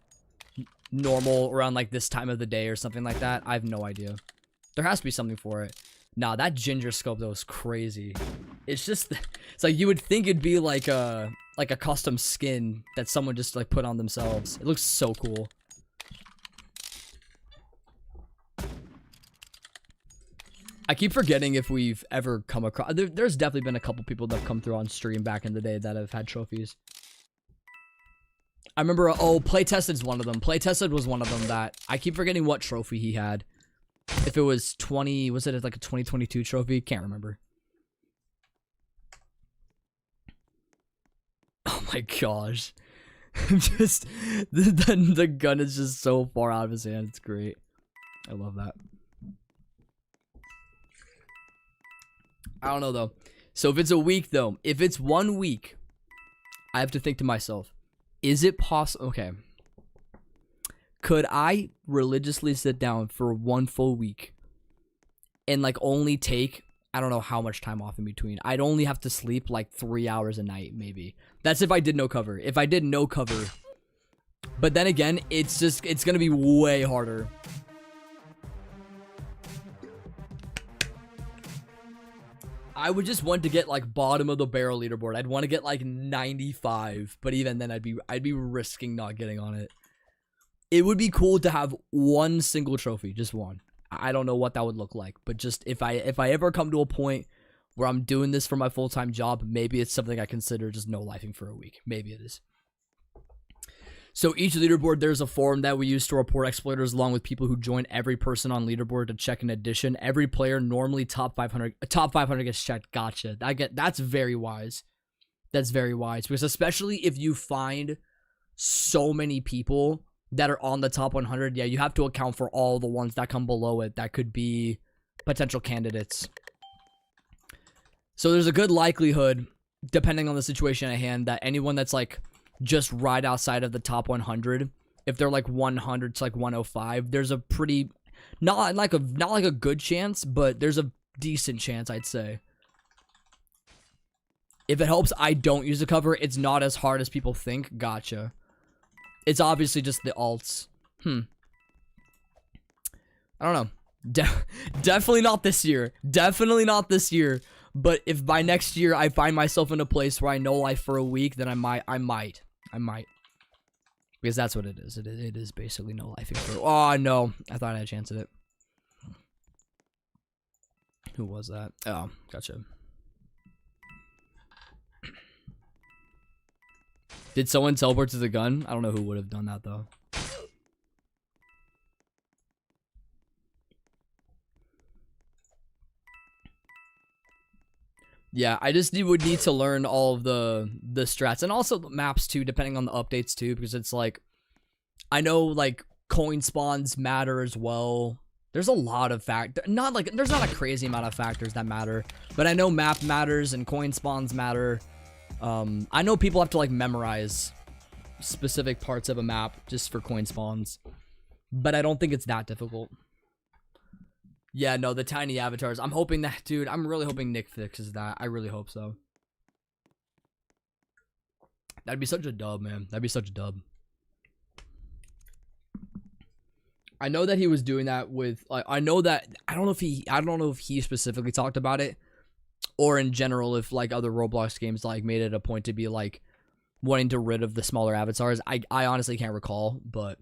Speaker 1: normal around like this time of the day or something like that. I have no idea. There has to be something for it. Nah, that ginger scope though is crazy. It's just, it's like you would think it'd be like a custom skin that someone just like put on themselves. It looks so cool. I keep forgetting if we've ever come across. There's definitely been a couple people that have come through on stream back in the day that have had trophies. I remember, oh, Playtested is one of them. Playtested was one of them that I keep forgetting what trophy he had. If it was 20, was it like a 2022 trophy? Can't remember. Oh my gosh. Just, the gun is just so far out of his hand. It's great. I love that. I don't know though. So if it's a week though, if it's 1 week, I have to think to myself, is it possible? Okay. Could I religiously sit down for 1 full week and like only take, I don't know how much time off in between. I'd only have to sleep like 3 hours a night, maybe. That's if I did no cover. If I did no cover. But then again, it's going to be way harder. I would just want to get like bottom of the barrel leaderboard. I'd want to get like 95, but even then I'd be risking not getting on it. It would be cool to have 1 single trophy, just 1. I don't know what that would look like, but just if I ever come to a point where I'm doing this for my full-time job, maybe it's something I consider just no lifing for a week. Maybe it is. So each leaderboard, there's a forum that we use to report exploiters along with people who join every person on leaderboard to check an addition. Every player normally top 500 gets checked. Gotcha. That's very wise. That's very wise because especially if you find so many people that are on the top 100, yeah, you have to account for all the ones that come below it that could be potential candidates. So there's a good likelihood, depending on the situation at hand, that anyone that's like just right outside of the top 100, if they're like 100 to like 105, there's a pretty not like a good chance, but there's a decent chance, I'd say. If it helps, I don't use the cover. It's not as hard as people think. Gotcha. It's obviously just the alts. I don't know. Definitely not this year. Definitely not this year. But if by next year I find myself in a place where I no life for a week, then I might. Because that's what it is. It is basically no life for. Oh no, I thought I had a chance at it. Who was that? Oh, gotcha. Did someone teleport to the gun? I don't know who would have done that though. Yeah, I just would need to learn all of the strats and also the maps too, depending on the updates too, because it's like, I know like coin spawns matter as well. There's a lot of there's not a crazy amount of factors that matter, but I know map matters and coin spawns matter. I know people have to like memorize specific parts of a map just for coin spawns, but I don't think it's that difficult. Yeah, no, the tiny avatars. I'm hoping that, dude, I'm really hoping Nick fixes that. I really hope so. That'd be such a dub, man. That'd be such a dub. I know that he was doing that with, like, I don't know if he specifically talked about it, or in general, if, like, other Roblox games, like, made it a point to be, like, wanting to rid of the smaller avatars. I honestly can't recall, but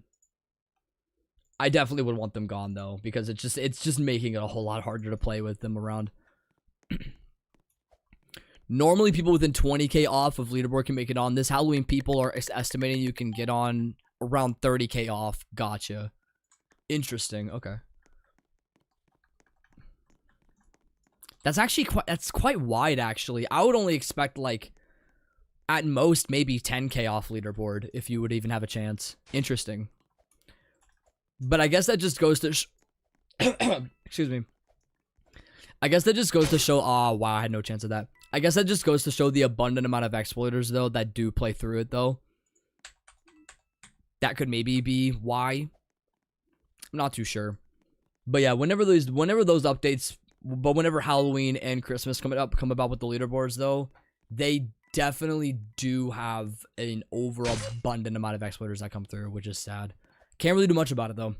Speaker 1: I definitely would want them gone though, because it's just making it a whole lot harder to play with them around. Normally, people within 20k off of leaderboard can make it on. This Halloween, people are estimating you can get on around 30k off. Gotcha. Interesting. Okay. That's actually quite wide, actually. I would only expect, like, at most, maybe 10k off leaderboard, if you would even have a chance. Interesting. But I guess that just goes to... Excuse me. I guess that just goes to show... Oh, wow, I had no chance of that. I guess that just goes to show the abundant amount of exploiters, though, that do play through it, though. That could maybe be why. I'm not too sure. But yeah, whenever those updates... But whenever Halloween and Christmas come about with the leaderboards, though, they definitely do have an overabundant amount of exploiters that come through, which is sad. Can't really do much about it, though.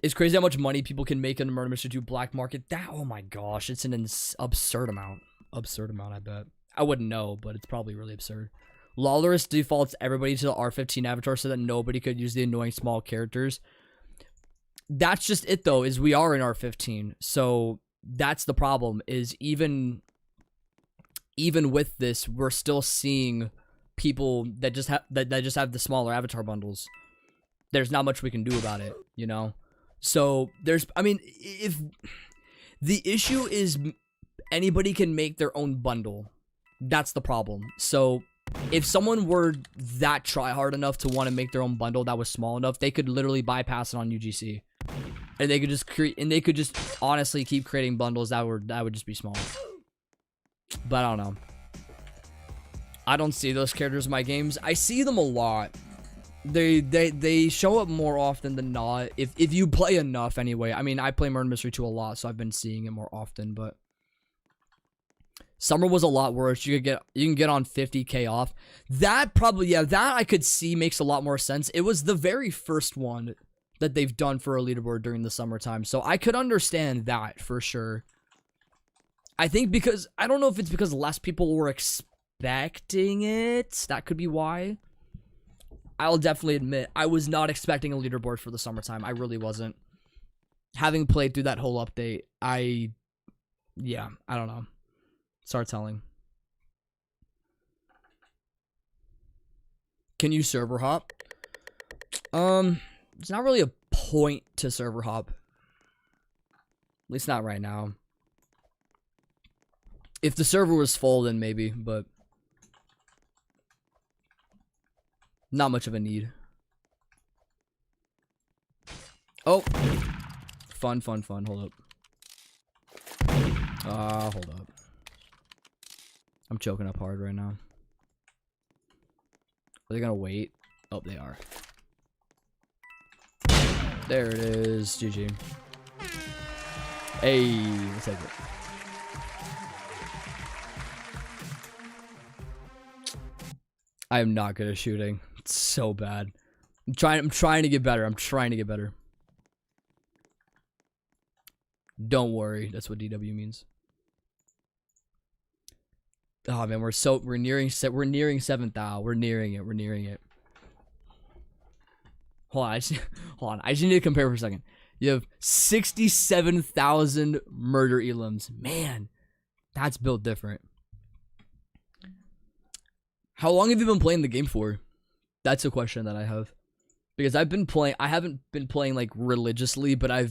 Speaker 1: It's crazy how much money people can make in the Murder Mystery 2 black market. That, oh my gosh, it's an absurd amount. Absurd amount, I bet. I wouldn't know, but it's probably really absurd. Lawless defaults everybody to the R15 avatar so that nobody could use the annoying small characters. That's just it, though, is we are in R15. So that's the problem, is even with this, we're still seeing people that just have the smaller avatar bundles. There's not much we can do about it, you know? So I mean, if the issue is anybody can make their own bundle, that's the problem. So if someone were that try hard enough to want to make their own bundle that was small enough, they could literally bypass it on UGC. And they could just honestly keep creating bundles that would just be small. But I don't know. I don't see those characters in my games. I see them a lot. They show up more often than not. If you play enough anyway. I mean, I play Murder Mystery 2 a lot, so I've been seeing it more often, but Summer was a lot worse. You can get on 50k off. That probably, yeah, that I could see makes a lot more sense. It was the very first one that they've done for a leaderboard during the summertime, so I could understand that for sure. I think because, I don't know if it's because less people were expecting it. That could be why. I'll definitely admit, I was not expecting a leaderboard for the summertime. I really wasn't. Having played through that whole update, yeah, I don't know. Start telling. Can you server hop? It's not really a point to server hop. At least not right now. If the server was full, then maybe, but not much of a need. Oh, fun. Hold up. Hold up. I'm choking up hard right now. Are they gonna wait? Oh, they are. There it is. GG. Hey, let's take it. I am not good at shooting. It's so bad. I'm trying to get better. I'm trying to get better. Don't worry. That's what DW means. Oh man, we're nearing 7th hour. We're nearing it. Hold on. I just need to compare for a second. You have 67,000 murder elims. Man, that's built different. How long have you been playing the game for? That's a question that I have. Because I haven't been playing like religiously, but I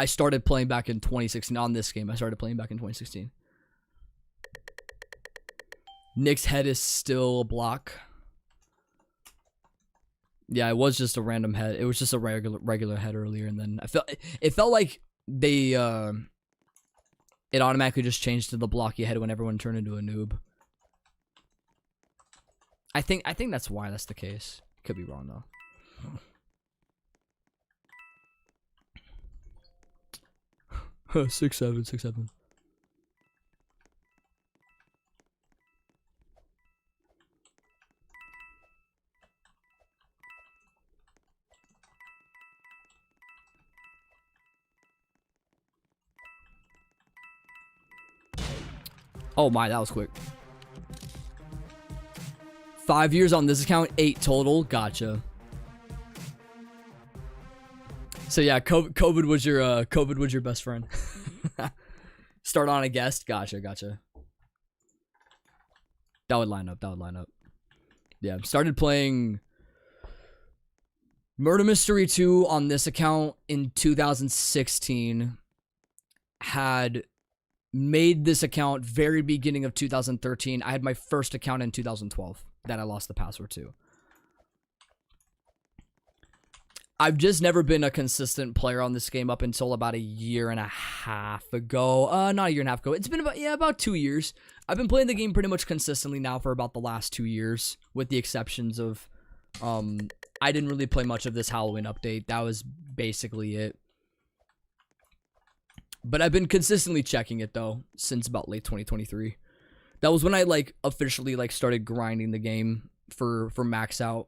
Speaker 1: started playing back in 2016 on this game. I started playing back in 2016. Nick's head is still a block. Yeah, it was just a random head. It was just a regular head earlier, and then it felt like they it automatically just changed to the blocky head when everyone turned into a noob. I think that's why that's the case. Could be wrong though. Huh, 6-7. Oh my, that was quick. 5 years on this account, 8 total. Gotcha. So yeah, COVID was your best friend. Start on a guest. Gotcha. That would line up. Yeah, started playing Murder Mystery 2 on this account in 2016. Had made this account very beginning of 2013. I had my first account in 2012 that I lost the password to. I've just never been a consistent player on this game up until about a year and a half ago. Not a year and a half ago. It's been about 2 years. I've been playing the game pretty much consistently now for about the last 2 years, with the exceptions of, I didn't really play much of this Halloween update. That was basically it. But I've been consistently checking it though since about late 2023. That was when I like officially like started grinding the game for max out.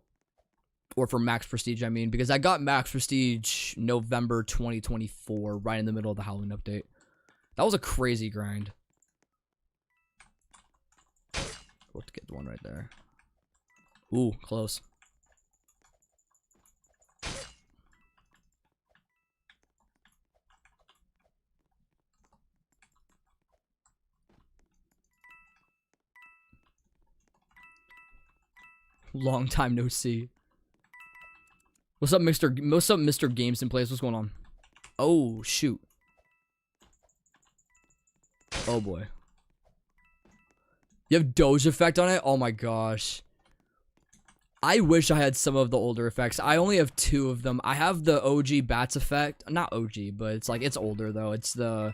Speaker 1: Or for max prestige, I mean, because I got max prestige November 2024, right in the middle of the Halloween update. That was a crazy grind. We'll get the one right there. Ooh, close. Long time no see. What's up, Mr. Games in Place? What's going on? Oh, shoot. Oh, boy. You have Doge effect on it? Oh, my gosh. I wish I had some of the older effects. I only have 2 of them. I have the OG Bats effect. Not OG, but it's like, it's older, though. It's the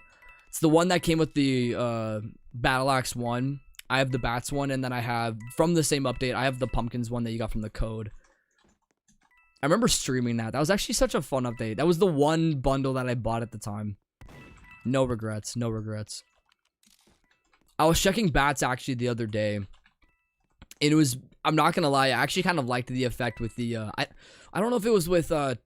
Speaker 1: one that came with the Battle Axe one. I have the Bats one, and then I have, from the same update, I have the Pumpkins one that you got from the code. I remember streaming that. That was actually such a fun update. That was the one bundle that I bought at the time. No regrets. No regrets. I was checking Bats actually the other day. And it was, I'm not going to lie, I actually kind of liked the effect with the, I don't know if it was with, can't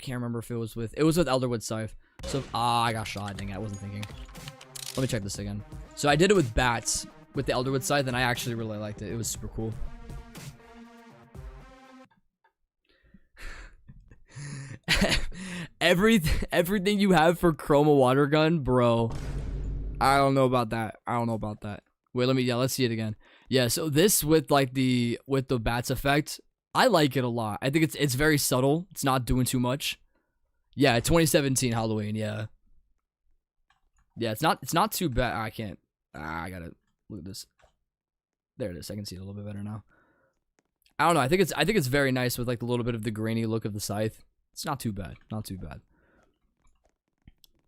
Speaker 1: remember if it was with Elderwood Scythe. So, I got shot. Dang it, I wasn't thinking. Let me check this again. So I did it with Bats, with the Elderwood Scythe, and I actually really liked it. It was super cool. Everything you have for Chroma Water Gun, bro. I don't know about that. Wait, let's see it again. Yeah, so this with like the Bats effect, I like it a lot. I think it's very subtle. It's not doing too much. Yeah, 2017 Halloween, yeah. Yeah, it's not too bad. I can't. I gotta look at this. There it is. I can see it a little bit better now. I don't know. I think it's very nice with like a little bit of the grainy look of the scythe. It's not too bad. Not too bad.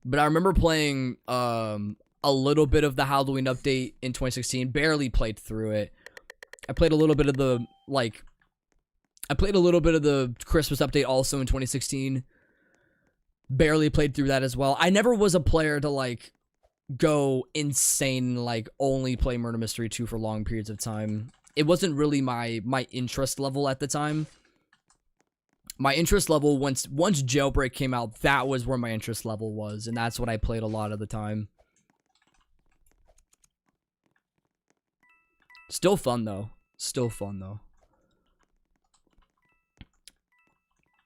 Speaker 1: But I remember playing a little bit of the Halloween update in 2016. Barely played through it. I played a little bit of the Christmas update also in 2016. Barely played through that as well. I never was a player to like go insane, like only play Murder Mystery 2 for long periods of time. It wasn't really my interest level at the time. My interest level, once Jailbreak came out, that was where my interest level was, and that's what I played a lot of the time. Still fun, though.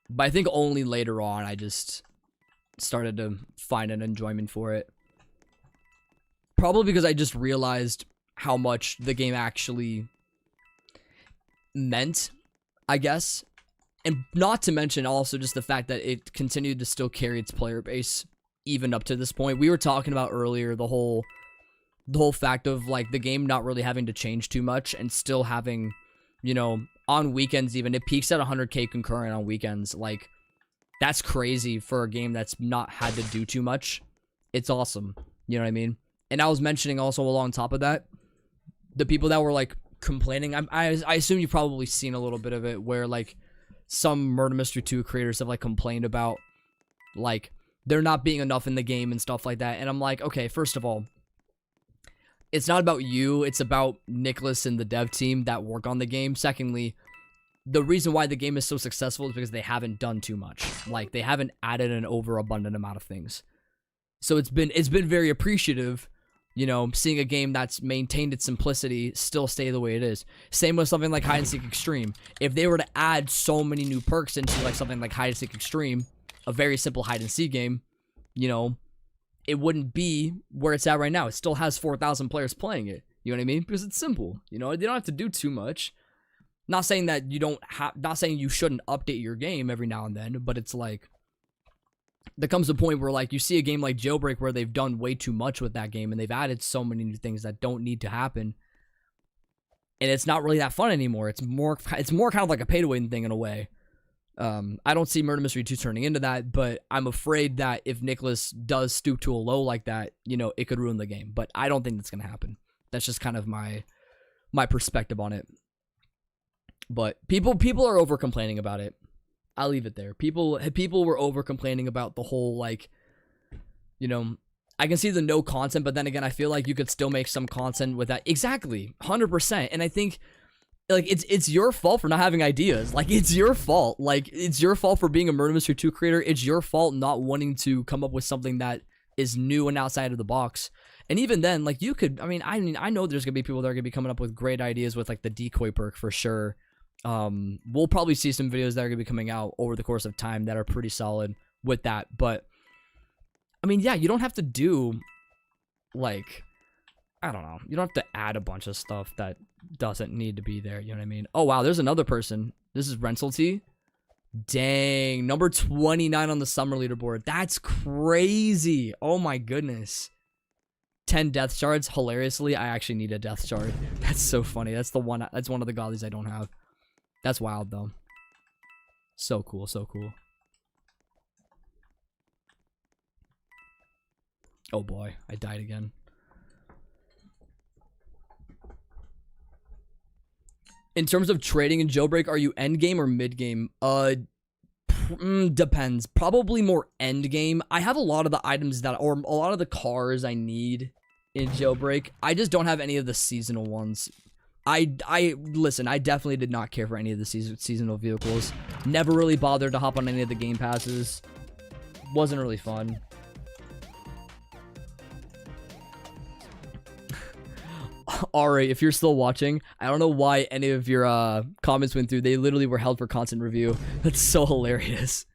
Speaker 1: But I think only later on I just started to find an enjoyment for it. Probably because I just realized how much the game actually meant, I guess. And not to mention also just the fact that it continued to still carry its player base even up to this point. We were talking about earlier the whole fact of like the game not really having to change too much and still having, you know, on weekends even, it peaks at 100k concurrent on weekends. Like, that's crazy for a game that's not had to do too much. It's awesome. You know what I mean? And I was mentioning also along top of that, the people that were like complaining, I assume you've probably seen a little bit of it where like some Murder Mystery 2 creators have like complained about like there not being enough in the game and stuff like that. And I'm like, okay, first of all, it's not about you. It's about Nicholas and the dev team that work on the game. Secondly, the reason why the game is so successful is because they haven't done too much. Like, they haven't added an overabundant amount of things. So it's been very appreciative, you know, seeing a game that's maintained its simplicity still stay the way it is. Same with something like Hide and Seek Extreme. If they were to add so many new perks into like something like Hide and Seek Extreme, a very simple hide and seek game, you know, it wouldn't be where it's at right now. It still has 4,000 players playing it. You know what I mean? Because it's simple. You know, they don't have to do too much. Not saying that you don't have, not saying you shouldn't update your game every now and then, but it's like, there comes a point where like you see a game like Jailbreak where they've done way too much with that game and they've added so many new things that don't need to happen. And it's not really that fun anymore. It's more kind of like a pay-to-win thing in a way. I don't see Murder Mystery 2 turning into that, but I'm afraid that if Nicholas does stoop to a low like that, you know, it could ruin the game. But I don't think that's going to happen. That's just kind of my perspective on it. But people are over complaining about it. I'll leave it there. People were over complaining about the whole, like, you know, I can see the no content, but then again, I feel like you could still make some content with that. Exactly. 100%. And I think, like, it's your fault for not having ideas. Like, it's your fault. Like, it's your fault for being a Murder Mystery 2 creator. It's your fault not wanting to come up with something that is new and outside of the box. And even then, like, you could, I mean, I know there's gonna be people that are gonna be coming up with great ideas with, like, the decoy perk for sure. We'll probably see some videos that are gonna be coming out over the course of time that are pretty solid with that. But I mean, yeah, you don't have to do, like, I don't know, you don't have to add a bunch of stuff that doesn't need to be there. You know what I mean? Oh wow, there's another person. This is Rentalty. Dang, number 29 on the summer leaderboard. That's crazy. Oh my goodness. 10 death shards. Hilariously, I actually need a death shard. That's so funny. That's one of the godlies I don't have. That's wild though. So cool, so cool. Oh boy, I died again. In terms of trading in Jailbreak, are you end game or mid game? Depends. Probably more end game. I have a lot of the items that, or a lot of the cars I need in Jailbreak. I just don't have any of the seasonal ones. Listen, I definitely did not care for any of the seasonal vehicles. Never really bothered to hop on any of the game passes. Wasn't really fun. Alright, if you're still watching, I don't know why any of your comments went through. They literally were held for content review. That's so hilarious.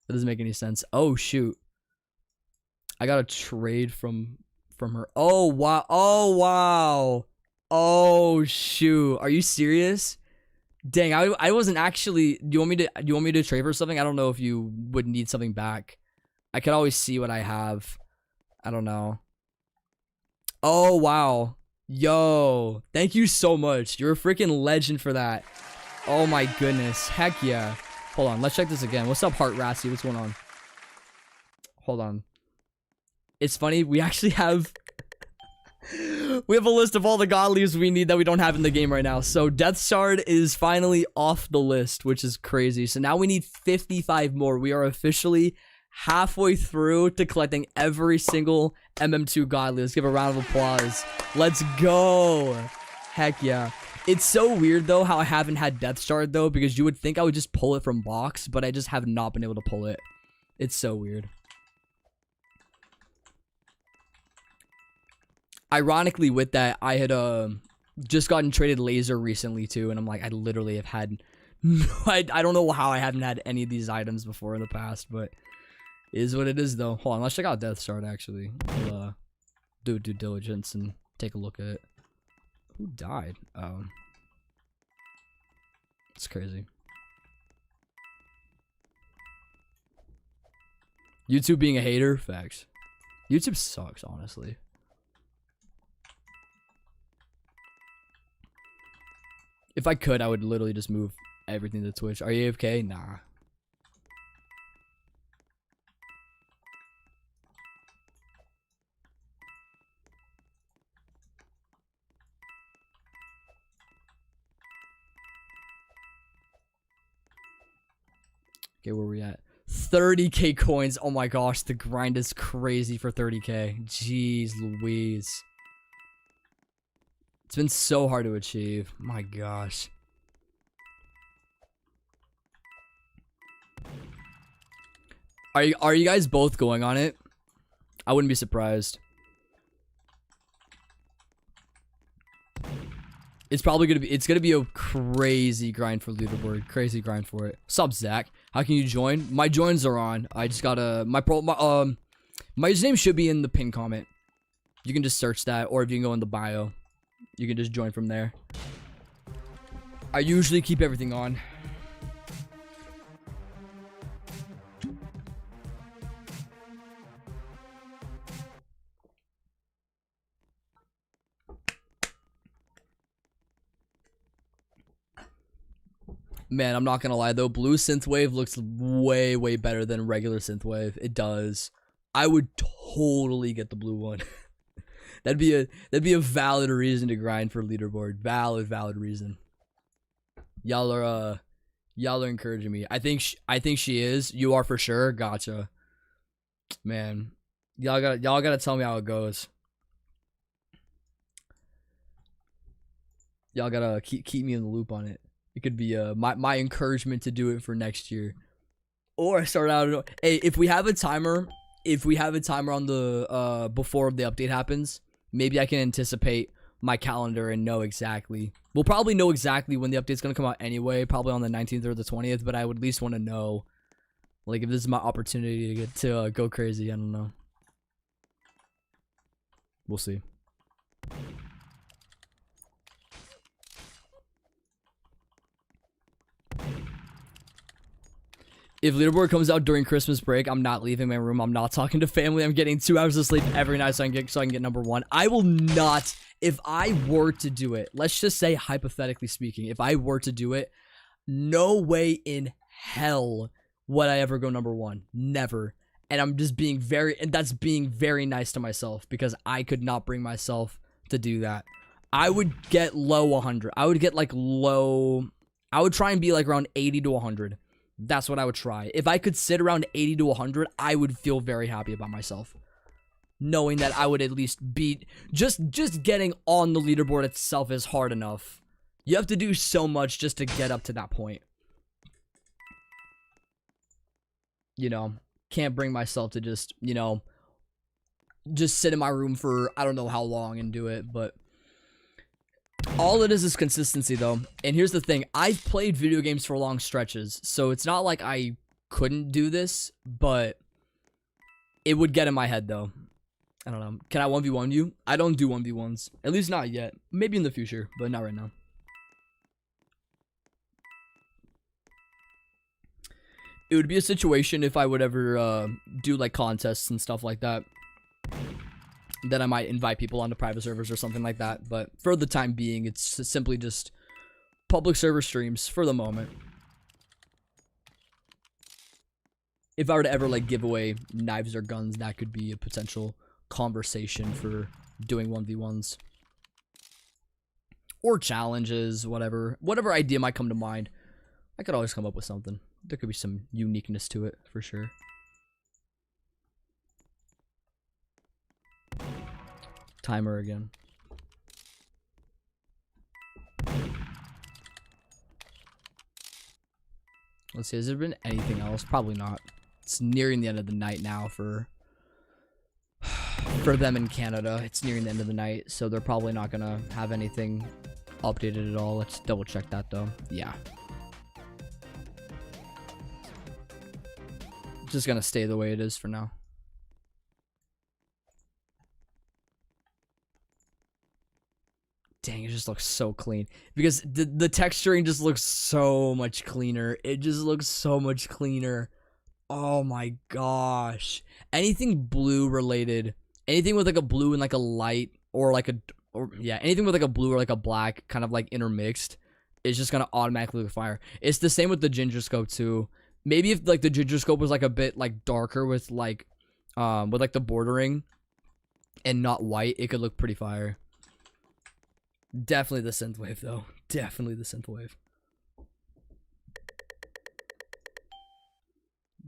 Speaker 1: That doesn't make any sense. Oh shoot, I got a trade from her. Oh wow. Oh wow. Oh shoot, are you serious? Dang, I wasn't actually. Do you want me to trade for something? I don't know if you would need something back. I could always see what I have. I don't know. Oh wow. Yo, thank you so much. You're a freaking legend for that. Oh my goodness. Heck yeah. Hold on, let's check this again. What's up, Heart Rassy? What's going on? Hold on. It's funny, we actually have we have a list of all the god leaves we need that we don't have in the game right now. So Death Shard is finally off the list, which is crazy. So now we need 55 more. We are officially halfway through to collecting every single MM2 god leaf. Let's give a round of applause. Let's go. Heck yeah. It's so weird though how I haven't had Death Shard though, because you would think I would just pull it from box, but I just have not been able to pull it. It's so weird. Ironically, with that, I had just gotten traded laser recently too, and I'm like, I literally have had I don't know how I haven't had any of these items before in the past, but it is what it is though. Hold on, let's check out Death Shard actually. We'll do due diligence and take a look at it. Who died? It's crazy. YouTube being a hater? Facts. YouTube sucks, honestly. If I could, I would literally just move everything to Twitch. Are you AFK? Nah. Okay, where we at? 30k coins. Oh my gosh, the grind is crazy for 30k. Jeez Louise. It's been so hard to achieve. My gosh. Are you guys both going on it? I wouldn't be surprised. It's probably gonna be a crazy grind for leaderboard. Crazy grind for it. Sup, Zach? How can you join? My joins are on. I just gotta my username should be in the pin comment. You can just search that, or if you can go in the bio, you can just join from there. I usually keep everything on. Man, I'm not gonna lie though, blue synthwave looks way, way better than regular synthwave. It does. I would totally get the blue one. that'd be a valid reason to grind for leaderboard. Valid reason. Y'all are encouraging me. I think she is. You are for sure. Gotcha. Man, y'all gotta tell me how it goes. Y'all gotta keep me in the loop on it. It could be my encouragement to do it for next year, or start out. Hey, if we have a timer on the before the update happens, maybe I can anticipate my calendar and know exactly. We'll probably know exactly when the update's gonna come out anyway, probably on the 19th or the 20th. But I would at least want to know, like, if this is my opportunity to get to go crazy. I don't know. We'll see. If leaderboard comes out during Christmas break, I'm not leaving my room. I'm not talking to family. I'm getting 2 hours of sleep every night so I can get number one. I will not. If I were to do it, let's just say hypothetically speaking, if I were to do it, no way in hell would I ever go number one. Never. And I'm just being that's being very nice to myself, because I could not bring myself to do that. I would get low 100. I would get like low. I would try and be like around 80 to 100. That's what I would try. If I could sit around 80 to 100, I would feel very happy about myself, knowing that I would at least beat. Just getting on the leaderboard itself is hard enough. You have to do so much just to get up to that point. You know, can't bring myself to just, you know, just sit in my room for I don't know how long and do it, but all it is consistency, though. And here's the thing. I've played video games for long stretches, so it's not like I couldn't do this, but it would get in my head, though. I don't know. Can I 1v1 you? I don't do 1v1s. At least not yet. Maybe in the future, but not right now. It would be a situation if I would ever do, like, contests and stuff like that. Then I might invite people onto private servers or something like that. But for the time being, it's simply just public server streams for the moment. If I were to ever, like, give away knives or guns, that could be a potential conversation for doing 1v1s. Or challenges, whatever. Whatever idea might come to mind. I could always come up with something. There could be some uniqueness to it, for sure. Timer again. Let's see, has there been anything else? Probably not. It's nearing the end of the night now for them in Canada. It's nearing the end of the night, so they're probably not gonna have anything updated at all. Let's double check that though. Yeah. Just gonna stay the way it is for now. Dang, it just looks so clean. Because the texturing just looks so much cleaner. It just looks so much cleaner. Oh my gosh. Anything blue related. Anything with like a blue and like a light. Or like a... yeah, anything with like a blue or like a black kind of like intermixed. It's just gonna automatically look fire. It's the same with the ginger scope too. Maybe if like the ginger scope was like a bit like darker with like the bordering. And not white. It could look pretty fire. Definitely the synthwave, though. Definitely the synthwave.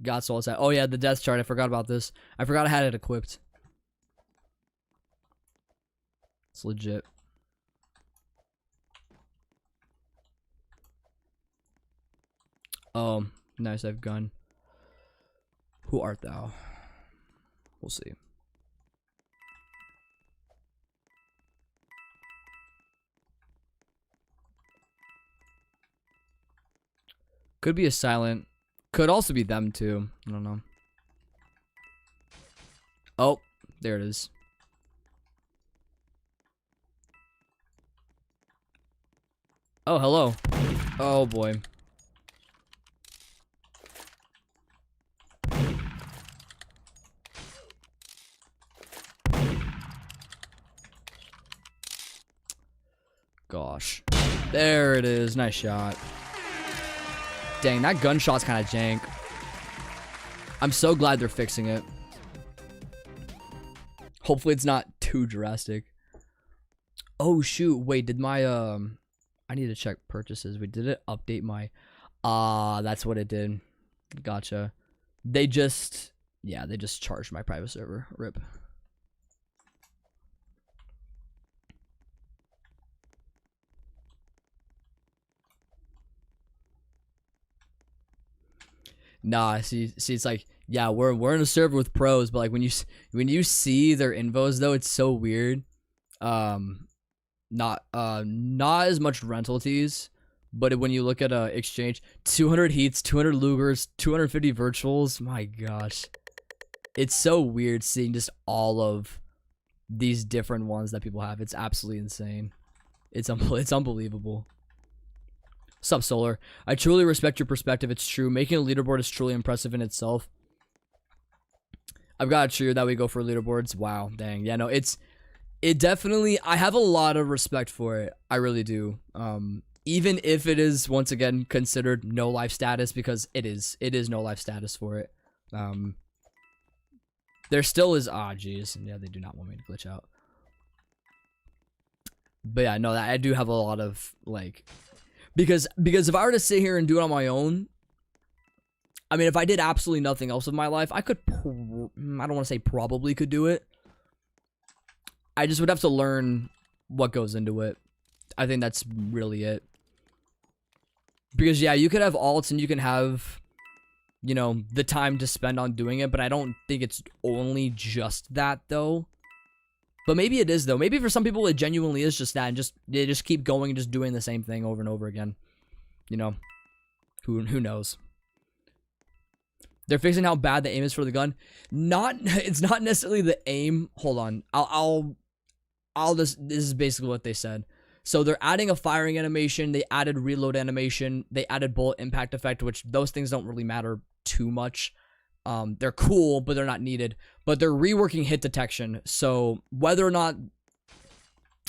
Speaker 1: Got Soul Set. Oh, yeah, the death chart. I forgot about this. I forgot I had it equipped. It's legit. Oh, nice. I've gun. Who art thou? We'll see. Could be a silent. Could also be them too. I don't know. Oh, there it is. Oh, hello. Oh boy. Gosh. There it is. Nice shot. Dang, that gunshot's kind of jank. I'm so glad they're fixing it. Hopefully it's not too drastic. Oh shoot, wait, did my I need to check purchases. Wait, did it update my that's what it did. Gotcha. They just charged my private server. RIP. Nah, see, it's like, yeah, we're in a server with pros, but like when you see their invos though, it's so weird. Not as much rental tees, but when you look at exchange, 200 heats, 200 Lugers, 250 virtuals. My gosh, it's so weird seeing just all of these different ones that people have. It's absolutely insane. It's unbelievable. What's up, Solar? I truly respect your perspective. It's true. Making a leaderboard is truly impressive in itself. I've got to cheer that we go for leaderboards. Wow, dang. Yeah, no, it definitely, I have a lot of respect for it. I really do. Even if it is, once again, considered no life status, because it is no life status for it. There still is, geez. Yeah, they do not want me to glitch out. But yeah, no, I do have a lot of, like, because if I were to sit here and do it on my own, I mean, if I did absolutely nothing else with my life, I could, I don't want to say probably could do it. I just would have to learn what goes into it. I think that's really it. Because, yeah, you could have alts and you can have, you know, the time to spend on doing it, but I don't think it's only just that, though. But maybe it is, though. Maybe for some people it genuinely is just that, and they just keep going and just doing the same thing over and over again. You know, who knows? They're fixing how bad the aim is for the gun. It's not necessarily the aim. Hold on. I'll just, this is basically what they said. So they're adding a firing animation, they added reload animation, they added bullet impact effect, which those things don't really matter too much. They're cool, but they're not needed. But they're reworking hit detection. So whether or not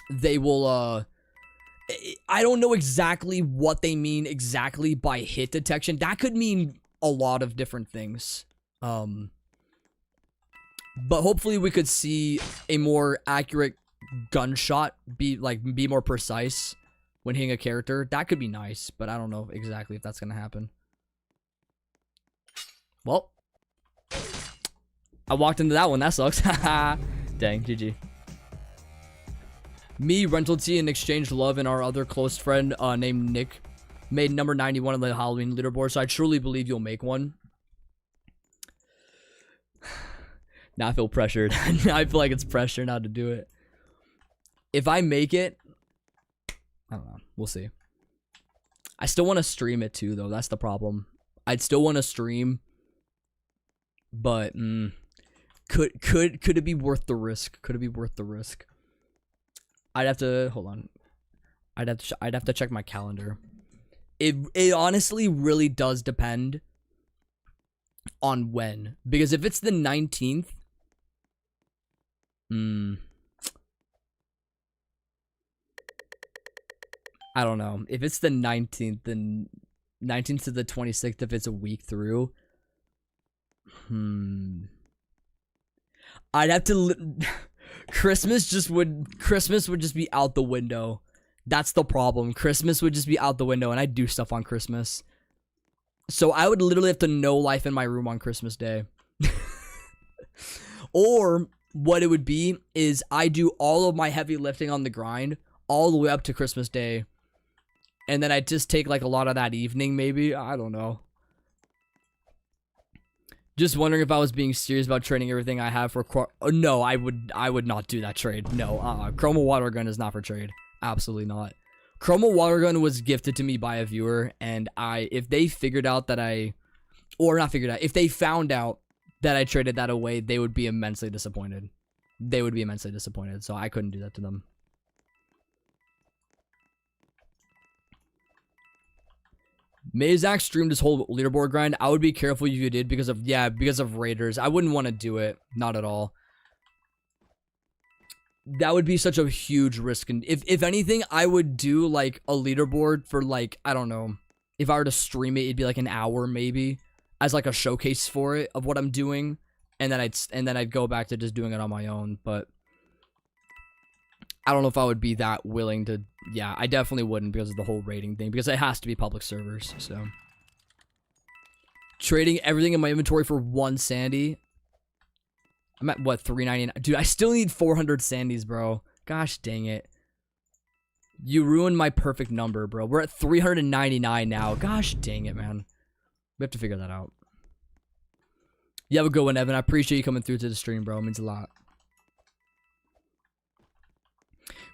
Speaker 1: they will, I don't know exactly what they mean exactly by hit detection. That could mean a lot of different things. But hopefully we could see a more accurate gunshot, be more precise when hitting a character. That could be nice, but I don't know exactly if that's gonna happen. Well, I walked into that one. That sucks. Dang, GG. Me, Rental T, and Exchange Love, and our other close friend named Nick made number 91 on the Halloween leaderboard, so I truly believe you'll make one. Now I feel pressured. I feel like it's pressure now to do it. If I make it, I don't know. We'll see. I still want to stream it too, though. That's the problem. I'd still want to stream, but could it be worth the risk? Could it be worth the risk? I'd have to hold on. I'd have to check my calendar. It honestly really does depend on when, because if it's the 19th, I don't know. If it's the 19th, then 19th to the 26th, if it's a week through, I'd have to Christmas would just be out the window. That's the problem. Christmas would just be out the window, and I do stuff on Christmas. So I would literally have to no life in my room on Christmas Day. Or what it would be is I do all of my heavy lifting on the grind all the way up to Christmas Day. And then I just take like a lot of that evening, maybe. I don't know. Just wondering if I was being serious about trading everything I have for... No, I would not do that trade. No, Chroma Water Gun is not for trade. Absolutely not. Chroma Water Gun was gifted to me by a viewer, and if they figured out that if they found out that I traded that away, they would be immensely disappointed. They would be immensely disappointed, so I couldn't do that to them. Mazak streamed his whole leaderboard grind. I would be careful if you did because of raiders. I wouldn't want to do it. Not at all. That would be such a huge risk. And if anything, I would do like a leaderboard for like, I don't know. If I were to stream it, it'd be like an hour maybe as like a showcase for it of what I'm doing. And then I'd go back to just doing it on my own. But I don't know if I would be that willing to. Yeah, I definitely wouldn't because of the whole rating thing. Because it has to be public servers. So trading everything in my inventory for 1 sandy. I'm at what, 399? Dude, I still need 400 sandies, bro. Gosh dang it. You ruined my perfect number, bro. We're at 399 now. Gosh dang it, man. We have to figure that out. You have a good one, Evan. I appreciate you coming through to the stream, bro. It means a lot.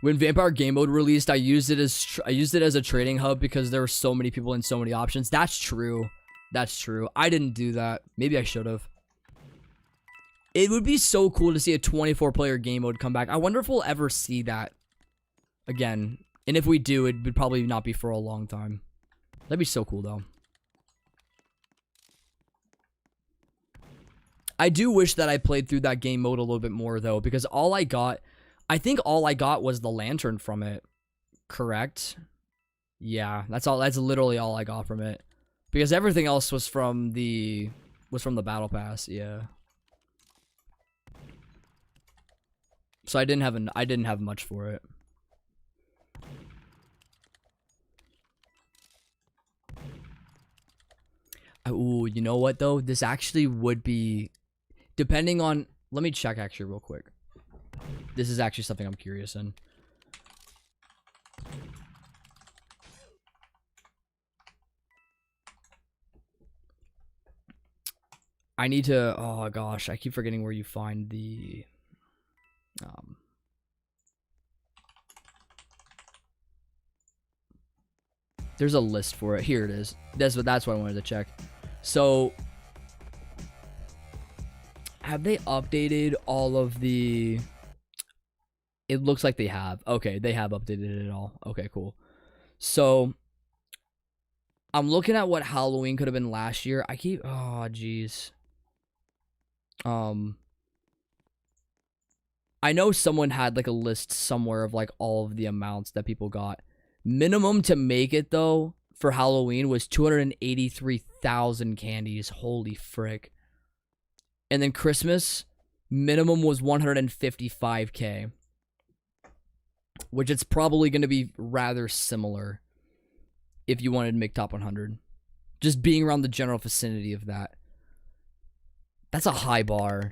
Speaker 1: When Vampire Game Mode released, I used it as a trading hub because there were so many people and so many options. That's true. That's true. I didn't do that. Maybe I should have. It would be so cool to see a 24-player game mode come back. I wonder if we'll ever see that again. And if we do, it would probably not be for a long time. That'd be so cool, though. I do wish that I played through that game mode a little bit more, though, because I think all I got was the lantern from it. Correct? Yeah, that's literally all I got from it. Because everything else was from the battle pass, yeah. So I didn't have much for it. Ooh, you know what though? This actually would be, depending on. Let me check actually real quick. This is actually something I'm curious in. I need to. Oh gosh, I keep forgetting where you find the. There's a list for it. Here it is. That's what I wanted to check. So, have they updated all of the? It looks like they have. Okay, they have updated it all. Okay, cool. So, I'm looking at what Halloween could have been last year. Oh, jeez. I know someone had like a list somewhere of like all of the amounts that people got. Minimum to make it though for Halloween was 283,000 candies. Holy frick. And then Christmas minimum was 155k, which it's probably going to be rather similar if you wanted to make top 100. Just being around the general vicinity of that. That's a high bar.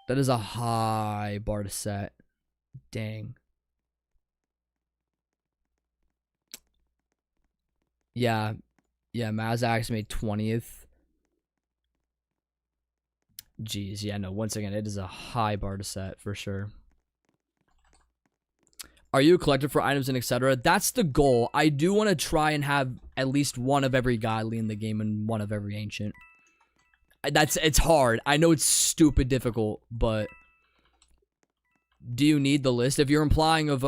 Speaker 1: That is a high bar to set. Dang. Yeah. Yeah, Mazak's made 20th. Jeez, yeah, no, once again, it is a high bar to set, for sure. Are you a collector for items and etc.? That's the goal. I do want to try and have at least one of every godly in the game and one of every ancient. It's hard. I know it's stupid difficult, but do you need the list? If you're implying of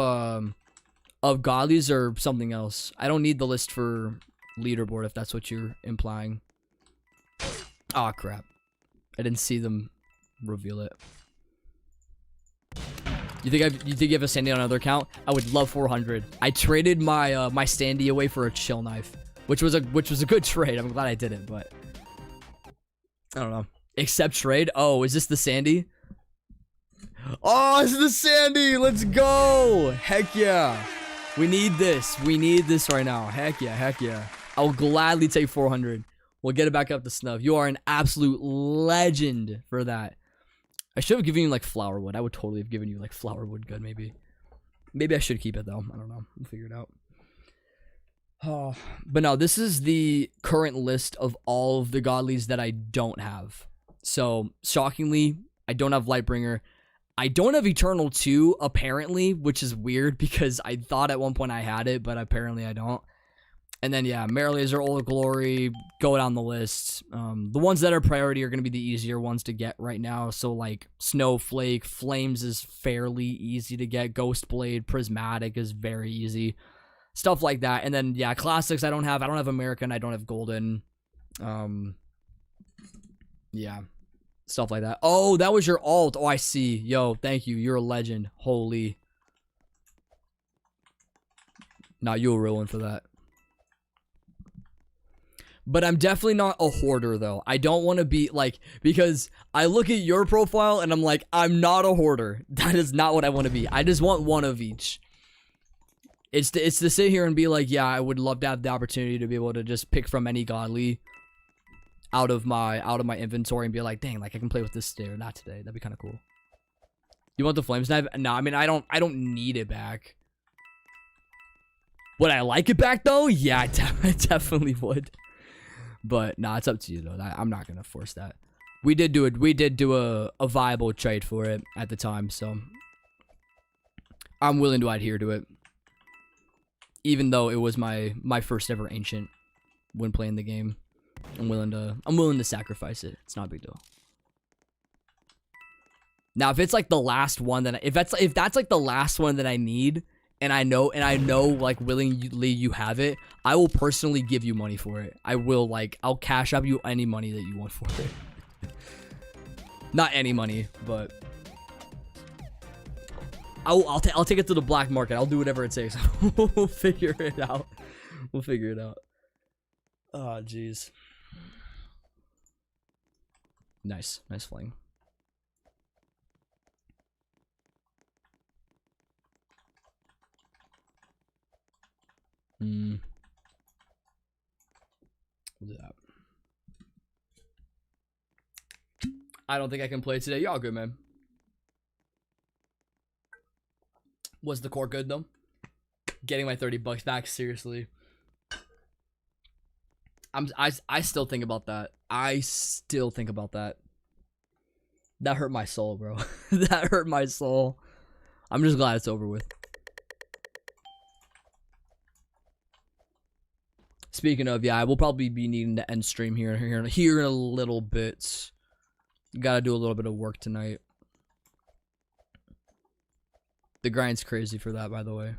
Speaker 1: godlies or something else, I don't need the list for leaderboard if that's what you're implying. Ah, crap. I didn't see them reveal it. You think you have a Sandy on another account? I would love 400. I traded my my Sandy away for a chill knife, which was a good trade. I'm glad I did it, but I don't know. Accept trade. Oh, is this the Sandy? Oh, it's the Sandy. Let's go. Heck yeah. We need this. We need this right now. Heck yeah. Heck yeah. I'll gladly take 400. We'll get it back up to snuff. You are an absolute legend for that. I should have given you like flower wood. I would totally have given you like flower wood good maybe. Maybe I should keep it though. I don't know. We'll figure it out. Oh, but no, this is the current list of all of the godlies that I don't have. So, shockingly, I don't have Lightbringer. I don't have Eternal 2, apparently, which is weird because I thought at one point I had it, but apparently I don't. And then, yeah, Mare Laser, Old Glory, go down the list. The ones that are priority are going to be the easier ones to get right now. So, like, Snowflake, Flames is fairly easy to get. Ghost Blade, Prismatic is very easy. Stuff like that. And then, yeah, Classics I don't have. I don't have American. I don't have Golden. Yeah. Stuff like that. Oh, that was your alt. Oh, I see. Yo, thank you. You're a legend. Holy. Nah, you'll ruin for that. But I'm definitely not a hoarder, though. I don't want to be, like, because I look at your profile and I'm like, I'm not a hoarder. That is not what I want to be. I just want one of each. It's to sit here and be like, yeah, I would love to have the opportunity to be able to just pick from any godly out of my inventory and be like, dang, like I can play with this today or not today. That'd be kind of cool. You want the Flames Knife? No, I mean, I don't need it back. Would I like it back, though? Yeah, I definitely would. But nah, it's up to you though. I'm not gonna force that. We did do a viable trade for it at the time, so I'm willing to adhere to it. Even though it was my first ever ancient when playing the game, I'm willing to sacrifice it. It's not a big deal. Now, if it's like the last one that if that's like the last one that I need, and I know like willingly you have it, I will personally give you money for it. I'll cash up you any money that you want for it. Not any money, but I'll take it to the black market. I'll do whatever it takes. We'll figure it out. We'll figure it out. Oh, jeez. Nice fling. We'll do that. I don't think I can play today. Y'all good, man. Was the core good though? Getting my $30 back, seriously. I still think about that. I still think about that. That hurt my soul, bro. That hurt my soul. I'm just glad it's over with. Speaking of, yeah, I will probably be needing to end stream here in a little bit. Gotta do a little bit of work tonight. The grind's crazy for that, by the way.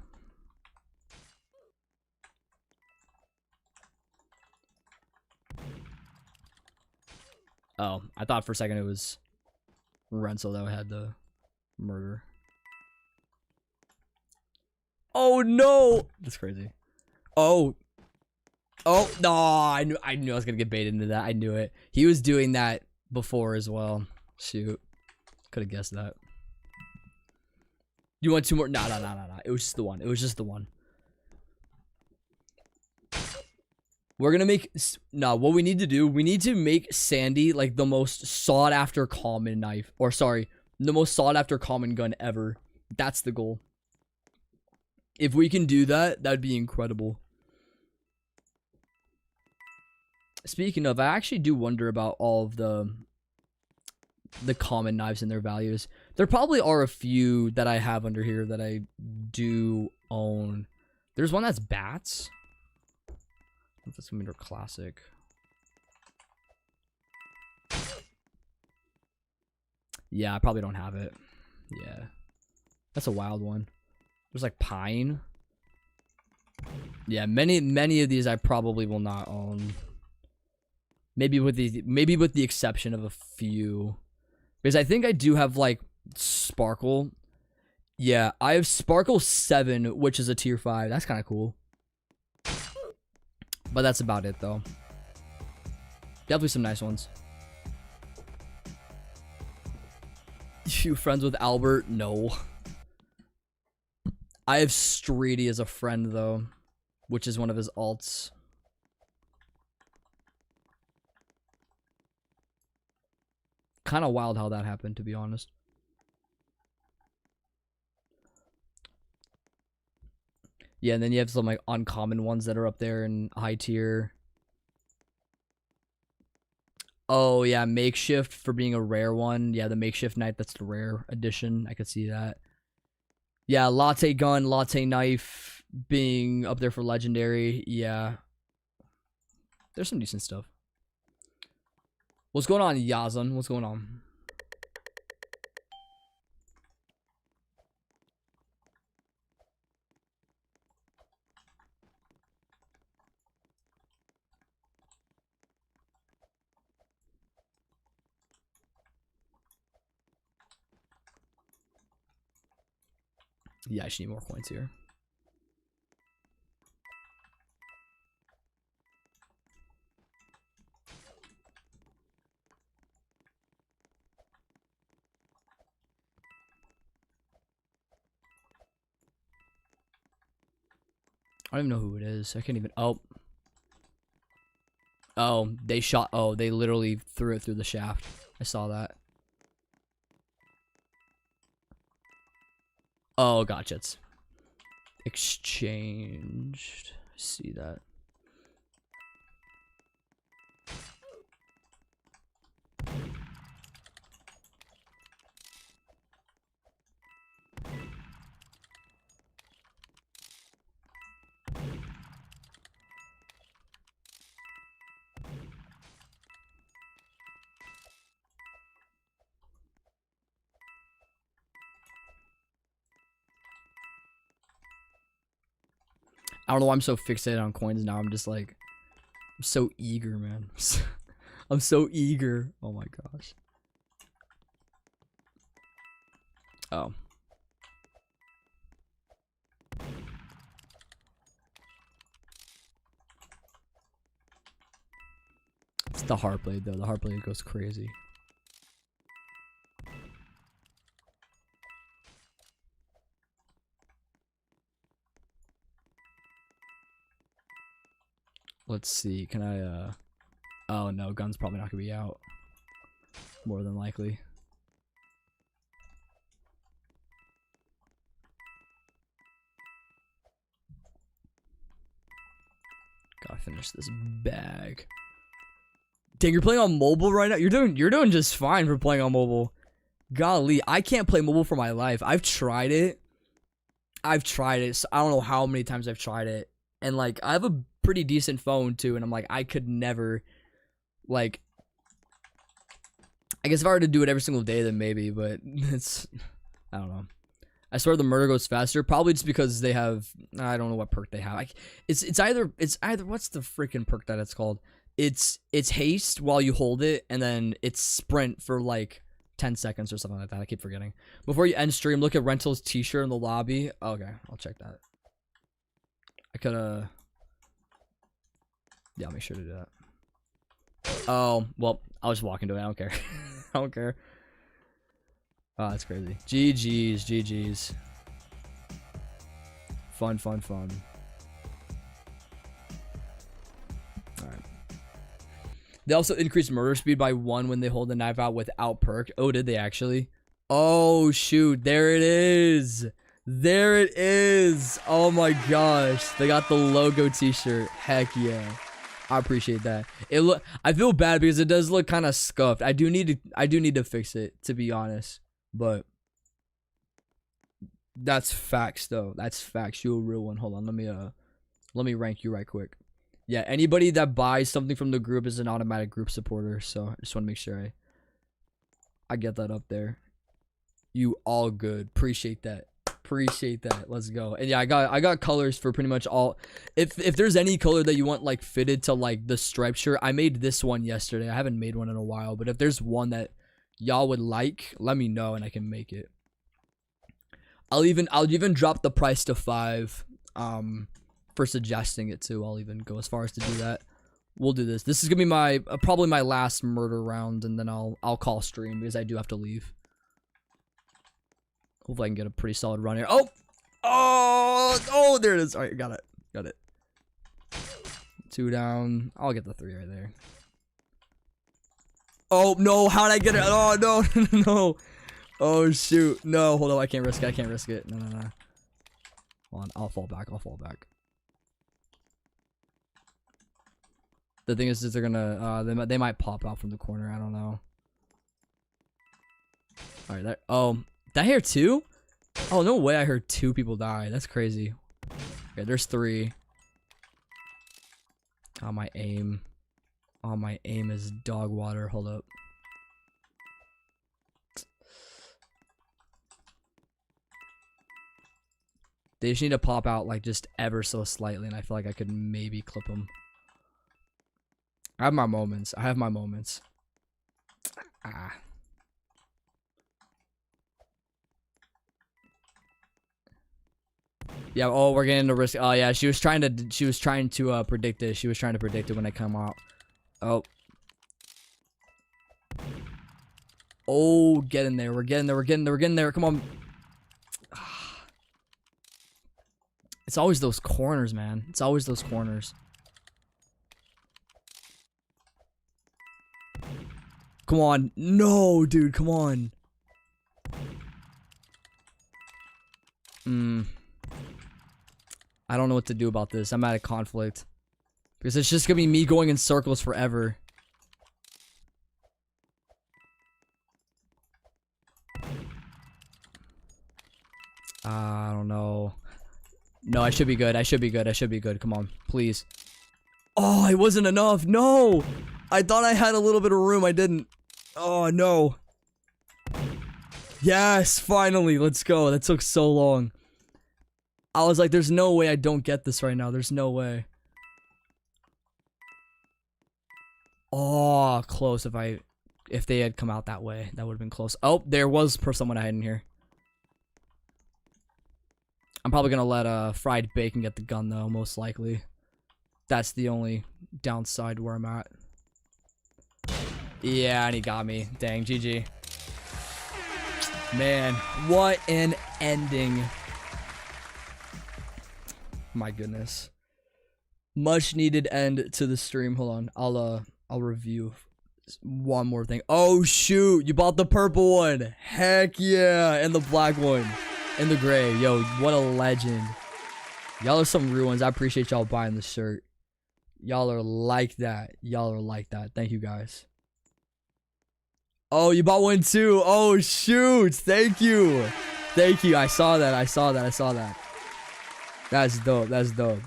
Speaker 1: Oh, I thought for a second it was Renzo that had the murder. Oh no! That's crazy. Oh no! I knew I was gonna get baited into that. I knew it. He was doing that before as well. Shoot, could have guessed that. You want two more? No. It was just the one. It was just the one. We're gonna make what we need to do. We need to make Sandy like the most sought after common knife, or sorry, the most sought after common gun ever. That's the goal. If we can do that, that'd be incredible. Speaking of, I actually do wonder about all of the common knives and their values. There probably are a few that I have under here that I do own. There's one that's bats. I don't know if that's gonna be their classic. Yeah, I probably don't have it. Yeah, that's a wild one. There's like pine. Yeah, many of these I probably will not own. Maybe with the exception of a few. Because I think I do have like Sparkle. Yeah, I have Sparkle 7, which is a tier 5. That's kind of cool. But that's about it though. Definitely some nice ones. You friends with Albert? No. I have Streety as a friend though, which is one of his alts. Kind of wild how that happened, to be honest. Yeah, and then you have some like uncommon ones that are up there in high tier. Oh, yeah, makeshift for being a rare one. Yeah, the makeshift knife, that's the rare edition. I could see that. Yeah, latte gun, latte knife being up there for legendary. Yeah. There's some decent stuff. What's going on, Yazan? What's going on? Yeah, I should need more coins here. I don't even know who it is. I can't even. Oh. Oh, they shot. Oh, they literally threw it through the shaft. I saw that. Oh, gotcha. It's exchanged. See that. I don't know why I'm so fixated on coins now. I'm just like, I'm so eager, man. I'm so eager. Oh my gosh. Oh. It's the heart blade though. The heart blade goes crazy. Let's see. Can I oh no, gun's probably not gonna be out. More than likely. Gotta finish this bag. Dang, you're playing on mobile right now? You're doing just fine for playing on mobile. Golly, I can't play mobile for my life. I've tried it. So I don't know how many times I've tried it. And like I have a pretty decent phone too, and I'm like, I could never, like, I guess if I were to do it every single day, then maybe, but it's, I don't know. I swear the murder goes faster, probably just because they have, I don't know what perk they have. It's either what's the freaking perk that it's called? It's haste while you hold it, and then it's sprint for like 10 seconds or something like that. I keep forgetting. Before you end stream, look at Rental's t-shirt in the lobby. Okay, I'll check that. I could yeah, I'll make sure to do that. Oh, well, I'll just walk into it. I don't care. I don't care. Oh, that's crazy. GG's, GG's. Fun, fun, fun. Alright. They also increased murder speed by 1 when they hold the knife out without perk. Oh, did they actually? Oh, shoot. There it is. There it is. Oh my gosh. They got the logo t-shirt. Heck yeah. I appreciate that. I feel bad because it does look kind of scuffed. I do need to fix it, to be honest. But that's facts though. That's facts. You a real one. Hold on. Let me rank you right quick. Yeah, anybody that buys something from the group is an automatic group supporter. So I just want to make sure I get that up there. You all good. Appreciate that. Appreciate that. Let's go. And yeah, I got colors for pretty much all. If there's any color that you want like fitted to like the striped shirt, I made this one yesterday. I haven't made one in a while, but if there's one that y'all would like, let me know and I can make it. I'll even drop the price to 5 for suggesting it too. I'll even go as far as to do that. We'll do this. This is gonna be my probably my last murder round, and then I'll call stream because I do have to leave. Hopefully I can get a pretty solid run here. Oh, there it is. All right, got it. 2 down. I'll get the 3 right there. Oh no, how'd I get it? Oh no, no. Oh shoot, no. Hold on, I can't risk it. No. Hold on, I'll fall back. The thing is that they're gonna they might pop out from the corner. I don't know. All right, that here too? Oh, no way! I heard 2 people die. That's crazy. Okay, there's 3. Oh, my aim. Oh, my aim is dog water. Hold up. They just need to pop out like just ever so slightly, and I feel like I could maybe clip them. I have my moments. I have my moments. Ah. Yeah, oh, we're getting the risk. Oh, yeah, she was trying to predict it. She was trying to predict it when I come out. Oh. Oh, get in there. We're getting there. We're getting there. We're getting there. Come on. It's always those corners, man. It's always those corners. Come on. No, dude. Come on. I don't know what to do about this. I'm at a conflict. Because it's just going to be me going in circles forever. I don't know. No, I should be good. I should be good. I should be good. Come on. Please. Oh, it wasn't enough. No. I thought I had a little bit of room. I didn't. Oh, no. Yes, finally. Let's go. That took so long. I was like, there's no way I don't get this right now. There's no way. Oh, close. If they had come out that way, that would have been close. Oh, there was someone I had in here. I'm probably gonna let fried bacon get the gun though, most likely. That's the only downside where I'm at. Yeah, and he got me. Dang, GG. Man, what an ending. My goodness. Much needed end to the stream. Hold on. I'll review one more thing. Oh shoot, you bought the purple one. Heck yeah, and the black one. And the gray. Yo, what a legend. Y'all are some real ones. I appreciate y'all buying the shirt. Y'all are like that. Y'all are like that. Thank you guys. Oh, you bought one too. Oh shoot. Thank you. Thank you. I saw that. I saw that. I saw that. That's dope. That's dope.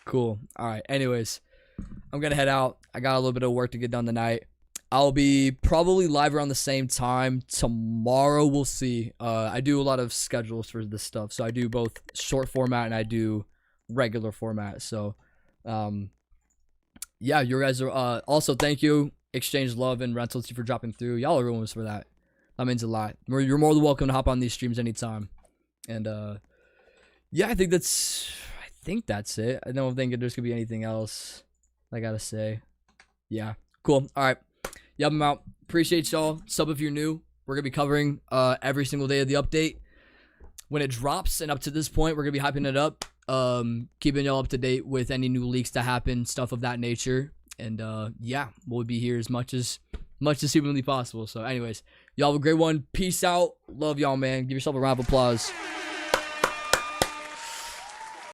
Speaker 1: Cool. Alright. Anyways. I'm gonna head out. I got a little bit of work to get done tonight. I'll be probably live around the same time tomorrow. We'll see. I do a lot of schedules for this stuff. So I do both short format and I do regular format. So, yeah, you guys are, also thank you, Exchange Love and Rentals for dropping through. Y'all are ruins for that. That means a lot. You're more than welcome to hop on these streams anytime. And, yeah, I think that's it. I don't think there's gonna be anything else I gotta say. Yeah, cool. All right. Yep, I'm out. Appreciate y'all. Sub if you're new. We're going to be covering every single day of the update. When it drops, and up to this point, we're going to be hyping it up. Keeping y'all up to date with any new leaks to happen, stuff of that nature. And yeah, we'll be here as much as humanly possible. So anyways, y'all have a great one. Peace out. Love y'all, man. Give yourself a round of applause.